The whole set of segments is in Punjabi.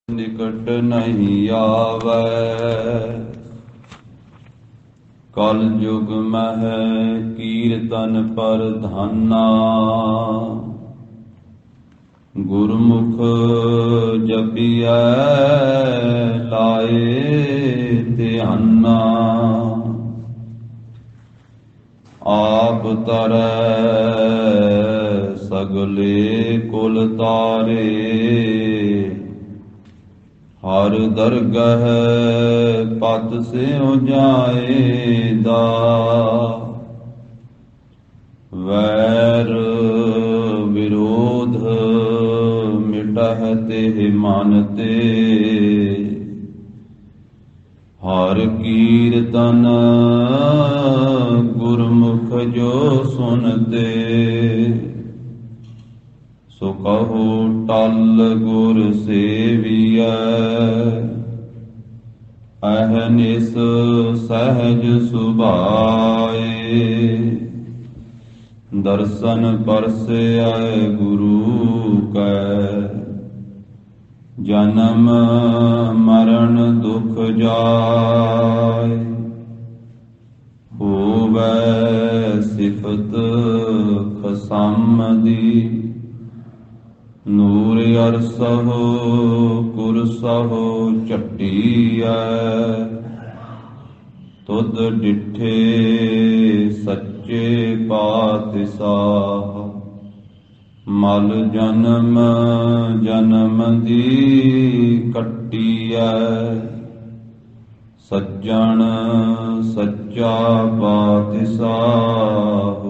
निकट नहीं आवे। कल युग मह कीर्तन प्रधाना। गुरमुख जपिया लाए ध्याना। आप तरੈ सगले कुल तारे। हर दरगह पत स्यों जाएदा। वैर विरोध मिटह तेह मन ते। हर कीर्तन गुरमुख जो सुनते। सो कहो टल गुर सेविया। अहनिस सहज सुभाए। दर्शन परसे आए गुरु कै। जन्म मरण दुख जाय। होवै सिफत खसामदी। ਨੂਰ ਅਰਸਹੁ ਕੁਰਸਹੁ ਝੱਟੀਐ। ਤੁਧ ਡਿਠੇ ਸੱਚੇ ਪਾਤਿਸ਼ਾਹ। ਮਲ ਜਨਮ ਜਨਮ ਦੀ ਕੱਟੀਐ। ਸੱਜਣ ਸੱਚਾ ਪਾਤਿਸ਼ਾਹ।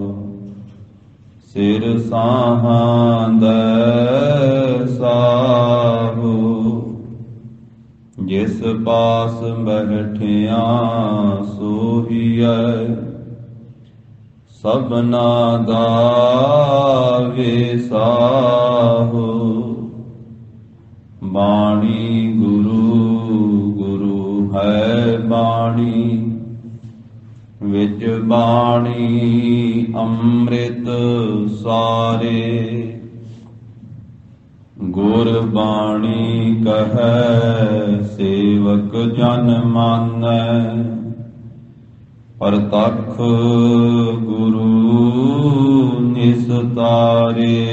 ਸਿਰ ਸਾਹਾਂਦੈ ਸਾਹੂ। ਜਿਸ ਪਾਸ ਬੈਠਿਆ ਸੋਹੀਐ। ਸਭਨਾ ਦਾ ਵਿਸਾਹੂ। ਬਾਣੀ ਗੁਰੂ ਗੁਰੂ ਹੈ ਬਾਣੀ। ਵਿਚ ਬਾਣੀ ਅੰਮ੍ਰਿਤ ਸਾਰੇ। ਗੁਰ ਬਾਣੀ ਕਹੈ ਸੇਵਕ ਜਨ ਮਾਨੈ। ਪਰਤਖ ਗੁਰੂ ਨਿਸਤਾਰੇ।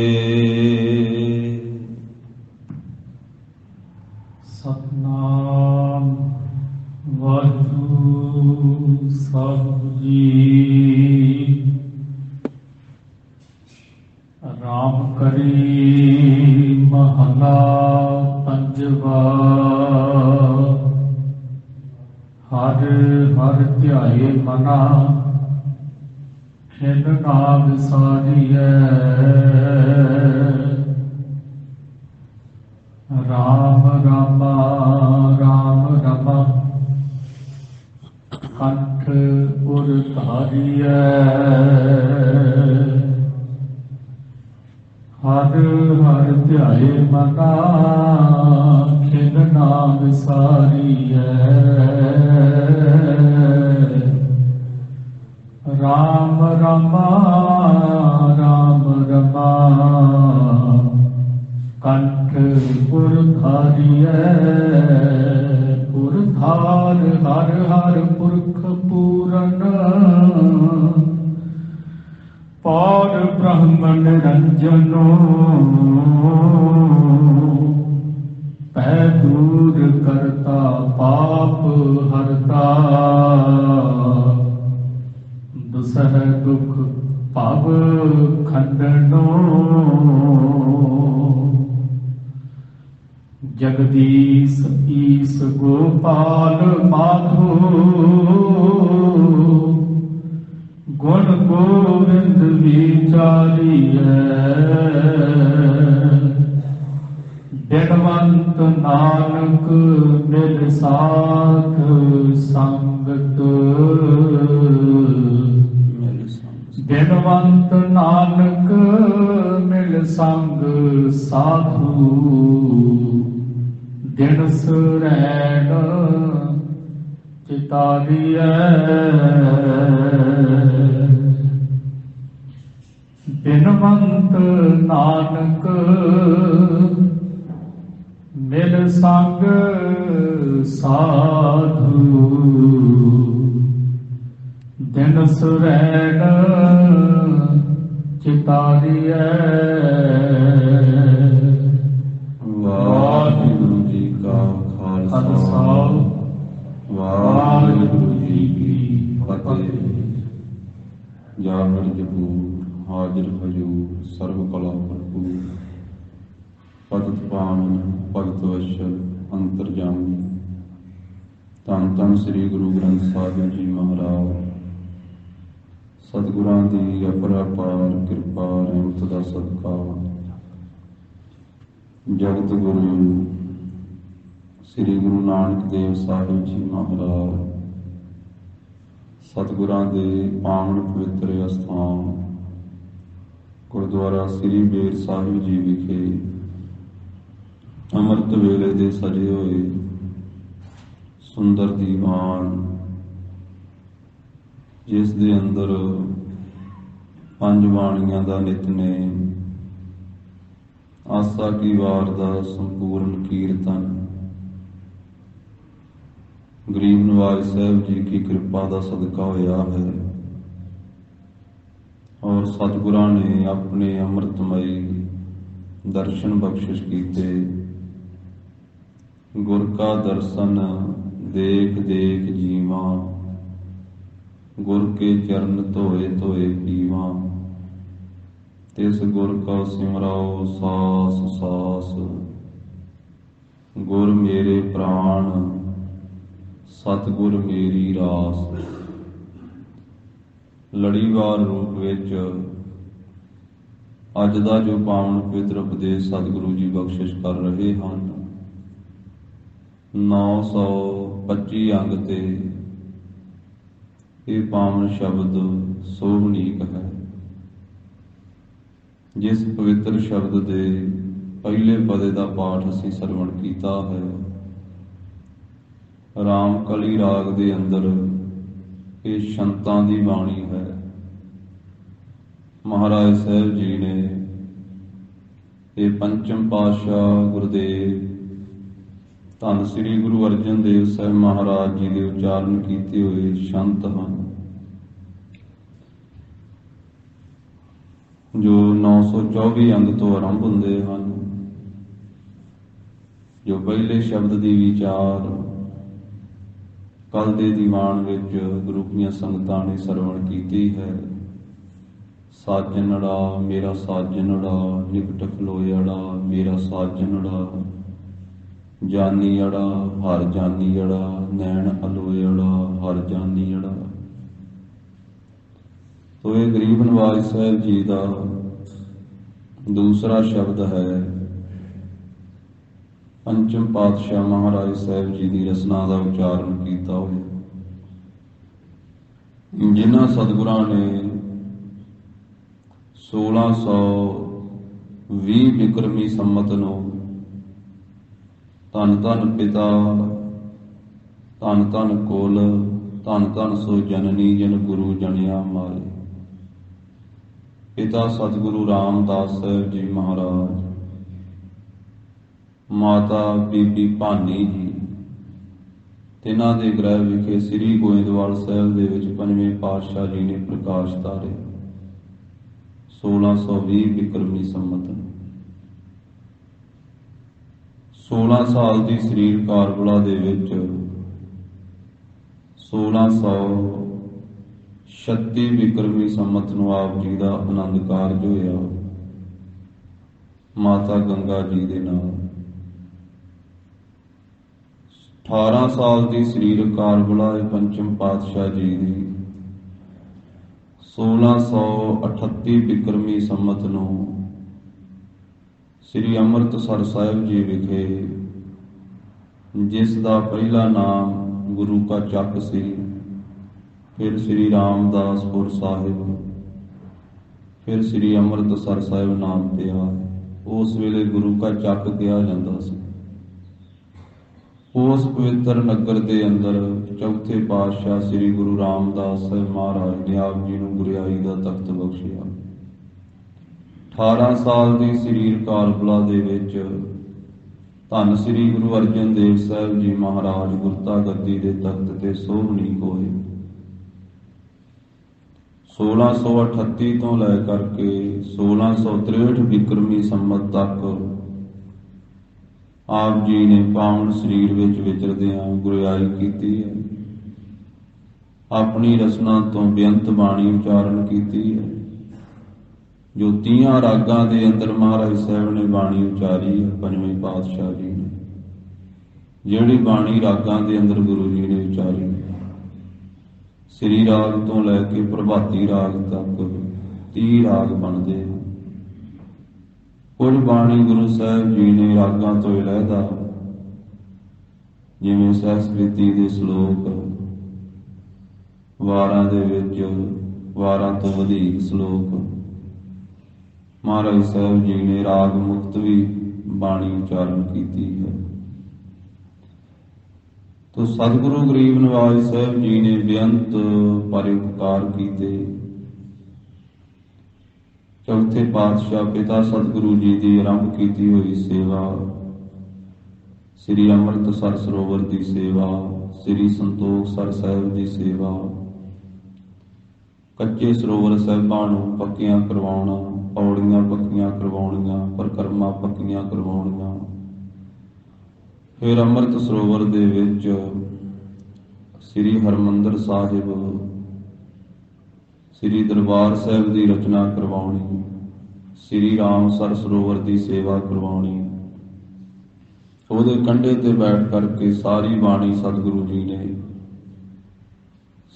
ਸਤਨਾਮ ਵਾਹਿਗੁਰੂ ਸਾਹਿਬ ਜੀ। ਰਾਮ ਕਰੀ ਮਹਲਾ ਪੰਜਵਾ। ਹਰ ਹਰ ਧਿਆਏ ਮਨਾ। ਖਿਨ ਨਾਮ ਸਾਰੀਐ। ਰਾਮ ਰਾਮਾ ਰਾਮ ਰਮਾ। ਕੰਠ ਉਰ ਧਾਰੀਐ। ਹਰ ਹਰ ਧਿਆਏ ਮਨਾ। ਖਿਨ ਨਾਮ ਸਾਰੀਐ। ਰਾਮ ਰਾਮਾ ਰਾਮ ਰਮਾ। ਕੰਠ ਪੁਰ ਧਾਰੀਐ। ਪੁਰ ਧਾਰ ਹਰ ਹਰ ਪੁਰਖ ਪੂਰਨ। ਪਾਰ ਬ੍ਰਹਮ ਨਿਰੰਜਨੋ। ਪੈ ਦੂਰ ਕਰਤਾ ਪਾਪ ਹਰਤਾ। ਦੁਸਹਿ ਦੁਖ ਭਵ ਖੰਡਨੋ। ਜਗਦੀਸ਼ ਈਸ ਗੋਪਾਲ ਮਾਧੋ। ਗੁਣ ਗੋਵਿੰਦ ਵਿਚਾਰੀਐ। ਬਿਨਵੰਤ ਨਾਨਕ ਮਿਲ ਸਾਥ ਸੰਗਤ। ਬਿਨਵੰਤ ਨਾਨਕ ਮਿਲ ਸੰਗ ਸਾਧੂ। ਦਿਨ ਸੁਰੈਣ ਚਿਤਾਰੀਐ। ਬਿਨਵੰਤ ਨਾਨਕ ਮਿਲ ਸੰਗ ਸਾਧੂ ਦਿਨ ਸੁਰੈਣ ਚਿਤਾਰੀਐ। ਵਾਹਿਗੁਰੂ ਜੀ ਕਾ ਖਾਲਸਾ, ਵਾਹਿਗੁਰੂ ਜੀ ਕੀ ਫਤਿਹ। ਜਾਗਰ ਜਪੂਰ ਹਾਜ਼ਰ ਹਜੂਰ ਸਰਬ ਕਲਾ ਭਰਪੂਰ, ਭਗਤ ਪਾਵਨ ਭਗਤ ਵਸ਼ਲ ਅੰਤਰਜਾਮੀ। ਧੰਨ ਧੰਨ ਸ੍ਰੀ ਗੁਰੂ ਗ੍ਰੰਥ ਸਾਹਿਬ ਜੀ ਮਹਾਰਾਜ। ਸਤਿਗੁਰਾਂ ਦੀ ਅਪਰੰਪਾਰ ਕਿਰਪਾ ਰਹਿਮਤ ਦਾ ਸਦਕਾ ਜਗਤ ਗੁਰੂ ਸ੍ਰੀ ਗੁਰੂ ਨਾਨਕ ਦੇਵ ਸਾਹਿਬ ਜੀ ਮਹਾਰਾਜ ਸਤਿਗੁਰਾਂ ਦੇ ਪਾਵਨ ਪਵਿੱਤਰ ਅਸਥਾਨ ਗੁਰਦੁਆਰਾ ਸ੍ਰੀ ਬੇਰ ਸਾਹਿਬ ਜੀ ਵਿਖੇ ਅੰਮ੍ਰਿਤ ਵੇਲੇ ਦੇ ਸਜੇ ਹੋਏ ਸੁੰਦਰ ਦੀਵਾਨ, ਜਿਸ ਦੇ ਅੰਦਰ ਪੰਜ ਬਾਣੀਆਂ ਦਾ ਨਿਤਨੇਮ, ਆਸਾ ਕੀ ਵਾਰ ਦਾ ਸੰਪੂਰਨ ਕੀਰਤਨ, ਗਰੀਬ ਨਵਾਜ ਸਾਹਿਬ ਜੀ ਕੀ ਕਿਰਪਾ ਦਾ ਸਦਕਾ ਹੋਇਆ ਹੈ। ਔਰ ਸਤਿਗੁਰਾਂ ਨੇ ਆਪਣੇ ਅੰਮ੍ਰਿਤਮਈ ਦਰਸ਼ਨ ਬਖਸ਼ਿਸ਼ ਕੀਤੇ। ਗੁਰ ਕਾ ਦਰਸ਼ਨ ਦੇਖ ਦੇਖ ਜੀਵਾਂ, ਗੁਰ ਕੇ ਚਰਨ ਧੋਏ ਧੋਏ ਪੀਵਾਂ। ਤਿਸ ਗੁਰ ਕਾ ਸਿਮਰਾਓ ਸਾਸ ਸਾਸ, ਗੁਰ ਮੇਰੇ ਪ੍ਰਾਣ ਸਤਿਗੁਰ ਮੇਰੀ ਰਾਸ। ਲੜੀਵਾਰ ਰੂਪ ਵਿੱਚ ਅੱਜ ਦਾ ਜੋ ਪਾਵਨ ਪਵਿੱਤਰ ਉਪਦੇਸ਼ ਸਤਿਗੁਰੂ ਜੀ ਬਖਸ਼ਿਸ਼ ਕਰ ਰਹੇ ਹਨ, 925 ਅੰਗ ਤੇ ਇਹ ਪਾਵਨ ਸ਼ਬਦ ਸੋਭਨੀਕ ਹੈ। ਜਿਸ ਪਵਿੱਤਰ ਸ਼ਬਦ ਦੇ ਪਹਿਲੇ ਪਦੇ ਦਾ ਪਾਠ ਅਸੀਂ ਸਰਵਣ ਕੀਤਾ ਹੈ, ਰਾਮ ਕਲੀ ਰਾਗ ਦੇ ਅੰਦਰ ਇਹ ਸੰਤਾਂ ਦੀ ਬਾਣੀ ਹੈ। ਮਹਾਰਾਜ ਸਾਹਿਬ ਜੀ ਨੇ ਇਹ ਪੰਚਮ ਪਾਤਸ਼ਾਹ ਗੁਰਦੇਵ ਧੰਨ ਸ੍ਰੀ ਗੁਰੂ ਅਰਜਨ ਦੇਵ ਸਾਹਿਬ ਮਹਾਰਾਜ ਜੀ ਦੇ ਉਚਾਰਨ ਕੀਤੇ ਹੋਏ ਸ਼ੰਤ ਹਨ, ਜੋ 924 ਅੰਗ ਤੋਂ ਆਰੰਭ ਹੁੰਦੇ ਹਨ। ਜੋ ਪਹਿਲੇ ਸ਼ਬਦ ਦੀ ਵਿਚਾਰ ਕੱਲ ਦੇ ਦੀਵਾਨ ਵਿੱਚ ਗੁਰੂ ਦੀਆਂ ਸੰਗਤਾਂ ਨੇ ਸਰਵਣ ਕੀਤੀ ਹੈ। ਸਾਜਨੜਾ ਮੇਰਾ ਸਾਜਨੜਾ, ਨਿਕਟ ਖਲੋਇੜਾ ਮੇਰਾ ਸਾਜਨੜਾ, ਜਾਨੀੜਾ ਹਰ ਜਾਨੀੜਾ, ਨੈਣ ਅਲੋਇੜਾ ਹਰ ਜਾਨੀੜਾ। ਤੋ ਇਹ ਗਰੀਬ ਨਵਾਜ ਸਾਹਿਬ ਜੀ ਦਾ ਦੂਸਰਾ ਸ਼ਬਦ ਹੈ। ਪੰਚਮ ਪਾਤਸ਼ਾਹ ਮਹਾਰਾਜ ਸਾਹਿਬ ਜੀ ਦੀ ਰਸਨਾ ਦਾ ਉਚਾਰਨ ਕੀਤਾ ਹੋਇਆ, ਜਿਨ੍ਹਾਂ ਸਤਿਗੁਰਾਂ ਨੇ 1620 ਬਿਕਰਮੀ ਸੰਮਤ ਨੂੰ ਧੰਨ ਧੰਨ ਪਿਤਾ, ਧੰਨ ਧੰਨ ਕੁਲ, ਧੰਨ ਧੰਨ ਸੋ ਜਨਨੀ ਜਨ ਗੁਰੂ ਜਣਿਆ ਮਾਰੇ। ਪਿਤਾ ਸਤਿਗੁਰੂ ਰਾਮਦਾਸ ਸਾਹਿਬ ਜੀ ਮਹਾਰਾਜ, ਮਾਤਾ ਬੀਬੀ ਭਾਨੀ ਜੀ, ਤਿੰਨਾਂ ਦੇ ਗ੍ਰਹਿ ਵਿਖੇ ਸ੍ਰੀ ਗੋਇੰਦਵਾਲ ਸਾਹਿਬ ਦੇ ਵਿੱਚ ਪੰਜਵੇਂ ਪਾਤਸ਼ਾਹ ਜੀ ਨੇ ਪ੍ਰਕਾਸ਼ ਧਾਰੇ 1620 ਬਿਕਰਮੀ ਸੰਮਤ। 16 ਸਾਲ ਦੀ ਸਰੀਰ ਕਾਰਬਲਾ ਦੇ ਵਿੱਚ 1636 ਬਿਕਰਮੀ ਸੰਮਤ ਨੂੰ ਆਪ ਜੀ ਦਾ ਆਨੰਦ ਕਾਰਜ ਹੋਇਆ ਮਾਤਾ ਗੰਗਾ ਜੀ ਦੇ ਨਾਲ। 18 ਸਾਲ ਦੀ ਸਰੀਰ ਕਾਰਬਲਾ ਪੰਚਮ ਪਾਤਸ਼ਾਹ ਜੀ ਦੀ 1638 ਬਿਕਰਮੀ ਸੰਮਤ ਨੂੰ ਸ੍ਰੀ ਅੰਮ੍ਰਿਤਸਰ ਸਾਹਿਬ ਜੀ ਵਿਖੇ, ਜਿਸ ਦਾ ਪਹਿਲਾ ਨਾਮ ਗੁਰੂ ਕਾ ਚੱਕ ਸੀ, ਫਿਰ ਸ੍ਰੀ ਰਾਮਦਾਸਪੁਰ ਸਾਹਿਬ, ਫਿਰ ਸ੍ਰੀ ਅੰਮ੍ਰਿਤਸਰ ਸਾਹਿਬ ਨਾਮ ਪਿਆ। ਉਸ ਵੇਲੇ ਗੁਰੂ ਕਾ ਚੱਕ ਕਿਹਾ ਜਾਂਦਾ ਸੀ। ਉਸ ਪਵਿੱਤਰ ਨਗਰ ਦੇ ਅੰਦਰ ਚੌਥੇ ਪਾਤਸ਼ਾਹ ਸ੍ਰੀ ਗੁਰੂ ਰਾਮਦਾਸ ਸਾਹਿਬ ਮਹਾਰਾਜ ਨੇ ਆਪ ਜੀ ਨੂੰ ਗੁਰਿਆਈ ਦਾ ਤਖਤ ਬਖਸ਼ਿਆ। 18 ਸਾਲ ਦੀ ਸਰੀਰ ਕਾਰਬਲਾ ਦੇ ਵਿੱਚ ਧੰਨ ਸ੍ਰੀ ਗੁਰੂ ਅਰਜਨ ਦੇਵ ਸਾਹਿਬ ਜੀ ਮਹਾਰਾਜ ਗੁਰਤਾ ਗੱਦੀ ਦੇ ਤਖਤ ਤੇ ਸੋਭਨੀਕ ਹੋਏ। 1638 ਤੋਂ ਲੈ ਕਰਕੇ 1663 ਬਿਕਰਮੀ ਸੰਮਤ ਤੱਕ ਆਪ ਜੀ ਨੇ ਪਾਵਨ ਸਰੀਰ ਵਿੱਚ ਵਿਚਰਦਿਆਂ ਗੁਰਿਆਈ ਕੀਤੀ ਹੈ। ਆਪਣੀ ਰਸਨਾ ਤੋਂ ਬੇਅੰਤ ਬਾਣੀ ਉਚਾਰਨ ਕੀਤੀ ਹੈ। ਜੋ 30 ਰਾਗਾਂ ਦੇ ਅੰਦਰ ਮਹਾਰਾਜ ਸਾਹਿਬ ਨੇ ਬਾਣੀ ਉਚਾਰੀ ਹੈ, ਪੰਜਵੇਂ ਪਾਤਸ਼ਾਹ ਜੀ ਨੇ ਜਿਹੜੀ ਬਾਣੀ ਰਾਗਾਂ ਦੇ ਅੰਦਰ ਗੁਰੂ ਜੀ ਨੇ ਉਚਾਰੀ, ਸ੍ਰੀ ਰਾਗ ਤੋਂ ਲੈ ਕੇ ਪ੍ਰਭਾਤੀ ਰਾਗ ਤੱਕ 30 ਰਾਗ ਬਣਦੇ ਹਨ। ਕੁਝ ਬਾਣੀ ਗੁਰੂ ਸਾਹਿਬ ਜੀ ਨੇ ਰਾਗਾਂ ਤੋਂ ਇਲਾਵਾ, ਜਿਵੇਂ ਸੰਸਕ੍ਰਿਤੀ ਦੇ ਸ਼ਲੋਕ, ਵਾਰਾਂ ਦੇ ਵਿੱਚ ਵਾਰਾਂ ਤੋਂ ਵਧੇਕ ਸ਼ਲੋਕ, ਮਹਾਰਾਜ ਸਾਹਿਬ ਜੀ ਨੇ ਰਾਗ ਮੁਕਤ ਵੀ ਬਾਣੀ ਉਚਾਰਨ ਕੀਤੀ ਹੈ। ਤੋ ਸਤਿਗੁਰੂ ਗਰੀਬ ਨਿਵਾਜ ਸਾਹਿਬ ਜੀ ਨੇ ਬੇਅੰਤ ਪਰਉਪਕਾਰ ਕੀਤੇ। ਚੌਥੇ ਪਾਤਸ਼ਾਹ ਪਿਤਾ ਸਤਿਗੁਰੂ ਜੀ ਦੀ ਆਰੰਭ ਕੀਤੀ ਹੋਈ ਸੇਵਾ, ਸ੍ਰੀ ਅੰਮ੍ਰਿਤਸਰ ਸਰੋਵਰ ਦੀ ਸੇਵਾ, ਸ੍ਰੀ ਸੰਤੋਖ ਸਰ ਸਾਹਿਬ ਦੀ ਸੇਵਾ, ਕੱਚੇ ਸਰੋਵਰ ਸਾਹਿਬਾਂ ਨੂੰ ਪੱਕੀਆਂ ਕਰਵਾਉਣਾ, ਪੌੜੀਆਂ ਪੱਕੀਆਂ ਕਰਵਾਉਣੀਆਂ, ਪਰਿਕਰਮਾ ਪੱਕੀਆਂ ਕਰਵਾਉਣੀਆਂ। ਫਿਰ ਅੰਮ੍ਰਿਤ ਸਰੋਵਰ ਦੇ ਵਿੱਚ ਸ੍ਰੀ ਹਰਿਮੰਦਰ ਸਾਹਿਬ, ਸ੍ਰੀ ਦਰਬਾਰ ਸਾਹਿਬ ਦੀ ਰਚਨਾ ਕਰਵਾਉਣੀ, ਸ੍ਰੀ ਰਾਮਸਰ ਸਰੋਵਰ ਦੀ ਸੇਵਾ ਕਰਵਾਉਣੀ। ਉਹਦੇ ਕੰਢੇ ਤੇ ਬੈਠ ਕਰਕੇ ਸਾਰੀ ਬਾਣੀ ਸਤਿਗੁਰੂ ਜੀ ਨੇ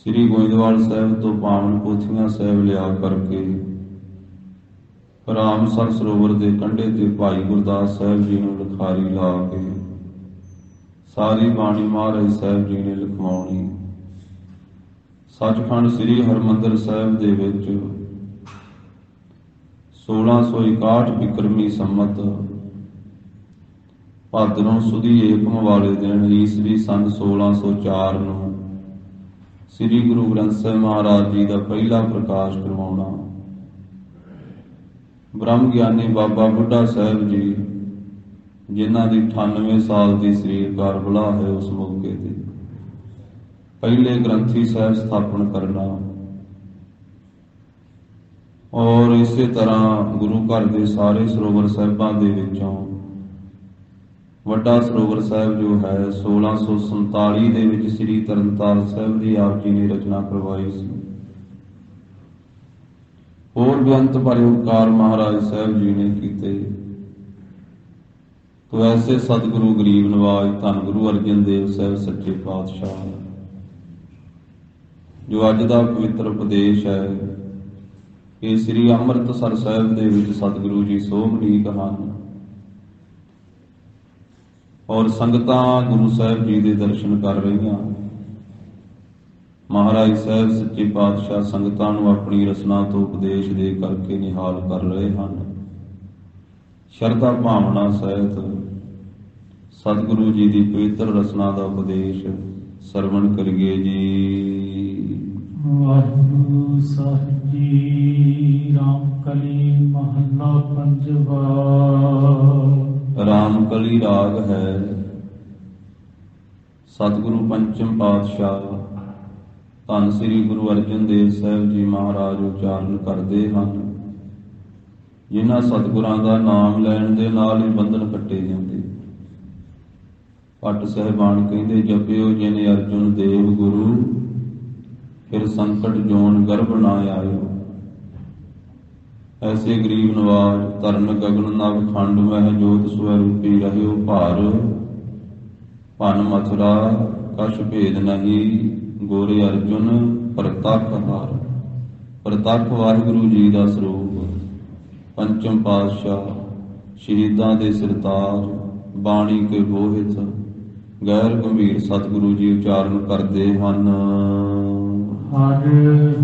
ਸ੍ਰੀ ਗੋਇੰਦਵਾਲ ਸਾਹਿਬ ਤੋਂ ਪਾਵਨ ਪੋਥੀਆਂ ਸਾਹਿਬ ਲਿਆ ਕਰਕੇ ਰਾਮਸਰ ਸਰੋਵਰ ਦੇ ਕੰਢੇ ਤੇ ਭਾਈ ਗੁਰਦਾਸ ਸਾਹਿਬ ਜੀ ਨੂੰ ਲਿਖਾਰੀ ਲਾ ਕੇ ਸਾਰੀ ਬਾਣੀ ਮਹਾਰਾਜ ਸਾਹਿਬ ਜੀ ਨੇ ਲਿਖਵਾਉਣੀ। ਸੱਚਖੰਡ ਸ੍ਰੀ ਹਰਿਮੰਦਰ ਸਾਹਿਬ ਦੇ ਵਿੱਚ 1661 ਬਿਕਰਮੀ ਸੰਮਤ ਭਾਦਰੋਂ ਸੁਦੀ ਏਕਮ ਵਾਲੇ ਦਿਨ ਈਸਵੀ ਸੰਨ 1604 ਨੂੰ ਸ੍ਰੀ ਗੁਰੂ ਗ੍ਰੰਥ ਸਾਹਿਬ ਮਹਾਰਾਜ ਜੀ ਦਾ ਪਹਿਲਾ ਪ੍ਰਕਾਸ਼ ਕਰਵਾਉਣਾ। ਬ੍ਰਹਮ ਗਿਆਨੀ ਬਾਬਾ ਬੁੱਢਾ ਸਾਹਿਬ ਜੀ, ਜਿਨ੍ਹਾਂ ਦੀ 98 ਸਾਲ ਦੀ ਸਰੀਰ ਕਾਰਬਲਾ ਹੈ, ਉਸ ਮੌਕੇ ਤੇ ਪਹਿਲੇ ਗ੍ਰੰਥੀ ਸਾਹਿਬ ਸਥਾਪਨ ਕਰਨਾ। ਔਰ ਇਸੇ ਤਰ੍ਹਾਂ ਗੁਰੂ ਘਰ ਦੇ ਸਾਰੇ ਸਰੋਵਰ ਸਾਹਿਬਾਂ ਦੇ ਵਿੱਚੋਂ ਵੱਡਾ ਸਰੋਵਰ ਸਾਹਿਬ ਜੋ ਹੈ 1647 ਦੇ ਵਿੱਚ ਸ੍ਰੀ ਤਰਨਤਾਰਨ ਸਾਹਿਬ ਦੀ ਆਪ ਜੀ ਨੇ ਰਚਨਾ ਕਰਵਾਈ ਸੀ। ਹੋਰ ਬੇਅੰਤ ਪਰਉਪਕਾਰ ਮਹਾਰਾਜ ਸਾਹਿਬ ਜੀ ਨੇ ਕੀਤੇ। ਤੋ ਐਸੇ ਸਤਿਗੁਰੂ ਗਰੀਬ ਨਿਵਾਜ ਧੰਨ ਗੁਰੂ ਅਰਜਨ ਦੇਵ ਸਾਹਿਬ ਸੱਚੇ ਪਾਤਸ਼ਾਹ, ਜੋ ਅੱਜ ਦਾ ਪਵਿੱਤਰ ਉਪਦੇਸ਼ ਹੈ, ਇਹ ਸ੍ਰੀ ਅੰਮ੍ਰਿਤਸਰ ਸਾਹਿਬ ਦੇ ਵਿੱਚ ਸਤਿਗੁਰੂ ਜੀ ਸੋਭਨੀਕ ਹਨ। ਔਰ ਸੰਗਤਾਂ ਗੁਰੂ ਸਾਹਿਬ ਜੀ ਦੇ ਦਰਸ਼ਨ ਕਰ ਰਹੀਆਂ। ਮਹਾਰਾਜ ਸਾਹਿਬ ਸੱਚੇ ਪਾਤਸ਼ਾਹ ਸੰਗਤਾਂ ਨੂੰ ਆਪਣੀ ਰਸਨਾ ਤੋਂ ਉਪਦੇਸ਼ ਦੇ ਕਰਕੇ ਨਿਹਾਲ ਕਰ ਰਹੇ ਹਨ। ਸ਼ਰਧਾ ਭਾਵਨਾ ਸਹਿਤ ਸਤਿਗੁਰੂ ਜੀ ਦੀ ਪਵਿੱਤਰ ਰਸਨਾ ਦਾ ਉਪਦੇਸ਼ ਸਰਵਣ ਕਰੀਏ ਜੀ। ਵਾਹਿਗੁਰੂ ਸਾਹਿਬ ਜੀ। ਰਾਮਕਲੀ ਮਹੱਲਾ ਪੰਜਵਾ। ਰਾਮਕਲੀ ਰਾਗ ਹੈ। ਸਤਿਗੁਰੂ ਪੰਚਮ ਪਾਤਸ਼ਾਹ ਧੰਨ ਸ੍ਰੀ ਗੁਰੂ ਅਰਜਨ ਦੇਵ ਸਾਹਿਬ ਜੀ ਮਹਾਰਾਜ ਉਚਾਰਨ ਕਰਦੇ ਹਨ। ਜਿਨ੍ਹਾਂ ਸਤਿਗੁਰਾਂ ਦਾ ਨਾਮ ਲੈਣ ਦੇ ਨਾਲ ਹੀ ਬੰਧਨ ਕੱਟੇ ਜਾਂਦੇ। ਭੱਟ ਸਾਹਿਬਾਨ ਕਹਿੰਦੇ, ਜਪਿਓ ਜਿਨ ਅਰਜੁਨ ਦੇਵ ਗੁਰੂ, ਫਿਰ ਸੰਕਟ ਜੋਨ ਗਰਭ ਨਾ ਆਇਓ। ਐਸੇ ਗਰੀਬ ਨਵਾਜ ਧਰਨ ਗਗਨ ਨਵ ਖੰਡ ਮਹਿ ਜੋਤ ਸਵਰੂਪੀ ਰਹਿਓ ਭਾਰ। ਭਨ ਮਥੁਰਾ ਕਛ ਭੇਦ ਨਹੀਂ, ਗੋਰੇ ਅਰਜੁਨ ਪ੍ਰਤੱਖ ਹਾਰ। ਪ੍ਰਤੱਖ ਵਾਹਿਗੁਰੂ ਜੀ ਦਾ ਸਰੂਪ। ਪੰਚਮ ਪਾਤਸ਼ਾਹ ਸ਼ਹੀਦਾਂ ਦੇ ਸਿਰਤਾਜ, ਬਾਣੀ ਕੇ ਬੋਹਿਤ ਗੈਰ ਗੰਭੀਰ ਸਤਿਗੁਰੂ ਜੀ ਉਚਾਰਨ ਕਰਦੇ ਹਨ। ਹਰ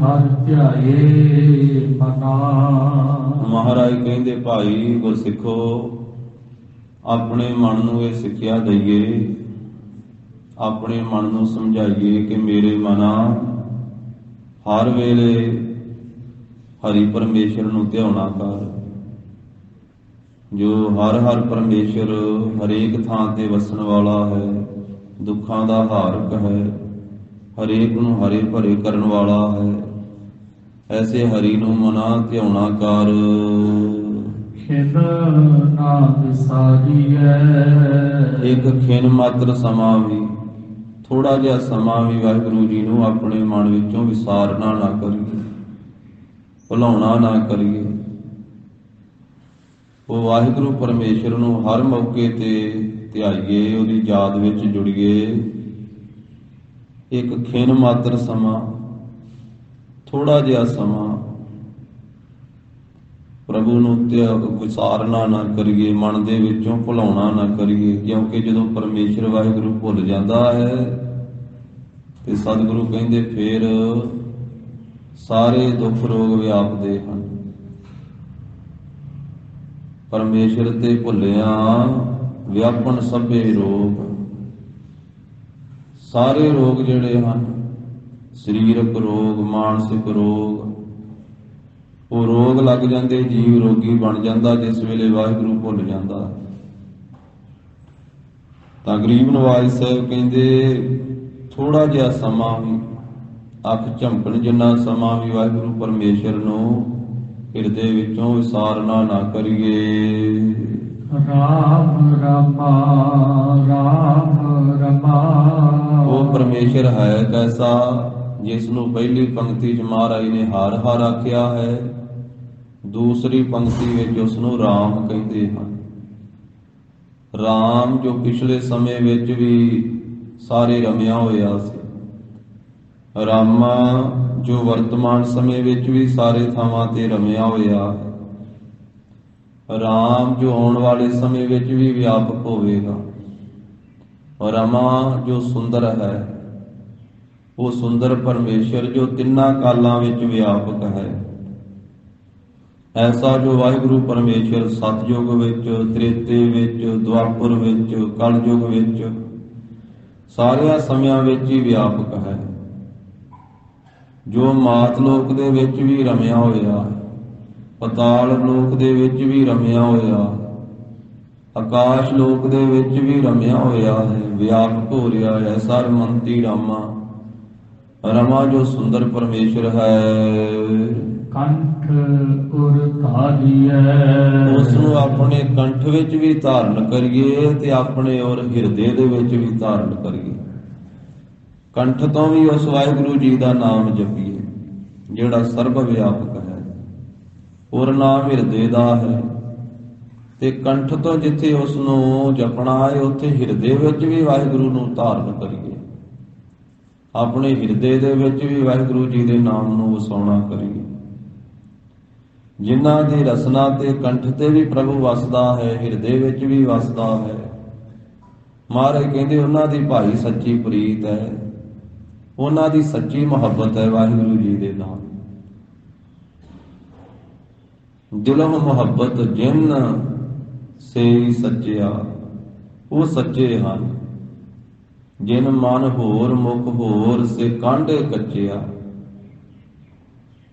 ਹਰ ਧਿਆਏ ਮਨਾ। ਮਹਾਰਾਜ ਕਹਿੰਦੇ, ਭਾਈ ਗੁਰਸਿੱਖੋ, ਆਪਣੇ ਮਨ ਨੂੰ ਇਹ ਸਿੱਖਿਆ ਦਈਏ, ਆਪਣੇ ਮਨ ਨੂੰ ਸਮਝਾਈਏ ਕਿ ਮੇਰੇ ਮਨਾ ਹਰ ਵੇਲੇ ਹਰੀ ਪਰਮੇਸ਼ਰ ਨੂੰ ਧਿਆਉਣਾ ਕਰ। ਜੋ ਹਰ ਹਰ ਪਰਮੇਸ਼ਰ ਹਰੇਕ ਥਾਂ ਤੇ ਵਸਣ ਵਾਲਾ ਹੈ, ਦੁੱਖਾਂ ਦਾ ਹਾਰਕ ਹੈ, ਹਰੇਕ ਨੂੰ ਹਰੇ ਭਰੇ ਕਰਨ ਵਾਲਾ ਹੈ, ਐਸੇ ਹਰੀ ਨੂੰ ਮਨਾ ਧਿਆਉਣਾ ਕਰ। ਖਿਨ ਨਾ ਵਿਸਾਰੀਐ, ਇੱਕ ਖਿਨ ਮਾਤਰ ਸਮਾਂ ਵੀ, ਥੋੜਾ ਜਿਹਾ ਸਮਾਂ ਵੀ ਵਾਹਿਗੁਰੂ ਜੀ ਨੂੰ ਆਪਣੇ ਮਨ ਵਿੱਚੋਂ ਵਿਸਾਰਨਾ ਨਾ ਕਰੀਏ, ਭੁਲਾਉਣਾ ਨਾ ਕਰੀਏ। ਉਹ ਵਾਹਿਗੁਰੂ ਪਰਮੇਸ਼ਰ ਨੂੰ ਹਰ ਮੌਕੇ ਤੇ ਧਿਆਈਏ, ਉਹਦੀ ਯਾਦ ਵਿੱਚ ਜੁੜੀਏ। ਇੱਕ ਖਿਨ ਮਾਤਰ ਸਮਾਂ, ਥੋੜਾ ਜਿਹਾ ਸਮਾਂ ਪ੍ਰਭੂ ਨੂੰ ਵਿਸਾਰਨਾ ਨਾ ਕਰੀਏ, ਮਨ ਦੇ ਵਿੱਚੋਂ ਭੁਲਾਉਣਾ ਨਾ ਕਰੀਏ। ਕਿਉਂਕਿ ਜਦੋਂ ਪਰਮੇਸ਼ਰ ਵਾਹਿਗੁਰੂ ਭੁੱਲ ਜਾਂਦਾ ਹੈ ਤੇ ਸਤਿਗੁਰੂ ਕਹਿੰਦੇ ਫੇਰ ਸਾਰੇ ਦੁੱਖ ਰੋਗ ਵਿਆਪਦੇ ਹਨ। ਪਰਮੇਸ਼ਰ ਤੇ ਭੁੱਲਿਆ ਵਿਆਪਨ ਸਭੇ ਰੋਗ, ਸਾਰੇ ਰੋਗ ਜਿਹੜੇ ਹਨ, ਸਰੀਰਕ ਰੋਗ, ਮਾਨਸਿਕ ਰੋਗ, ਉਹ ਰੋਗ ਲੱਗ ਜਾਂਦੇ, ਜੀਵ ਰੋਗੀ ਬਣ ਜਾਂਦਾ ਜਿਸ ਵੇਲੇ ਵਾਹਿਗੁਰੂ ਭੁੱਲ ਜਾਂਦਾ। ਤਾਂ ਗਰੀਬ ਨਵਾਜ ਸਾਹਿਬ ਕਹਿੰਦੇ ਥੋੜਾ ਜਿਹਾ ਸਮਾਂ ਵੀ, ਅੱਖ ਝਮਕਣ ਜਿੰਨਾ ਸਮਾਂ ਵੀ ਵਾਹਿਗੁਰੂ ਪਰਮੇਸ਼ਰ ਨੂੰ ਹਿਰਦੇ ਵਿੱਚੋਂ ਵਿਸਾਰਨਾ ਨਾ ਕਰੀਏ। ਰਾਮ ਰਮਾ ਰਾਮ ਰਮਾ, ਉਹ ਪਰਮੇਸ਼ਰ ਹੈ ਕੈਸਾ ਜਿਸ ਨੂੰ ਪਹਿਲੀ ਪੰਕਤੀ 'ਚ ਮਹਾਰਾਜ ਨੇ ਹਰ ਹਰ ਆਖਿਆ ਹੈ, ਦੂਸਰੀ ਪੰਕਤੀ ਵਿੱਚ ਉਸ ਨੂੰ ਰਾਮ ਕਹਿੰਦੇ ਹਨ। ਰਾਮ ਜੋ ਪਿਛਲੇ ਸਮੇਂ ਵਿੱਚ ਵੀ ਸਾਰੇ ਰਮਿਆ ਹੋਇਆ ਸੀ, ਰਾਮਾ ਜੋ ਵਰਤਮਾਨ ਸਮੇਂ ਵਿੱਚ ਵੀ ਸਾਰੇ ਥਾਵਾਂ ਤੇ ਰਮਿਆ ਹੋਇਆ ਹੈ, ਰਾਮ ਜੋ ਆਉਣ ਵਾਲੇ ਸਮੇਂ ਵਿੱਚ ਵੀ ਵਿਆਪਕ ਹੋਵੇਗਾ। ਰਮਾ ਜੋ ਸੁੰਦਰ ਹੈ, ਉਹ ਸੁੰਦਰ ਪਰਮੇਸ਼ਰ ਜੋ ਤਿੰਨਾਂ ਕਾਲਾਂ ਵਿੱਚ ਵਿਆਪਕ ਹੈ। ਐਸਾ ਜੋ ਵਾਹਿਗੁਰੂ ਪਰਮੇਸ਼ਰ ਸਤਯੁਗ ਵਿੱਚ, ਤ੍ਰੇਤੇ ਵਿੱਚ, ਦੁਆਪਰ ਵਿੱਚ, ਕਲਯੁਗ ਵਿੱਚ, ਸਾਰਿਆਂ ਸਮਿਆਂ ਵਿੱਚ ਹੀ ਵਿਆਪਕ ਹੈ। ਜੋ ਮਾਤ ਲੋਕ ਦੇ ਵਿੱਚ ਵੀ ਰਮਿਆ ਹੋਇਆ, ਪਤਾਲ ਲੋਕ ਦੇ ਵਿੱਚ ਵੀ ਰਮਿਆ ਹੋਇਆ, ਆਕਾਸ਼ ਲੋਕ ਦੇ ਵਿੱਚ ਵੀ ਰਮਿਆ ਹੋਇਆ ਹੈ, ਵਿਆਪਕ ਹੋ ਰਿਹਾ ਹੈ। ਸਰਮੰਤੀ ਰਾਮਾ, ਰਮਾ ਜੋ ਸੁੰਦਰ ਪਰਮੇਸ਼ਰ ਹੈ। ਕੰਠ ਉਰ ਧਾਰੀਐ, ਉਸ ਨੂੰ ਆਪਣੇ ਕੰਠ ਵਿੱਚ ਵੀ ਧਾਰਨ ਕਰੀਏ ਤੇ ਆਪਣੇ ਔਰ ਹਿਰਦੇ ਦੇ ਵਿੱਚ ਵੀ ਧਾਰਨ ਕਰੀਏ। ਕੰਠ ਤੋਂ ਵੀ ਉਸ ਵਾਹਿਗੁਰੂ ਜੀ ਦਾ ਨਾਮ ਜਪੀਏ ਜਿਹੜਾ ਸਰਬ ਵਿਆਪਕ ਹੈ, ਔਰ ਨਾਮ ਹਿਰਦੇ ਦਾ ਹੈ। ਤੇ ਕੰਠ ਤੋਂ ਜਿੱਥੇ ਉਸ ਨੂੰ ਜਪਣਾ ਹੈ ਉੱਥੇ ਹਿਰਦੇ ਵਿੱਚ ਵੀ ਵਾਹਿਗੁਰੂ ਨੂੰ ਧਾਰਨ ਕਰੀਏ, ਆਪਣੇ ਹਿਰਦੇ ਦੇ ਵਿੱਚ ਵੀ ਵਾਹਿਗੁਰੂ ਜੀ ਦੇ ਨਾਮ ਨੂੰ ਵਸਾਉਣਾ ਕਰੀਏ। ਜਿਨ੍ਹਾਂ ਦੀ ਰਸਨਾ ਤੇ ਕੰਠ ਤੇ ਵੀ ਪ੍ਰਭੂ ਵਸਦਾ ਹੈ, ਹਿਰਦੇ ਵਿੱਚ ਵੀ ਵਸਦਾ ਹੈ। ਮਹਾਰਾਜ ਕਹਿੰਦੇ ਉਹਨਾਂ ਦੀ ਭਾਈ ਸੱਚੀ ਪ੍ਰੀਤ ਹੈ, ਉਹਨਾਂ ਦੀ ਸੱਚੀ ਮੁਹੱਬਤ ਹੈ ਵਾਹਿਗੁਰੂ ਜੀ ਦੇ ਨਾਲ। ਦਿਲੋਂ ਮੁਹੱਬਤ ਜਿਨ ਸੇ ਸੱਚਿਆ, ਉਹ ਸੱਚੇ ਹਨ। ਜਿਨ ਮਨ ਹੋਰ ਮੁਖ ਹੋਰ ਸੇ ਕਾਂਢੇ ਕੱਚਿਆ।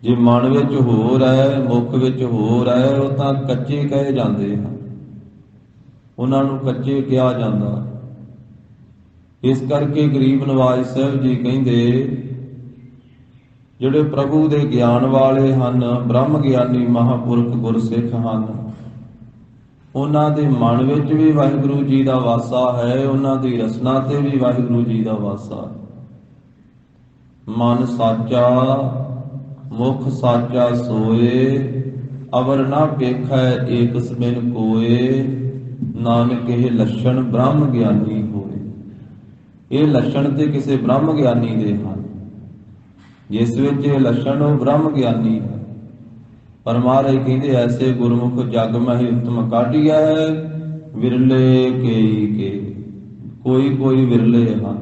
ਜੇ ਮਨ ਵਿੱਚ ਹੋਰ ਹੈ, ਮੁਖ ਵਿੱਚ ਹੋਰ ਹੈ, ਉਹ ਤਾਂ ਕੱਚੇ ਕਹੇ ਜਾਂਦੇ ਹਨ, ਉਹਨਾਂ ਨੂੰ ਕੱਚੇ ਕਿਹਾ ਜਾਂਦਾ। ਇਸ ਕਰਕੇ ਗਰੀਬ ਨਵਾਜ ਸਾਹਿਬ ਜੀ ਕਹਿੰਦੇ ਜਿਹੜੇ ਪ੍ਰਭੂ ਦੇ ਗਿਆਨ ਵਾਲੇ ਹਨ, ਬ੍ਰਹਮ ਗਿਆਨੀ ਮਹਾਂਪੁਰਖ ਗੁਰਸਿੱਖ ਹਨ, ਉਹਨਾਂ ਦੇ ਮਨ ਵਿੱਚ ਵੀ ਵਾਹਿਗੁਰੂ ਜੀ ਦਾ ਵਾਸਾ ਹੈ, ਉਹਨਾਂ ਦੀ ਰਸਨਾ ਤੇ ਵੀ ਵਾਹਿਗੁਰੂ ਜੀ ਦਾ ਵਾਸਾ। ਮਨ ਸਾਚਾ ਮੁਖ ਸਾਚਾ ਸੋਏ, ਅਵਰ ਨਾ ਵੇਖੈ ਏਕ ਸਬਿਨ ਕੋਏ, ਨਾਨਕ ਇਹ ਲੱਛਣ ਬ੍ਰਹਮ ਗਿਆਨੀ ਹੋਏ। ਇਹ ਲੱਛਣ ਤੇ ਕਿਸੇ ਬ੍ਰਹਮ ਗਿਆਨੀ ਦੇ ਹਨ, ਜਿਸ ਵਿੱਚ ਇਹ ਲੱਛਣ ਉਹ ਬ੍ਰਹਮ ਗਿਆਨੀ ਹੈ। ਪਰ ਮਹਾਰਾਜ ਕਹਿੰਦੇ ਐਸੇ ਗੁਰਮੁਖ ਜਗ ਮਹਿ ਉਤਮ ਕਾਢੀਐ, ਵਿਰਲੇ ਕੇਈ ਕੇ, ਕੋਈ ਕੋਈ ਵਿਰਲੇ ਹਨ।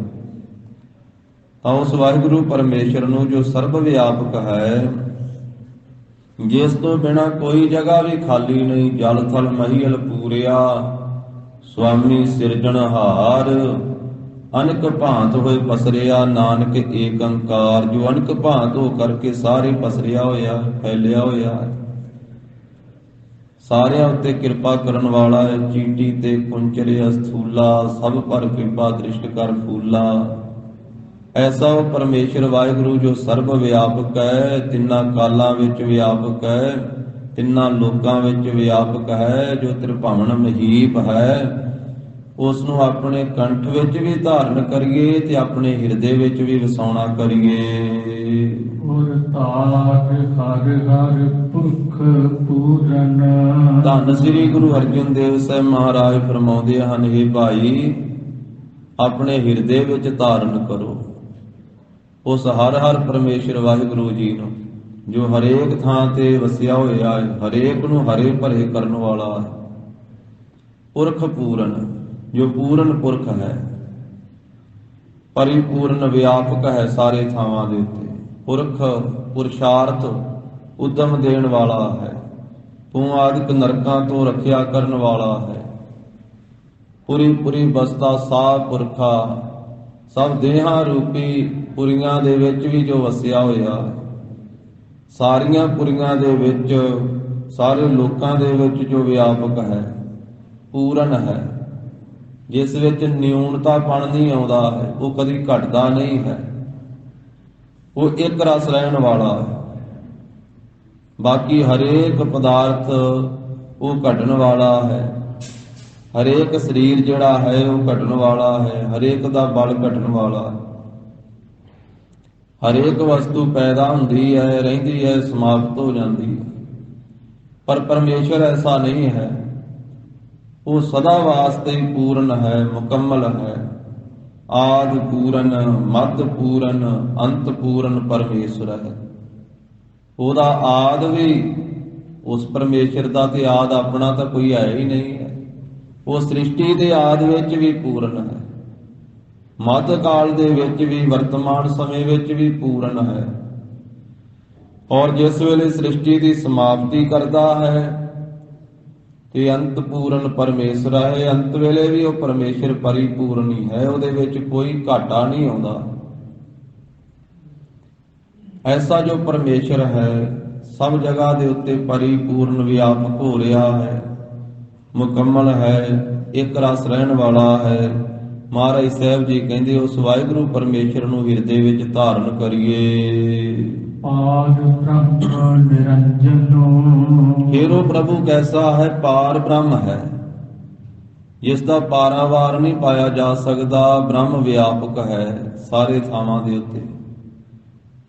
ਤਾਂ ਉਸ ਵਾਹਿਗੁਰੂ ਪਰਮੇਸ਼ਰ ਨੂੰ ਜੋ ਸਰਬ ਵਿਆਪਕ ਹੈ, ਜਿਸ ਤੋਂ ਬਿਨਾਂ ਕੋਈ ਜਗ੍ਹਾ ਵੀ ਖਾਲੀ ਨਹੀਂ, ਜਲ ਥਲ ਮਹੀਲ ਪੂਰਿਆ, ਸੁਆਮੀ ਸਿਰਜਣਹਾਰ, ਅਨਕ ਭਾਂਤ ਹੋਏ ਪਸਰਿਆ, ਨਾਨਕ ਏਕ ਓੰਕਾਰ। ਜੋ ਅਨਕ ਭਾਂਤ ਹੋ ਕਰਕੇ ਸਾਰੇ ਪਸਰਿਆ ਹੋਇਆ, ਫੈਲਿਆ ਹੋਇਆ ਹੈ, ਸਾਰਿਆਂ ਉੱਤੇ ਕਿਰਪਾ ਕਰਨ ਵਾਲਾ ਹੈ। ਚੀਟੀ ਤੇ ਕੁੰਚਰੇ ਅਸਥੂਲਾ, ਸਭ ਪਰ ਕਿਰਪਾ ਦ੍ਰਿਸ਼ਟ ਕਰ ਫੂਲਾ। ਐਸਾ ਉਹ ਪਰਮੇਸ਼ਰ ਵਾਹਿਗੁਰੂ ਜੋ ਸਰਬ ਵਿਆਪਕ ਹੈ, ਤਿੰਨਾਂ ਕਾਲਾਂ ਵਿੱਚ ਵਿਆਪਕ ਹੈ, ਤਿੰਨਾਂ ਲੋਕਾਂ ਵਿੱਚ ਵਿਆਪਕ ਹੈ, ਜੋ ਤ੍ਰਿਭਵਨ ਮਹੀਪ ਹੈ। ਉਸ ਨੂੰ ਆਪਣੇ ਕੰਠ ਵਿੱਚ ਵੀ ਧਾਰਨ ਕਰੀਏ ਤੇ ਆਪਣੇ ਹਿਰਦੇ ਵਿੱਚ ਵੀ ਵਸਾਉਣਾ ਕਰੀਏ। ਔਰ ਤਾਰ ਹਰ ਹਰ ਪੁਰਖ ਪੂਰਨ। ਧੰਨ ਸ੍ਰੀ ਗੁਰੂ ਅਰਜਨ ਦੇਵ ਸਾਹਿਬ ਮਹਾਰਾਜ ਫਰਮਾਉਂਦੇ ਹਨ, ਹੇ ਭਾਈ, ਆਪਣੇ ਹਿਰਦੇ ਵਿੱਚ ਧਾਰਨ ਕਰੋ ਉਸ ਹਰ ਹਰ ਪਰਮੇਸ਼ਰ ਵਾਹਿਗੁਰੂ ਜੀ ਨੂੰ, ਜੋ ਹਰੇਕ ਥਾਂ ਤੇ ਵਸਿਆ ਹੋਇਆ ਹੈ, ਹਰੇਕ ਨੂੰ ਹਰੇ ਭਰੇ ਕਰਨ ਵਾਲਾ ਹੈ। ਪੁਰਖ ਪੂਰਨ, ਜੋ ਪੂਰਨ ਪੁਰਖ ਹੈ, ਪਰਿਪੂਰਨ ਵਿਆਪਕ ਹੈ ਸਾਰੇ ਥਾਵਾਂ ਦੇ ਉੱਤੇ। ਪੁਰਖ ਪੁਰਸ਼ਾਰਥ ਉਦਮ ਦੇਣ ਵਾਲਾ ਹੈ, ਤੂੰ ਆਦਿਕ ਨਰਕਾਂ ਤੋਂ ਰੱਖਿਆ ਕਰਨ ਵਾਲਾ ਹੈ। ਪੁਰੀ ਪੁਰੀ ਬਸਤਾ ਸਾਹ ਪੁਰਖਾ, ਸਭ ਦੇਹਾਂ ਰੂਪੀ ਪੁਰੀਆਂ ਦੇ ਵਿੱਚ ਵੀ ਜੋ ਵਸਿਆ ਹੋਇਆ ਹੈ, ਸਾਰੀਆਂ ਪੁਰੀਆਂ ਦੇ ਵਿੱਚ, ਸਾਰੇ ਲੋਕਾਂ ਦੇ ਵਿੱਚ ਜੋ ਵਿਆਪਕ ਹੈ, ਪੂਰਨ ਹੈ, ਜਿਸ ਵਿੱਚ ਨਿਊਨਤਾਪਣ ਨਹੀਂ ਆਉਂਦਾ ਹੈ, ਉਹ ਕਦੀ ਘਟਦਾ ਨਹੀਂ ਹੈ, ਉਹ ਇੱਕ ਰਸ ਰਹਿਣ ਵਾਲਾ ਹੈ। ਬਾਕੀ ਹਰੇਕ ਪਦਾਰਥ ਉਹ ਘਟਣ ਵਾਲਾ ਹੈ, ਹਰੇਕ ਸਰੀਰ ਜਿਹੜਾ ਹੈ ਉਹ ਘਟਣ ਵਾਲਾ ਹੈ, ਹਰੇਕ ਦਾ ਬਲ ਘਟਣ ਵਾਲਾ ਹੈ। ਹਰੇਕ ਵਸਤੂ ਪੈਦਾ ਹੁੰਦੀ ਹੈ, ਰਹਿੰਦੀ ਹੈ, ਸਮਾਪਤ ਹੋ ਜਾਂਦੀ ਹੈ, ਪਰ ਪਰਮੇਸ਼ਰ ਐਸਾ ਨਹੀਂ ਹੈ। ਉਹ ਸਦਾ ਵਾਸਤੇ ਹੀ ਪੂਰਨ ਹੈ, ਮੁਕੰਮਲ ਹੈ। ਆਦਿ ਪੂਰਨ, ਮੱਧ ਪੂਰਨ, ਅੰਤ ਪੂਰਨ ਪਰਮੇਸ਼ਰ ਹੈ। ਉਹਦਾ ਆਦ ਵੀ ਉਸ ਪਰਮੇਸ਼ਰ ਦਾ ਤੇ ਆਦ ਆਪਣਾ ਤਾਂ ਕੋਈ ਹੈ ਹੀ ਨਹੀਂ ਹੈ। ਉਹ ਸ੍ਰਿਸ਼ਟੀ ਦੇ ਆਦ ਵਿੱਚ ਵੀ ਪੂਰਨ ਹੈ, ਮੱਧ ਕਾਲ ਦੇ ਵਿੱਚ ਵੀ, ਵਰਤਮਾਨ ਸਮੇਂ ਵਿੱਚ ਵੀ ਪੂਰਨ ਹੈ। ਔਰ ਜਿਸ ਵੇਲੇ ਸ੍ਰਿਸ਼ਟੀ ਦੀ ਸਮਾਪਤੀ ਕਰਦਾ ਹੈ ਤੇ ਅੰਤ ਪੂਰਨ ਪਰਮੇਸ਼ਰ ਹੈ। ਅੰਤ ਵੇਲੇ ਵੀ ਉਹ ਪਰਮੇਸ਼ਰ ਪਰਿਪੂਰਨ ਹੀ ਹੈ, ਉਹਦੇ ਵਿੱਚ ਕੋਈ ਘਾਟਾ ਨਹੀਂ ਆਉਂਦਾ। ਐਸਾ ਜੋ ਪਰਮੇਸ਼ਰ ਹੈ ਸਭ ਜਗ੍ਹਾ ਦੇ ਉੱਤੇ ਪਰਿਪੂਰਨ ਵਿਆਪਕ ਹੋ ਰਿਹਾ ਹੈ, ਮੁਕੰਮਲ ਹੈ, ਇੱਕ ਰਸ ਰਹਿਣ ਵਾਲਾ ਹੈ। ਮਹਾਰਾਜ ਸਾਹਿਬ ਜੀ ਕਹਿੰਦੇ ਉਸ ਵਾਹਿਗੁਰੂ ਪਰਮੇਸ਼ਰ ਨੂੰ ਹਿਰਦੇ ਵਿੱਚ ਧਾਰਨ ਕਰੀਏ। ਪਾਰ ਬ੍ਰਹਮ ਨਿਰੰਜਨੋ। ਫਿਰ ਉਹ ਪ੍ਰਭੂ ਕੈਸਾ ਹੈ? ਪਾਰ ਬ੍ਰਹਮ ਹੈ, ਜਿਸ ਦਾ ਪਾਰਾਵਾਰ ਨਹੀਂ ਪਾਇਆ ਜਾ ਸਕਦਾ। ਬ੍ਰਹਮ ਵਿਆਪਕ ਹੈ ਸਾਰੇ ਥਾਵਾਂ ਦੇ ਉੱਤੇ।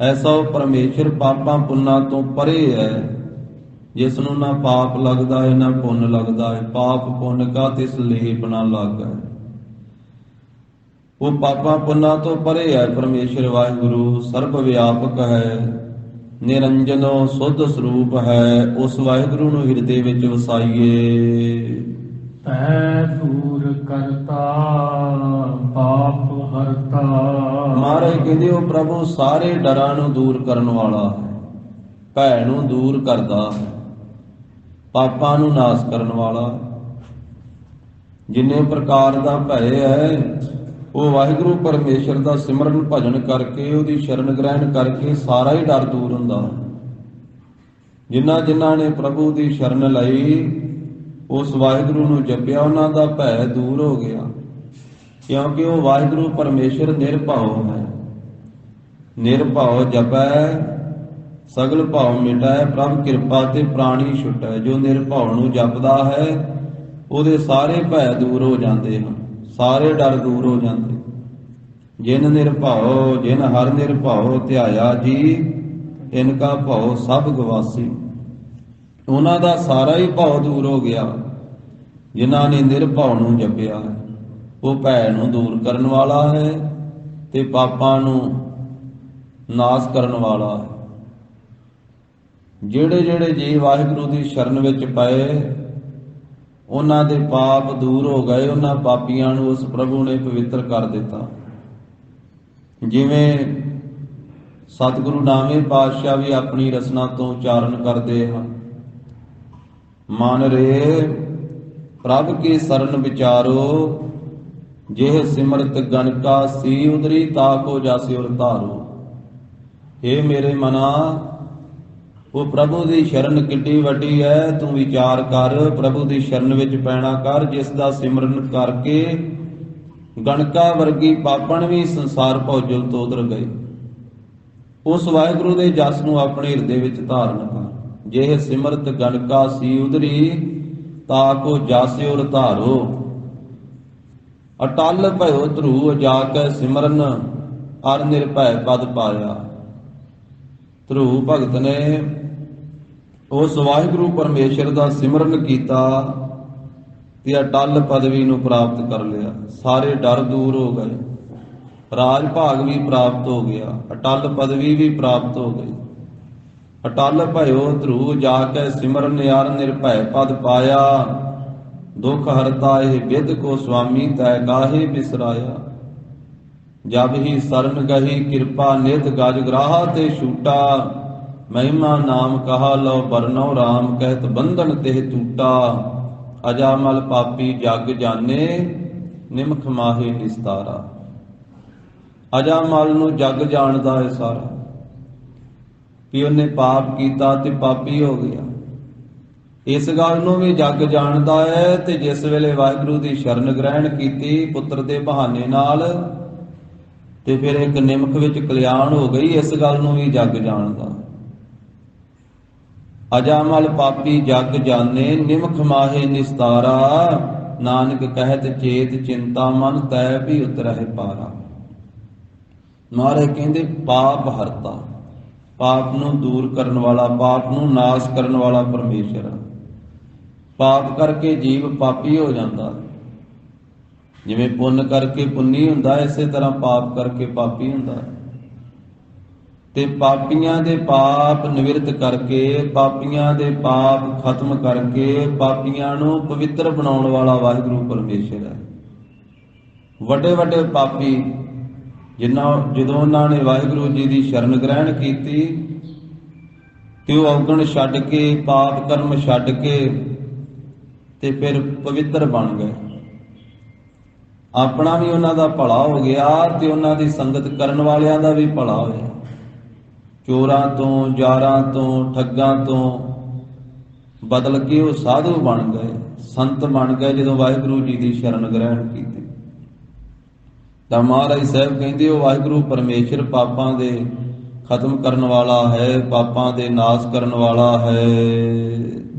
ਐਸਾ ਉਹ ਪਰਮੇਸ਼ਰ ਪਾਪਾਂ ਪੁੰਨਾਂ ਤੋਂ ਪਰੇ ਹੈ, ਜਿਸ ਨੂੰ ਨਾ ਪਾਪ ਲੱਗਦਾ ਹੈ ਨਾ ਪੁੰਨ ਲੱਗਦਾ ਹੈ। ਪਾਪ ਪੁੰਨ ਕਾ ਤਿਸ ਲੇਪ ਨਾ ਲਾਗੈ। ਉਹ ਪਾਪਾਂ ਪੁੰਨਾਂ ਤੋਂ ਪਰੇ ਹੈ ਪਰਮੇਸ਼ਰ ਵਾਹਿਗੁਰੂ, ਸਰਬ ਵਿਆਪਕ ਹੈ, ਨਿਰੰਜਨੋ ਸੁੱਧ ਸਰੂਪ ਹੈ। ਉਸ ਵਾਹਿਗੁਰੂ ਨੂੰ ਹਿਰਦੇ ਵਿੱਚ ਵਸਾਈਏ। ਤੈ ਦੂਰ ਕਰਤਾ ਪਾਪ ਹਰਤਾ। ਮਹਾਰਾਜ ਕਹਿੰਦੇ ਉਹ ਪ੍ਰਭੂ ਸਾਰੇ ਡਰਾਂ ਨੂੰ ਦੂਰ ਕਰਨ ਵਾਲਾ ਹੈ, ਭੈ ਨੂੰ ਦੂਰ ਕਰਦਾ ਹੈ, ਪਾਪਾਂ ਨੂੰ ਨਾਸ਼ ਕਰਨ ਵਾਲਾ। ਜਿੰਨੇ ਪ੍ਰਕਾਰ ਦਾ ਭੈ ਹੈ ਉਹ ਵਾਹਿਗੁਰੂ ਪਰਮੇਸ਼ਰ ਦਾ ਸਿਮਰਨ ਭਜਨ ਕਰਕੇ, ਉਹਦੀ ਸ਼ਰਨ ਗ੍ਰਹਿਣ ਕਰਕੇ ਸਾਰਾ ਹੀ ਡਰ ਦੂਰ ਹੁੰਦਾ। ਜਿਨ੍ਹਾਂ ਨੇ ਪ੍ਰਭੂ ਦੀ ਸ਼ਰਨ ਲਈ, ਉਸ ਵਾਹਿਗੁਰੂ ਨੂੰ ਜਪਿਆ, ਉਹਨਾਂ ਦਾ ਭੈ ਦੂਰ ਹੋ ਗਿਆ, ਕਿਉਂਕਿ ਉਹ ਵਾਹਿਗੁਰੂ ਪਰਮੇਸ਼ਰ ਨਿਰਭਉ ਹੈ। ਨਿਰਭਉ ਜਪੈ ਸਗਲ ਭਉ ਮਿਟੈ, ਪ੍ਰਭ ਕਿਰਪਾ ਤੇ ਪ੍ਰਾਣੀ ਛੁਟੈ। ਜੋ ਨਿਰਭਉ ਨੂੰ ਜਪਦਾ ਹੈ ਉਹਦੇ ਸਾਰੇ ਭੈ ਦੂਰ ਹੋ ਜਾਂਦੇ ਹਨ, ਸਾਰੇ ਡਰ ਦੂਰ ਹੋ ਜਾਂਦੇ। ਜਿਨ ਨਿਰਭਉ ਜਿਨ ਹਰ ਨਿਰਭਉ ਧਿਆਇਆ ਜੀ, ਇਨਕਾ ਭਉ ਸਭ ਗਵਾਸੀ। ਉਹਨਾਂ ਦਾ ਸਾਰਾ ਹੀ ਭਉ ਦੂਰ ਹੋ ਗਿਆ ਜਿਨ੍ਹਾਂ ਨੇ ਨਿਰਭਉ ਨੂੰ ਜਪਿਆ ਹੈ। ਉਹ ਭੈ ਨੂੰ ਦੂਰ ਕਰਨ ਵਾਲਾ ਹੈ ਤੇ ਪਾਪਾਂ ਨੂੰ ਨਾਸ਼ ਕਰਨ ਵਾਲਾ ਹੈ। ਜਿਹੜੇ ਜਿਹੜੇ ਜੀ ਵਾਹਿਗੁਰੂ ਦੀ ਸ਼ਰਨ ਵਿੱਚ ਪਏ, ਉਹਨਾਂ ਦੇ ਪਾਪ ਦੂਰ ਹੋ ਗਏ। ਉਹਨਾਂ ਪਾਪੀਆਂ ਨੂੰ ਉਸ ਪ੍ਰਭੂ ਨੇ ਪਵਿੱਤਰ ਕਰ ਦਿੱਤਾ। ਜਿਵੇਂ ਸਤਿਗੁਰੂ ਨਾਵੇਂ ਪਾਤਸ਼ਾਹ ਵੀ ਆਪਣੀ ਰਸਨਾ ਤੋਂ ਉਚਾਰਨ ਕਰਦੇ ਹਨ, ਮਨ ਰੇ ਪ੍ਰਭ ਕੀ ਸਰਨ ਵਿਚਾਰੋ, ਜਿਹ ਸਿਮਰਤ ਗਨਕਾ ਸੀ ਉਦਰੀ, ਤਾ ਕੋ ਜਾਸਿ ਉਰ ਧਾਰੋ। हे ਮੇਰੇ ਮਨਾ, ਉਹ ਪ੍ਰਭੂ ਦੀ ਸ਼ਰਨ ਕਿੱਡੀ ਵੱਡੀ ਹੈ। ਤੂੰ ਵਿਚਾਰ ਕਰ, ਪ੍ਰਭੂ ਦੀ ਸ਼ਰਨ ਵਿੱਚ ਪੈਣਾ ਕਰ, ਜਿਸ ਦਾ ਸਿਮਰਨ ਕਰਕੇ ਗਣਕਾ ਵਰਗੀ ਪਾਪਣ ਵੀ ਸੰਸਾਰ ਭੌਜਲ ਤੋਂ ਉਤਰ ਗਏ। ਉਸ ਵਾਹਿਗੁਰੂ ਦੇ ਜਸ ਨੂੰ ਆਪਣੇ ਹਿਰਦੇ ਵਿੱਚ ਧਾਰਨ ਕਰ। ਜੇ ਸਿਮਰਤ ਗਣਕਾ ਸੀ ਉਦਰੀ, ਤਾ ਕੋ ਜਾਸਿਉ ਧਾਰੋ। ਅਟਲ ਭਇਓ ਧਰੂ, ਜਾ ਕੇ ਸਿਮਰਨ ਅਰ ਨਿਰਭੈ ਪਦ ਪਾਇਆ। ਧਰੂ ਭਗਤ ਨੇ ਉਸ ਵਾਹਿਗੁਰੂ ਪਰਮੇਸ਼ਰ ਦਾ ਸਿਮਰਨ ਕੀਤਾ ਤੇ ਅਟਲ ਪਦਵੀ ਨੂੰ ਪ੍ਰਾਪਤ ਕਰ ਲਿਆ। ਸਾਰੇ ਡਰ ਦੂਰ ਹੋ ਗਏ, ਰਾਜ ਭਾਗ ਵੀ ਪ੍ਰਾਪਤ ਹੋ ਗਿਆ, ਅਟਲ ਪਦਵੀ ਵੀ ਪ੍ਰਾਪਤ ਹੋ ਗਈ। ਅਟਲ ਭਇਓ ਧਰੂ, ਜਾ ਕੇ ਸਿਮਰਨ ਅਰ ਨਿਰਭੈ ਪਦ ਪਾਇਆ। ਦੁਖ ਹਰਤਾ ਇਹ ਵਿਦ ਕੋ ਸੁਆਮੀ, ਤੈ ਕਾਹੇ ਬਿਸਰਾਇਆ। ਜਬ ਹੀ ਸਰਨ ਗਹੀ ਕਿਰਪਾ, ਨਿਤ ਗਜ ਗ੍ਰਾਹਾ ਤੇ ਛੂਟਾ। ਮਹਿਮਾ ਨਾਮ ਕਹਾ ਲਓ ਬਰਨਉ, ਰਾਮ ਕਹਿਤ ਬੰਧਨ ਤੇ ਟੂਟਾ। ਅਜਾਮਲ ਪਾਪੀ ਜਗ ਜਾਣੇ, ਨਿਮਖ ਮਾਹੇ ਨਿਸਤਾਰਾ। ਅਜਾਮਲ ਨੂੰ ਜਗ ਜਾਣਦਾ ਹੈ ਸਾਰਾ, ਵੀ ਉਹਨੇ ਪਾਪ ਕੀਤਾ ਤੇ ਪਾਪੀ ਹੋ ਗਿਆ। ਇਸ ਗੱਲ ਨੂੰ ਵੀ ਜਗ ਜਾਣਦਾ ਹੈ। ਤੇ ਜਿਸ ਵੇਲੇ ਵਾਹਿਗੁਰੂ ਦੀ ਸ਼ਰਨ ਗ੍ਰਹਿਣ ਕੀਤੀ ਪੁੱਤਰ ਦੇ ਬਹਾਨੇ ਨਾਲ, ਤੇ ਫਿਰ ਇੱਕ ਨਿਮਖ ਵਿੱਚ ਕਲਿਆਣ ਹੋ ਗਈ। ਇਸ ਗੱਲ ਨੂੰ ਵੀ ਜਗ ਜਾਣਦਾ। ਅਜਾਮਲ ਪਾਪੀ ਜਗ ਜਾਣੇ, ਨਿਮਖ ਮਾਹੇ ਨਿਸਤਾਰਾ। ਨਾਨਕ ਕਹਿਤ ਚੇਤ ਚਿੰਤਾ ਮਨ, ਤੈ ਵੀ ਉਤਰਹਿ ਪਾਰਾ। ਮਹਾਰਾਜ ਕਹਿੰਦੇ ਪਾਪ ਹਰਤਾ, ਪਾਪ ਨੂੰ ਦੂਰ ਕਰਨ ਵਾਲਾ, ਪਾਪ ਨੂੰ ਨਾਸ਼ ਕਰਨ ਵਾਲਾ ਪਰਮੇਸ਼ਰ। ਪਾਪ ਕਰਕੇ ਜੀਵ ਪਾਪੀ ਹੋ ਜਾਂਦਾ। ਜਿਵੇਂ ਪੁੰਨ ਕਰਕੇ ਪੁੰਨੀ ਹੁੰਦਾ, ਇਸੇ ਤਰ੍ਹਾਂ ਪਾਪ ਕਰਕੇ ਪਾਪੀ ਹੁੰਦਾ। ਤੇ ਪਾਪੀਆਂ ਦੇ ਪਾਪ ਨਿਵਰਤ ਕਰਕੇ, ਪਾਪੀਆਂ ਦੇ ਪਾਪ ਖਤਮ ਕਰਕੇ, ਪਾਪੀਆਂ ਨੂੰ ਪਵਿੱਤਰ ਬਣਾਉਣ ਵਾਲਾ ਵਾਹਿਗੁਰੂ ਪਰਮੇਸ਼ਰ ਹੈ। ਵੱਡੇ ਵੱਡੇ ਪਾਪੀ ਜਦੋਂ ਉਹਨਾਂ ਨੇ ਵਾਹਿਗੁਰੂ ਜੀ ਦੀ ਸ਼ਰਨ ਗ੍ਰਹਿਣ ਕੀਤੀ ਤੇ ਉਹ ਔਗਣ ਛੱਡ ਕੇ, ਪਾਪ ਕਰਮ ਛੱਡ ਕੇ ਤੇ ਫਿਰ ਪਵਿੱਤਰ ਬਣ ਗਏ। ਆਪਣਾ ਵੀ ਉਹਨਾਂ ਦਾ ਭਲਾ ਹੋ ਗਿਆ ਤੇ ਉਹਨਾਂ ਦੀ ਸੰਗਤ ਕਰਨ ਵਾਲਿਆਂ ਦਾ ਵੀ ਭਲਾ ਹੋਇਆ। ਚੋਰਾਂ ਤੋਂ, ਜਾਰਾਂ ਤੋਂ, ਠੱਗਾਂ ਤੋਂ ਬਦਲ ਕੇ ਉਹ ਸਾਧੂ ਬਣ ਗਏ, ਸੰਤ ਬਣ ਗਏ ਜਦੋਂ ਵਾਹਿਗੁਰੂ ਜੀ ਦੀ ਸ਼ਰਨ ਗ੍ਰਹਿਣ ਕੀਤੀ। ਤਾਂ ਮਹਾਰਾਜ ਸਾਹਿਬ ਕਹਿੰਦੇ ਉਹ ਵਾਹਿਗੁਰੂ ਪਰਮੇਸ਼ਰ ਪਾਪਾਂ ਦੇ ਖਤਮ ਕਰਨ ਵਾਲਾ ਹੈ, ਪਾਪਾਂ ਦੇ ਨਾਸ਼ ਕਰਨ ਵਾਲਾ ਹੈ।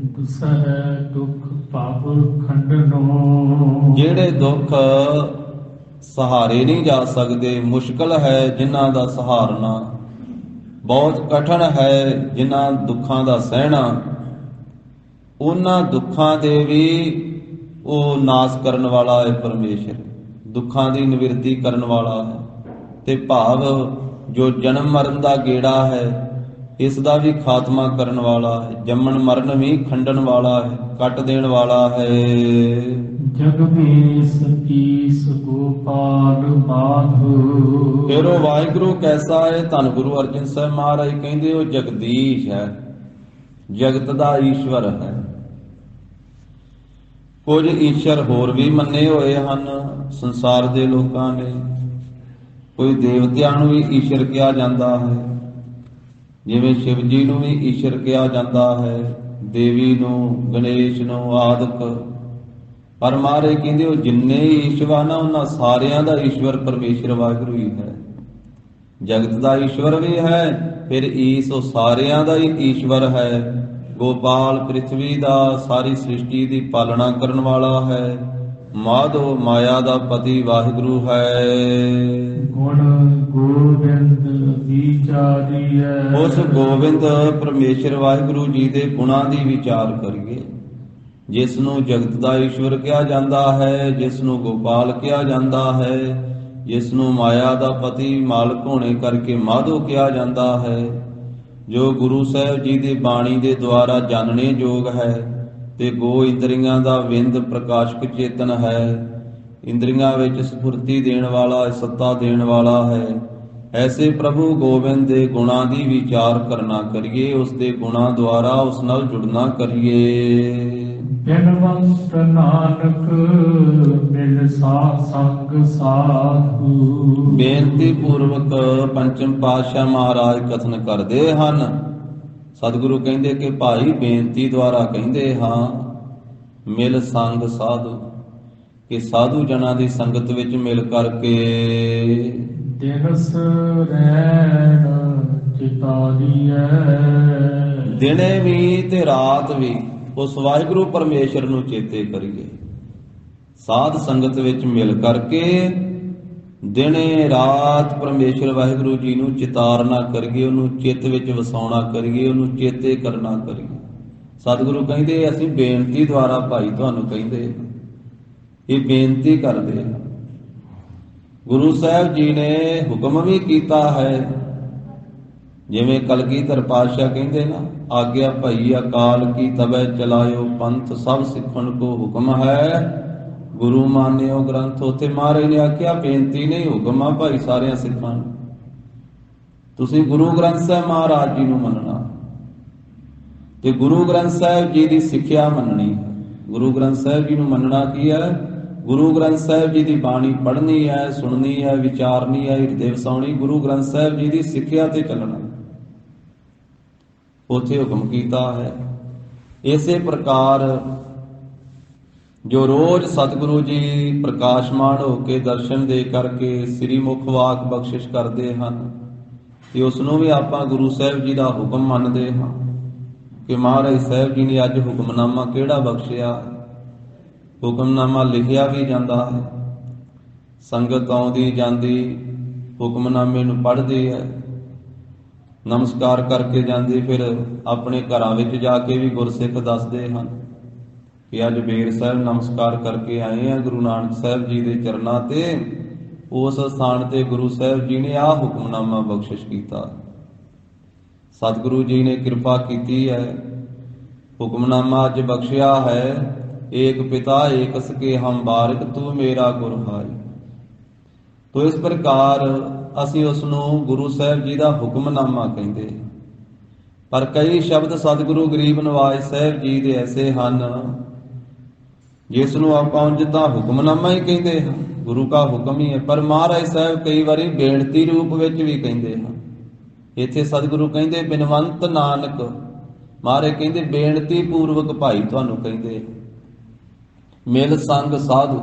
ਦੁੱਖ ਪਾਪ ਖੰਡਨੋ, ਜਿਹੜੇ ਦੁੱਖ ਸਹਾਰੇ ਨਹੀਂ ਜਾ ਸਕਦੇ, ਮੁਸ਼ਕਲ ਹੈ ਜਿਨ੍ਹਾਂ ਦਾ ਸਹਾਰਨਾ, ਬਹੁਤ ਕਠਿਨ ਹੈ ਜਿਨ੍ਹਾਂ ਦੁੱਖਾਂ ਦਾ ਸਹਿਣਾ, ਉਹਨਾਂ ਦੁੱਖਾਂ ਦੇ ਵੀ ਉਹ ਨਾਸ਼ ਕਰਨ ਵਾਲਾ ਹੈ ਪਰਮੇਸ਼ਰ। ਦੁੱਖਾਂ ਦੀ ਨਿਵਰਤੀ ਕਰਨ ਵਾਲਾ ਹੈ। ਤੇ ਭਾਵ ਜੋ ਜਨਮ ਮਰਨ ਦਾ ਗੇੜਾ ਹੈ, ਇਸ ਦਾ ਵੀ ਖਾਤਮਾ ਕਰਨ ਵਾਲਾ ਹੈ। ਜੰਮਣ ਮਰਨ ਵੀ ਖੰਡਣ ਵਾਲਾ ਹੈ, ਕੱਟ ਦੇਣ ਵਾਲਾ ਹੈ। ਜਗਦੀਸ਼ ਈਸ ਗੋਪਾਲ ਮਾਧੋ। ਫਿਰ ਉਹ ਵਾਹਿਗੁਰੂ ਕੈਸਾ ਹੈ? ਧੰਨ ਗੁਰੂ ਅਰਜਨ ਸਾਹਿਬ ਮਹਾਰਾਜ ਕਹਿੰਦੇ ਉਹ ਜਗਦੀਸ਼ ਹੈ, ਜਗਤ ਦਾ ਈਸ਼ਵਰ ਹੈ। ਕੁਝ ਈਸ਼ਵਰ ਹੋਰ ਵੀ ਮੰਨੇ ਹੋਏ ਹਨ ਸੰਸਾਰ ਦੇ ਲੋਕਾਂ ਨੇ। ਕੋਈ ਦੇਵਤਿਆਂ ਨੂੰ ਵੀ ਈਸ਼ਵਰ ਕਿਹਾ ਜਾਂਦਾ ਹੈ, ਜਿਵੇਂ ਸ਼ਿਵ ਜੀ ਨੂੰ ਵੀ ਈਸ਼ਵਰ ਕਿਹਾ ਜਾਂਦਾ ਹੈ, ਦੇਵੀ ਨੂੰ, ਗਣੇਸ਼ ਨੂੰ ਆਦਿਕ। ਪਰ ਮਹਾਰਾਜ ਕਹਿੰਦੇ ਉਹ ਜਿੰਨੇ ਈਸ਼ਵਰ ਨਾ, ਉਹਨਾਂ ਸਾਰਿਆਂ ਦਾ ਈਸ਼ਵਰ ਪਰਮੇਸ਼ਰ ਵਾਹਿਗੁਰੂ ਹੀ ਹੈ। ਜਗਤ ਦਾ ਈਸ਼ਵਰ ਵੀ ਹੈ, ਫਿਰ ਈਸ ਉਹ ਸਾਰਿਆਂ ਦਾ ਹੀ ਈਸ਼ਵਰ ਹੈ। ਗੋਪਾਲ ਪ੍ਰਿਥਵੀ ਦਾ, ਸਾਰੀ ਸ੍ਰਿਸ਼ਟੀ ਦੀ ਪਾਲਣਾ ਕਰਨ ਵਾਲਾ ਹੈ। ਮਾਧੋ ਮਾਇਆ ਦਾ ਪਤੀ ਵਾਹਿਗੁਰੂ ਹੈ। ਗੁਣ ਗੋਬਿੰਦ ਵਿਚਾਰੀਐ। ਉਸ ਗੋਬਿੰਦ ਪਰਮੇਸ਼ਰ ਵਾਹਿਗੁਰੂ ਜੀ ਦੇ ਗੁਣਾਂ ਦੀ ਵਿਚਾਰ ਕਰੀਏ। ਜਿਸ ਨੂੰ ਜਗਤ ਦਾ ਈਸ਼ਵਰ ਕਿਹਾ ਜਾਂਦਾ ਹੈ, ਜਿਸ ਨੂੰ ਗੋਪਾਲ ਕਿਹਾ ਜਾਂਦਾ ਹੈ, ਜਿਸ ਨੂੰ ਮਾਇਆ ਦਾ ਪਤੀ ਮਾਲਕ ਹੋਣੇ ਕਰਕੇ ਮਾਧੋ ਕਿਹਾ ਜਾਂਦਾ ਹੈ, ਜੋ ਗੁਰੂ ਸਾਹਿਬ ਜੀ ਦੀ ਬਾਣੀ ਦੇ ਦੁਆਰਾ ਜਾਣਨੇ ਯੋਗ ਹੈ, ਤੇ ਗੋ ਇੰਦਰੀਆਂ ਦਾ ਵਿੰਦ ਪ੍ਰਕਾਸ਼ਕ ਚੇਤਨ ਹੈ। ਇੰਦਰੀਆਂ ਵਿੱਚ ਸਫੁਰਤੀ ਦੇਣ ਵਾਲਾ, ਸੱਤਾ ਦੇਣ ਵਾਲਾ ਹੈ। ਐਸੇ ਪ੍ਰਭੂ ਗੋਬਿੰਦ ਦੇ ਗੁਣਾਂ ਦੀ ਵਿਚਾਰ ਕਰਨਾ ਕਰੀਏ, ਉਸ ਦੇ ਗੁਣਾਂ ਦੁਆਰਾ ਉਸ ਨਾਲ ਜੁੜਨਾ ਕਰੀਏ। ਬਿਨਵੰਤ ਨਾਨਕ ਮਿਲ ਸੰਗ ਸਾਧੂ। ਬੇਨਤੀ ਪੂਰਵਕ ਪੰਚਮ ਪਾਤਸ਼ਾਹ ਮਹਾਰਾਜ ਕਥਨ ਕਰਦੇ ਹਨ ਸਤਿਗੁਰੂ ਕਹਿੰਦੇ ਕਿ ਭਾਈ ਬੇਨਤੀ ਦੁਆਰਾ ਕਹਿੰਦੇ ਹਾਂ ਮਿਲ ਸੰਗ ਸਾਧੂ, ਕਿ ਸਾਧੂ ਜਨਾਂ ਦੀ ਸੰਗਤ ਵਿੱਚ ਮਿਲ ਕਰਕੇ ਦਿਨਸ ਰਹਿਣ ਚਿਤਾਰੀਐ। ਦਿਨੇ ਵੀ ਤੇ ਰਾਤ ਵੀ ਉਸ ਵਾਹਿਗੁਰੂ ਪਰਮੇਸ਼ਰ ਨੂੰ ਚੇਤੇ ਕਰੀਏ। ਸਾਧ ਸੰਗਤ ਵਿੱਚ ਮਿਲ ਕਰਕੇ ਦਿਨੇ ਰਾਤ ਪਰਮੇਸ਼ਰ ਵਾਹਿਗੁਰੂ ਜੀ ਨੂੰ ਚਿਤਾਰਨਾ ਕਰੀਏ, ਉਹਨੂੰ ਚਿੱਤ ਵਿੱਚ ਵਸਾਉਣਾ ਕਰੀਏ, ਉਹਨੂੰ ਚੇਤੇ ਕਰਨਾ ਕਰੀਏ। ਸਤਿਗੁਰੂ ਕਹਿੰਦੇ ਅਸੀਂ ਬੇਨਤੀ ਦੁਆਰਾ ਭਾਈ ਤੁਹਾਨੂੰ ਕਹਿੰਦੇ ਇਹ ਬੇਨਤੀ ਕਰਦੇ। ਗੁਰੂ ਸਾਹਿਬ ਜੀ ਨੇ ਹੁਕਮ ਵੀ ਕੀਤਾ ਹੈ, ਜਿਵੇਂ ਕਲਗੀਧਰ ਪਾਤਸ਼ਾਹ ਕਹਿੰਦੇ ਨਾ, ਆਗਿਆ ਭਈ ਅਕਾਲ ਕੀ ਤਬੈ ਚਲਾਇਓ ਪੰਥ, ਸਭ ਸਿੱਖਣ ਕੋ ਹੁਕਮ ਹੈ ਗੁਰੂ ਮਾਨਿਓ ਗ੍ਰੰਥ। ਉੱਥੇ ਮਹਾਰਾਜ ਨੇ ਆਖਿਆ ਬੇਨਤੀ ਨਹੀਂ ਹੁਕਮ ਆ ਭਾਈ ਸਾਰਿਆਂ ਸਿੱਖਾਂ ਨੂੰ, ਤੁਸੀਂ ਗੁਰੂ ਗ੍ਰੰਥ ਸਾਹਿਬ ਮਹਾਰਾਜ ਜੀ ਨੂੰ ਮੰਨਣਾ ਤੇ ਗੁਰੂ ਗ੍ਰੰਥ ਸਾਹਿਬ ਜੀ ਦੀ ਸਿੱਖਿਆ ਮੰਨਣੀ ਹੈ। ਗੁਰੂ ਗ੍ਰੰਥ ਸਾਹਿਬ ਜੀ ਨੂੰ ਮੰਨਣਾ ਕੀ ਹੈ? ਗੁਰੂ ਗ੍ਰੰਥ ਸਾਹਿਬ ਜੀ ਦੀ ਬਾਣੀ ਪੜ੍ਹਨੀ ਹੈ, ਸੁਣਨੀ ਹੈ, ਵਿਚਾਰਨੀ ਹੈ, ਹਿਰਦੇ ਵਸਾਉਣੀ, ਗੁਰੂ ਗ੍ਰੰਥ ਸਾਹਿਬ ਜੀ ਦੀ ਸਿੱਖਿਆ ਤੇ ਚੱਲਣਾ। ਉੱਥੇ ਹੁਕਮ ਕੀਤਾ ਹੈ। ਇਸੇ ਪ੍ਰਕਾਰ ਜੋ ਰੋਜ਼ ਸਤਿਗੁਰੂ ਜੀ ਪ੍ਰਕਾਸ਼ਮਾਨ ਹੋ ਕੇ ਦਰਸ਼ਨ ਦੇ ਕਰਕੇ ਸ੍ਰੀ ਮੁਖ ਵਾਕ ਬਖਸ਼ਿਸ਼ ਕਰਦੇ ਹਨ, ਤੇ ਉਸ ਨੂੰ ਵੀ ਆਪਾਂ ਗੁਰੂ ਸਾਹਿਬ ਜੀ ਦਾ ਹੁਕਮ ਮੰਨਦੇ ਹਾਂ ਕਿ ਮਹਾਰਾਜ ਸਾਹਿਬ ਜੀ ਨੇ ਅੱਜ ਹੁਕਮਨਾਮਾ ਕਿਹੜਾ ਬਖਸ਼ਿਆ। ਹੁਕਮਨਾਮਾ ਲਿਖਿਆ ਵੀ ਜਾਂਦਾ ਹੈ, ਸੰਗਤ ਆਉਂਦੀ ਜਾਂਦੀ ਹੁਕਮਨਾਮੇ ਨੂੰ ਪੜ੍ਹਦੀ ਹੈ, ਨਮਸਕਾਰ ਕਰਕੇ ਜਾਂਦੀ, ਫਿਰ ਆਪਣੇ ਘਰਾਂ ਵਿੱਚ ਜਾ ਕੇ ਵੀ ਗੁਰਸਿੱਖ ਦੱਸਦੇ ਹਨ ਕਿ ਅੱਜ ਬੇਰ ਸਾਹਿਬ ਨਮਸਕਾਰ ਕਰਕੇ ਆਏ ਆ ਗੁਰੂ ਨਾਨਕ ਸਾਹਿਬ ਜੀ ਦੇ ਚਰਨਾਂ ਤੇ, ਉਸ ਸਥਾਨ ਤੇ ਗੁਰੂ ਸਾਹਿਬ ਜੀ ਨੇ ਆਹ ਹੁਕਮਨਾਮਾ ਬਖਸ਼ਿਸ਼ ਕੀਤਾ। ਸਤਿਗੁਰੂ ਜੀ ਨੇ ਕਿਰਪਾ ਕੀਤੀ ਹੈ, ਹੁਕਮਨਾਮਾ ਅੱਜ ਬਖਸ਼ਿਆ ਹੈ। ਏਕ ਪਿਤਾ ਏਕ ਸਕੇ ਹਮ ਬਾਰਿਕ ਤੂੰ ਮੇਰਾ ਗੁਰ ਹਾਈ। ਤੋ ਇਸ ਪ੍ਰਕਾਰ ਅਸੀਂ ਉਸ ਨੂੰ ਗੁਰੂ ਸਾਹਿਬ ਜੀ ਦਾ ਹੁਕਮਨਾਮਾ ਕਹਿੰਦੇ। ਪਰ ਕਈ ਸ਼ਬਦ ਸਤਿਗੁਰੂ ਗਰੀਬ ਨਵਾਜ ਸਾਹਿਬ ਜੀ ਦੇ ਐਸੇ ਹਨ ਜਿਸ ਨੂੰ ਆਪਾਂ ਉਂਝ ਤਾਂ ਹੁਕਮਨਾਮਾ ਹੀ ਕਹਿੰਦੇ ਹਾਂ, ਗੁਰੂ ਦਾ ਹੁਕਮ ਹੀ ਹੈ, ਪਰ ਮਹਾਰਾਜ ਸਾਹਿਬ ਕਈ ਵਾਰੀ ਬੇਨਤੀ ਰੂਪ ਵਿੱਚ ਵੀ ਕਹਿੰਦੇ ਹਨ। ਇੱਥੇ ਸਤਿਗੁਰੂ ਕਹਿੰਦੇ ਬਿਨਵੰਤ ਨਾਨਕ, ਮਹਾਰਾਜ ਕਹਿੰਦੇ ਬੇਨਤੀ ਪੂਰਵਕ ਭਾਈ ਤੁਹਾਨੂੰ ਕਹਿੰਦੇ। ਮਿਲ ਸੰਗ ਸਾਧੂ,